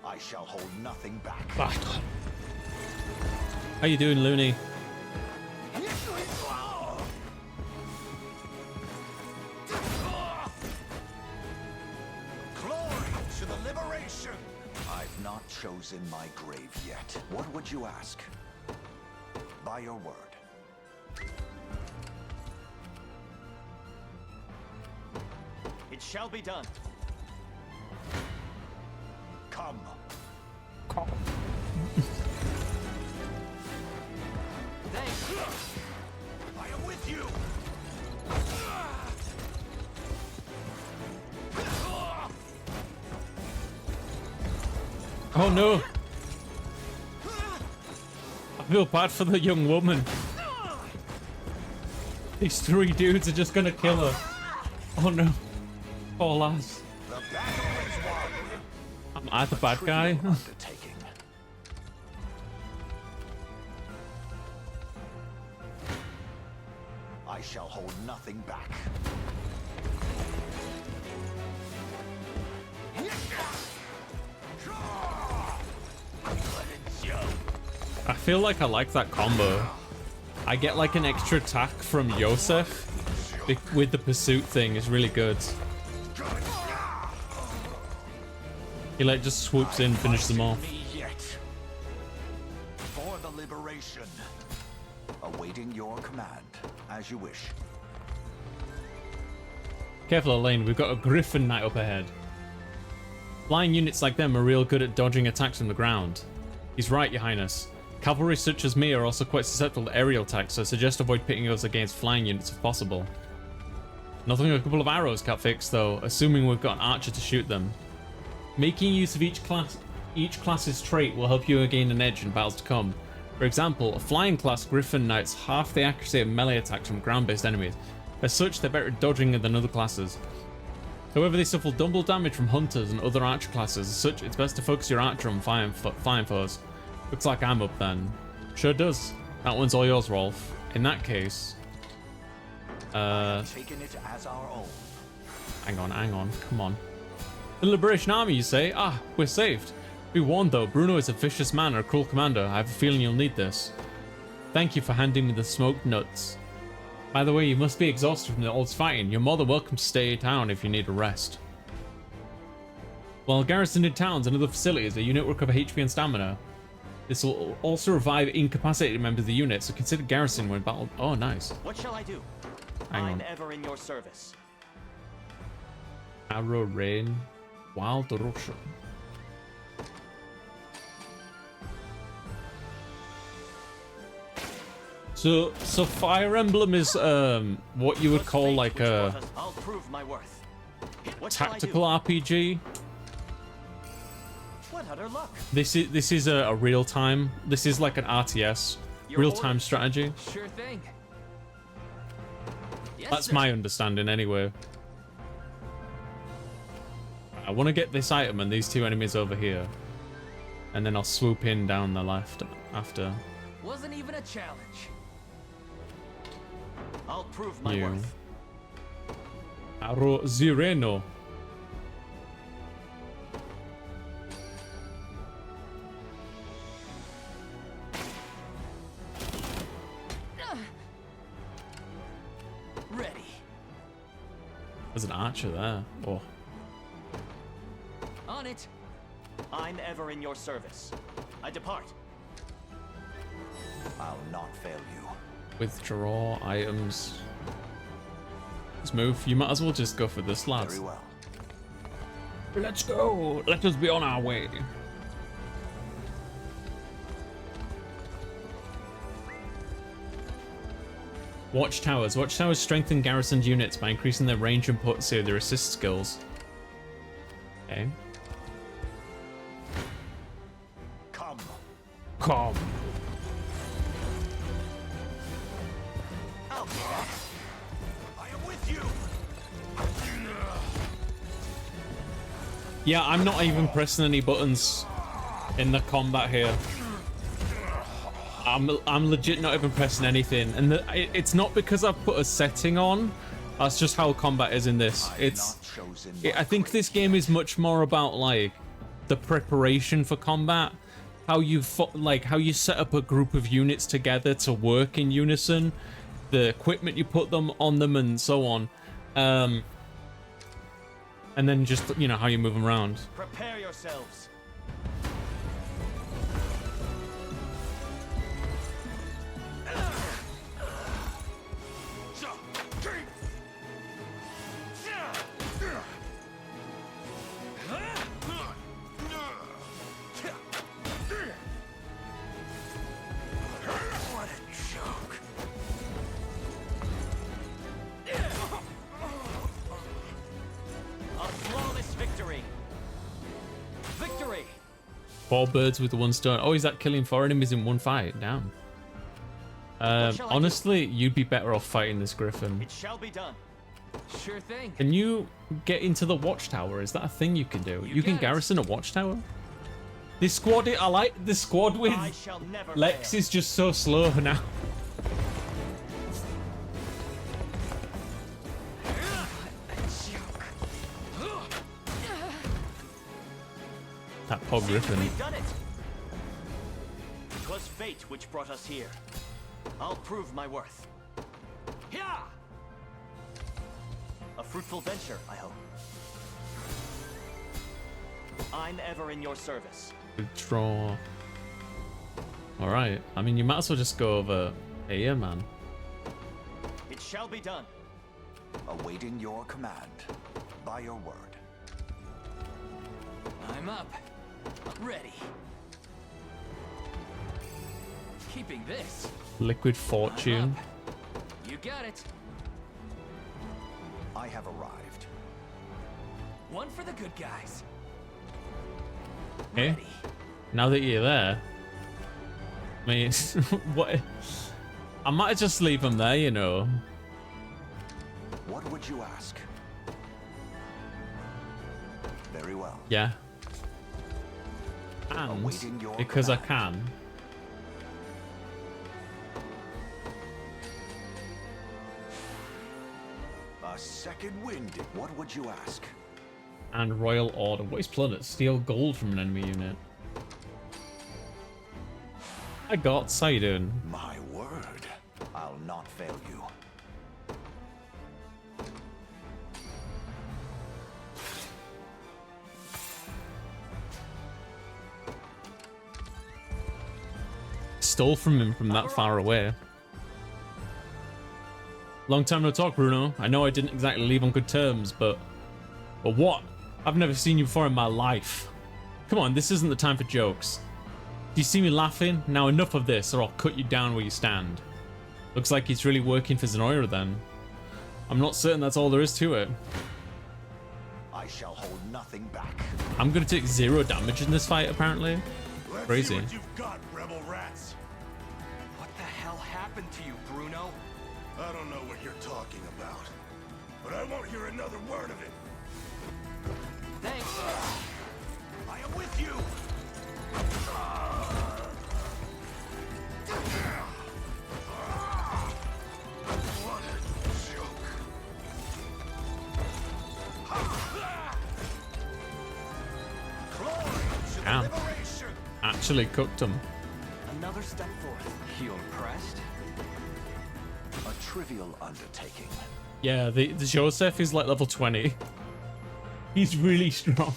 Speaker 2: I shall hold nothing back.
Speaker 1: How you doing, Looney?
Speaker 2: Glory to the liberation! I've not chosen my grave yet. What would you ask? By your word.
Speaker 18: It shall be done.
Speaker 2: Come.
Speaker 18: Thanks.
Speaker 2: I am with you.
Speaker 1: Oh no! I feel bad for the young woman. These three dudes are just gonna kill her. Oh no. Poor lass. Am I the bad guy?
Speaker 2: I shall hold nothing back.
Speaker 1: I feel like I like that combo. I get like an extra attack from Yosef with the pursuit thing. Is really good. He like just swoops in, finishes them off.
Speaker 2: For the liberation. Awaiting your command, as you wish.
Speaker 1: Careful, Elaine, we've got a Griffin Knight up ahead. Flying units like them are real good at dodging attacks from the ground. He's right, Your Highness. Cavalry such as me are also quite susceptible to aerial attacks, so I suggest avoid pitting us against flying units if possible. Nothing a couple of arrows can't fix, though, assuming we've got an archer to shoot them. Making use of each class's trait will help you gain an edge in battles to come. For example, a flying class Griffin Knight's half the accuracy of melee attacks from ground-based enemies. As such, they're better at dodging than other classes. However, they suffer double damage from hunters and other archer classes. As such, it's best to focus your archer on flying foes. Looks like I'm up then. Sure does. That one's all yours, Rolf. In that case...
Speaker 2: Taking it as our own.
Speaker 1: Hang on, come on. The Liberation Army, you say? Ah, we're saved. Be warned though, Bruno is a vicious man and a cruel commander. I have a feeling you'll need this. Thank you for handing me the smoked nuts. By the way, you must be exhausted from all this fighting. You're more than welcome to stay in town if you need a rest. While garrisoned in towns and other facilities, a unit will recover HP and stamina. This will also revive incapacitated members of the unit, so consider garrison when battled. Oh, nice.
Speaker 18: What shall I do?
Speaker 1: Hang
Speaker 18: I'm
Speaker 1: on.
Speaker 18: ever in your service.
Speaker 1: Arrow Rain. Wild Russian. So Fire Emblem is what you would call like a
Speaker 18: I'll prove my worth. What shall I do?
Speaker 1: tactical RPG.
Speaker 18: What utter luck.
Speaker 1: This is a real time. This is like an RTS, real time strategy.
Speaker 8: Sure thing. Yes,
Speaker 1: That's
Speaker 8: sir.
Speaker 1: my understanding anyway. I want to get this item and these two enemies over here, and then I'll swoop in down the left after.
Speaker 8: Wasn't even a challenge.
Speaker 18: I'll prove my
Speaker 1: You.
Speaker 18: worth.
Speaker 1: Arrow Zireno.
Speaker 8: Ready.
Speaker 1: There's an archer there. Oh,
Speaker 18: On it. I'm ever in your service. I depart.
Speaker 2: I'll not fail you.
Speaker 1: withdraw items. Let's move. You might as well just go for this, lads.
Speaker 2: Very well.
Speaker 1: Let's go. Let us be on our way. Watchtowers. Watchtowers strengthen garrisoned units by increasing their range and potency of their assist skills. Okay.
Speaker 2: Come.
Speaker 1: Come.
Speaker 2: I am with you.
Speaker 1: Yeah, I'm not even pressing any buttons in the combat here. I'm legit not even pressing anything, and it's not because I've put a setting on. That's just how combat is in this. I think this game is much more about like the preparation for combat, how you set up a group of units together to work in unison, the equipment you put them on them, and so on. And then just, you know, how you move them around.
Speaker 18: Prepare yourselves.
Speaker 2: What a joke.
Speaker 18: A flawless victory. Victory.
Speaker 1: 4 birds with 1 stone. Oh, is that killing 4 enemies in 1 fight? Damn. Honestly, you'd be better off fighting this griffin.
Speaker 18: It shall be done.
Speaker 8: Sure thing.
Speaker 1: Can you get into the watchtower? Is that a thing you can do? You can garrison a watchtower? This squad, I like the squad with Lex is just so slow now. That poor griffin.
Speaker 18: We've done it. 'Twas fate which brought us here. I'll prove my worth. Yeah. A fruitful venture, I hope. I'm ever in your service.
Speaker 1: Withdraw. Alright. I mean, you might as well just go over here, man.
Speaker 18: It shall be done.
Speaker 2: Awaiting your command. By your word.
Speaker 8: I'm up. Ready. Keeping this.
Speaker 1: Liquid Fortune.
Speaker 8: You got it.
Speaker 2: I have arrived.
Speaker 8: One for the good guys.
Speaker 1: Okay. Now that you're there, I mean, what? I might just leave him there, you know.
Speaker 2: What would you ask? Very well.
Speaker 1: Yeah. And because I can.
Speaker 2: A second wind. What would you ask?
Speaker 1: And Royal Order. What is planet? Steal gold from an enemy unit. I got Sidon.
Speaker 2: My word. I'll not fail you. Stole
Speaker 1: from him from that far away. Long time no talk, Bruno. I know I didn't exactly leave on good terms, but what? I've never seen you before in my life. Come on, this isn't the time for jokes. Do you see me laughing? Now enough of this, or I'll cut you down where you stand. Looks like he's really working for Zenoira then. I'm not certain that's all there is to it.
Speaker 2: I shall hold nothing back.
Speaker 1: I'm gonna take 0 damage in this fight, apparently.
Speaker 5: Let's
Speaker 1: Crazy.
Speaker 5: see what you've got, rebel rats.
Speaker 8: What the hell happened to you, Bruno?
Speaker 5: I don't know what you're talking about, but I won't hear another word of it.
Speaker 8: Thanks.
Speaker 5: I am with you. What a joke.
Speaker 1: Damn. Actually cooked him.
Speaker 8: Another step forth. You impressed?
Speaker 2: A trivial undertaking.
Speaker 1: Yeah, the Joseph is like level 20. He's really strong.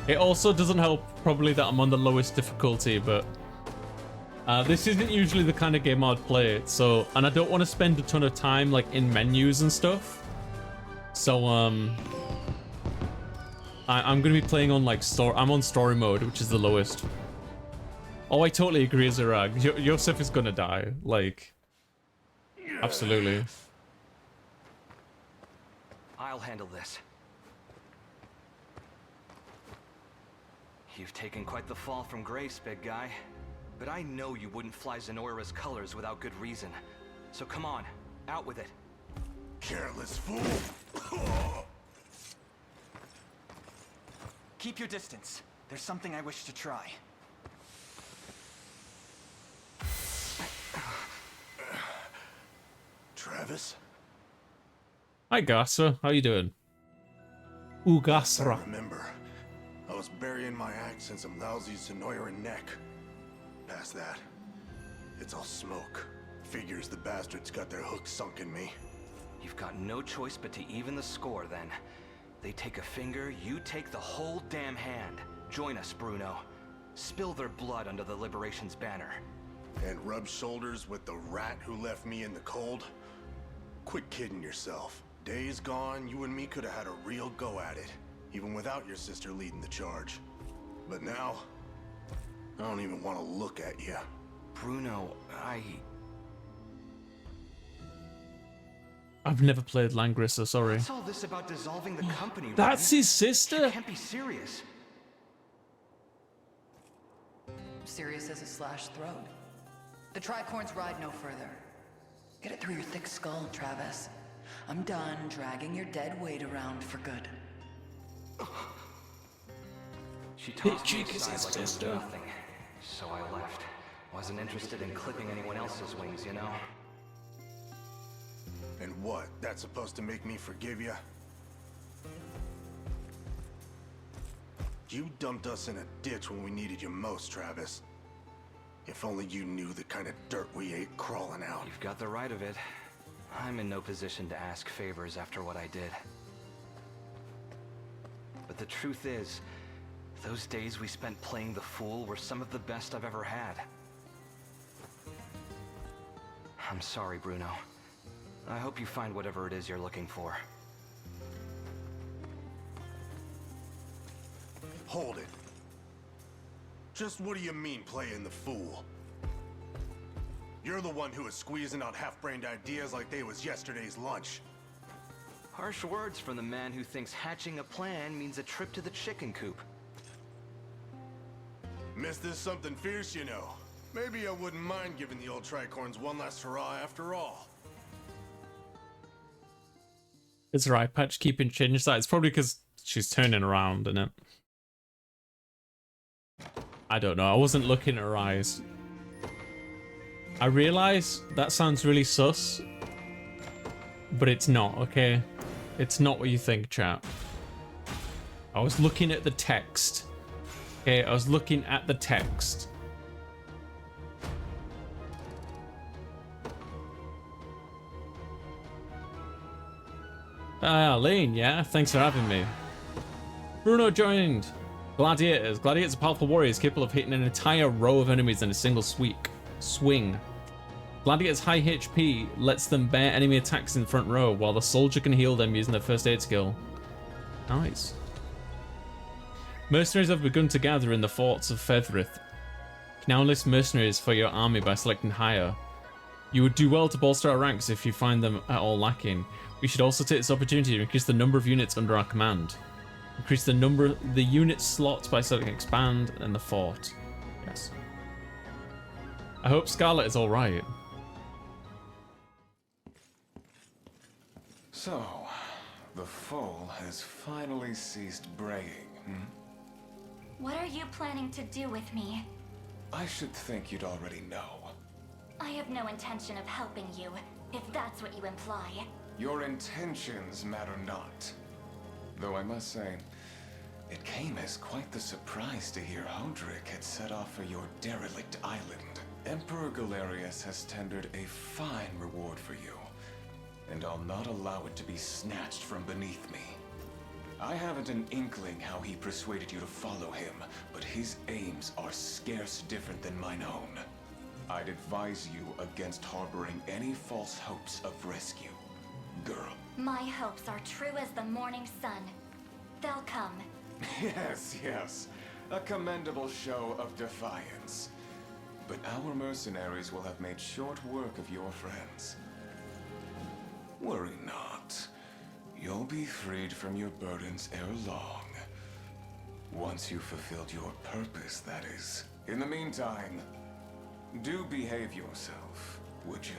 Speaker 1: It also doesn't help probably that I'm on the lowest difficulty, but this isn't usually the kind of game I'd play, so, and I don't want to spend a ton of time like in menus and stuff. So I'm gonna be playing on like I'm on story mode, which is the lowest. Oh, I totally agree, Zerag. Yosef is gonna die, like, absolutely.
Speaker 8: I'll handle this. You've taken quite the fall from grace, big guy. But I know you wouldn't fly Zenoira's colors without good reason. So come on, out with it.
Speaker 5: Careless fool.
Speaker 9: Keep your distance. There's something I wish to try.
Speaker 5: Travis?
Speaker 1: Hi, Gasa. How you doing? Ooh, Gasra.
Speaker 5: I remember. I was burying my axe in some lousy Zenoira neck. Past that, it's all smoke. Figures the bastards got their hooks sunk in me.
Speaker 8: You've got no choice but to even the score, then. They take a finger, you take the whole damn hand. Join us, Bruno. Spill their blood under the Liberation's banner.
Speaker 5: And rub shoulders with the rat who left me in the cold? Quit kidding yourself. Days gone, you and me could have had a real go at it, even without your sister leading the charge. But now, I don't even want to look at you.
Speaker 8: Bruno,
Speaker 1: I've never played Langrissa, sorry.
Speaker 8: What's all this about dissolving the company?
Speaker 1: That's
Speaker 8: Ren?
Speaker 1: his sister?
Speaker 8: You can't be serious.
Speaker 3: Serious as a slashed throat. The tricorns ride no further. Get it through your thick skull, Travis. I'm done dragging your dead weight around for good.
Speaker 8: She tossed me aside like it was nothing. So I left. Wasn't interested in clipping anyone else's wings, you know?
Speaker 5: And what? That's supposed to make me forgive you? You dumped us in a ditch when we needed you most, Travis. If only you knew the kind of dirt we ate crawling out.
Speaker 8: You've got the right of it. I'm in no position to ask favors after what I did. But the truth is, those days we spent playing the fool were some of the best I've ever had. I'm sorry, Bruno. I hope you find whatever it is you're looking for.
Speaker 5: Hold it. Just what do you mean, playing the fool? You're the one who was squeezing out half-brained ideas like they was yesterday's lunch.
Speaker 8: Harsh words from the man who thinks hatching a plan means a trip to the chicken coop.
Speaker 5: Missed this something fierce, you know. Maybe I wouldn't mind giving the old tricorns one last hurrah after all.
Speaker 1: Is her eye patch keeping changed that? It's probably because she's turning around, isn't it? I don't know. I wasn't looking at her eyes. I realize that sounds really sus, but it's not, okay? It's not what you think, chat. I was looking at the text. Okay, I was looking at the text. Lane, yeah? Thanks for having me. Bruno joined. Gladiators. Gladiators are powerful warriors capable of hitting an entire row of enemies in a single swing. Gladiators' high HP lets them bear enemy attacks in the front row, while the soldier can heal them using their first aid skill. Nice. Mercenaries have begun to gather in the forts of Fethrith. You can now enlist mercenaries for your army by selecting hire. You would do well to bolster our ranks if you find them at all lacking. We should also take this opportunity to increase the number of units under our command. Increase the unit slots by selecting expand and the fort. Yes. I hope Scarlet is alright.
Speaker 14: So, the foal has finally ceased braying, hmm?
Speaker 7: What are you planning to do with me?
Speaker 14: I should think you'd already know.
Speaker 7: I have no intention of helping you, if that's what you imply.
Speaker 14: Your intentions matter not. Though I must say, it came as quite the surprise to hear Hodrick had set off for your derelict island. Emperor Galerius has tendered a fine reward for you, and I'll not allow it to be snatched from beneath me. I haven't an inkling how he persuaded you to follow him, but his aims are scarce different than mine own. I'd advise you against harboring any false hopes of rescue, girl.
Speaker 7: My hopes are true as the morning sun. They'll come.
Speaker 14: Yes. A commendable show of defiance. But our mercenaries will have made short work of your friends. Worry not. You'll be freed from your burdens ere long. Once you've fulfilled your purpose, that is. In the meantime, do behave yourself, would you?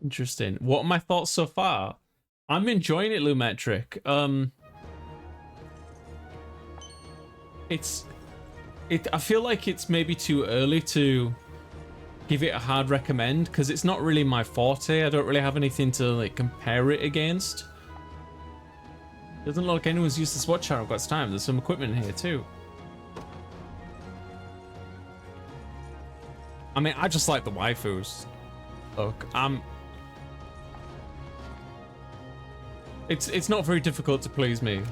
Speaker 1: Interesting. What are my thoughts so far? I'm enjoying it, Lumetric. I feel like it's maybe too early to give it a hard recommend because it's not really my forte. I don't really have anything to like compare it against. Doesn't look like anyone's used this watch tower. I've got time. There's some equipment here too. I mean, I just like the waifus. Look, it's not very difficult to please me.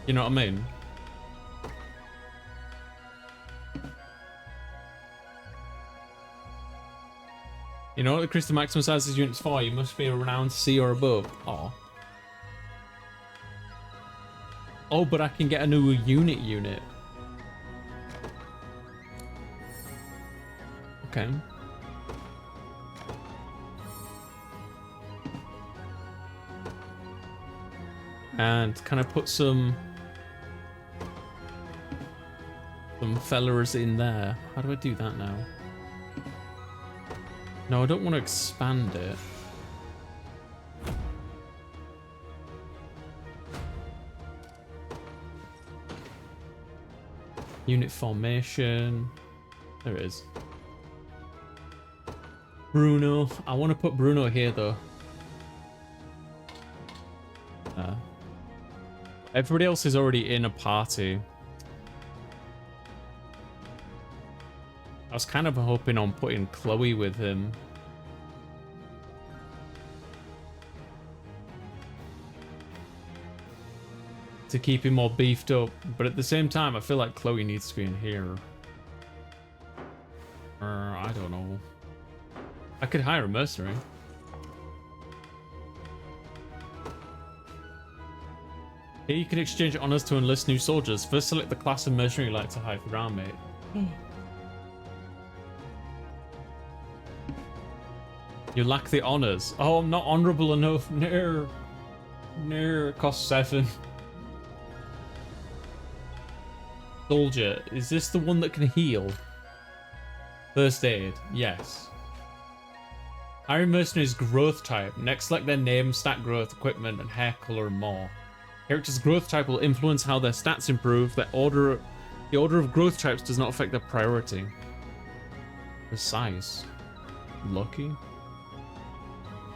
Speaker 1: You know what I mean? You know what the crystal maximum size is units for? You must be around C or above. Oh, but I can get a new unit. Okay. And can I put some fellas in there? How do I do that now? No, I don't want to expand it. Unit formation. There it is. Bruno. I want to put Bruno here though. Everybody else is already in a party. I was kind of hoping on putting Chloe with him. To keep him more beefed up. But at the same time, I feel like Chloe needs to be in here. I don't know. I could hire a mercenary. Here you can exchange honors to enlist new soldiers. First select the class of mercenary you'd like to hire for your army. You lack the honors. Oh, I'm not honorable enough. No. It costs 7. Soldier. Is this the one that can heal? First aid. Yes. Hiring mercenaries growth type. Next select their name, stat growth, equipment, and hair color and more. Character's growth type will influence how their stats improve. The order of growth types does not affect their priority. Precise. Lucky.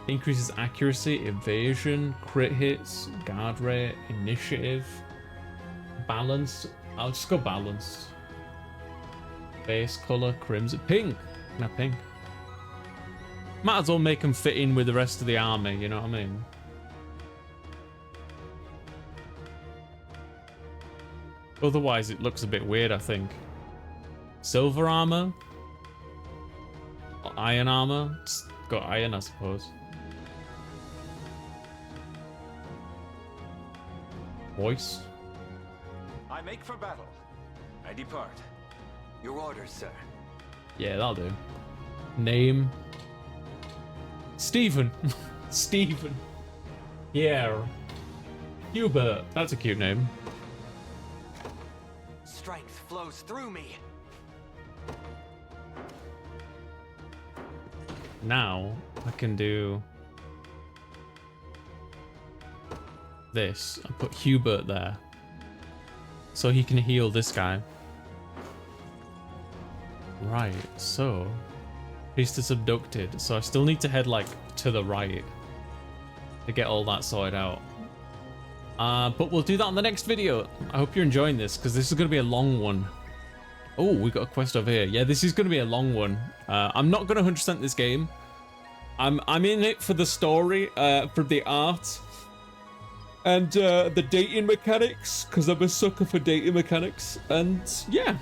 Speaker 1: Increases accuracy, evasion, crit hits, guard rate, initiative. Balanced. I'll just go balanced. Base color, crimson. Pink. No, pink. Might as well make them fit in with the rest of the army, you know what I mean? Otherwise, it looks a bit weird, I think. Silver armor? Or iron armor? It's got iron, I suppose. Voice?
Speaker 18: I make for battle. I depart.
Speaker 8: Your orders, sir.
Speaker 1: Yeah, that'll do. Name? Stephen. Stephen. Yeah. Hubert. That's a cute name.
Speaker 8: Strength flows through me.
Speaker 1: Now, I can do this and put Hubert there. So he can heal this guy. Right, so Priestess abducted. So I still need to head like to the right to get all that sorted out. But we'll do that on the next video. I hope you're enjoying this because this is going to be a long one. Oh, we got a quest over here. Yeah, this is going to be a long one. I'm not going to 100% this game. I'm in it for the story, for the art, and the dating mechanics because I'm a sucker for dating mechanics. And yeah.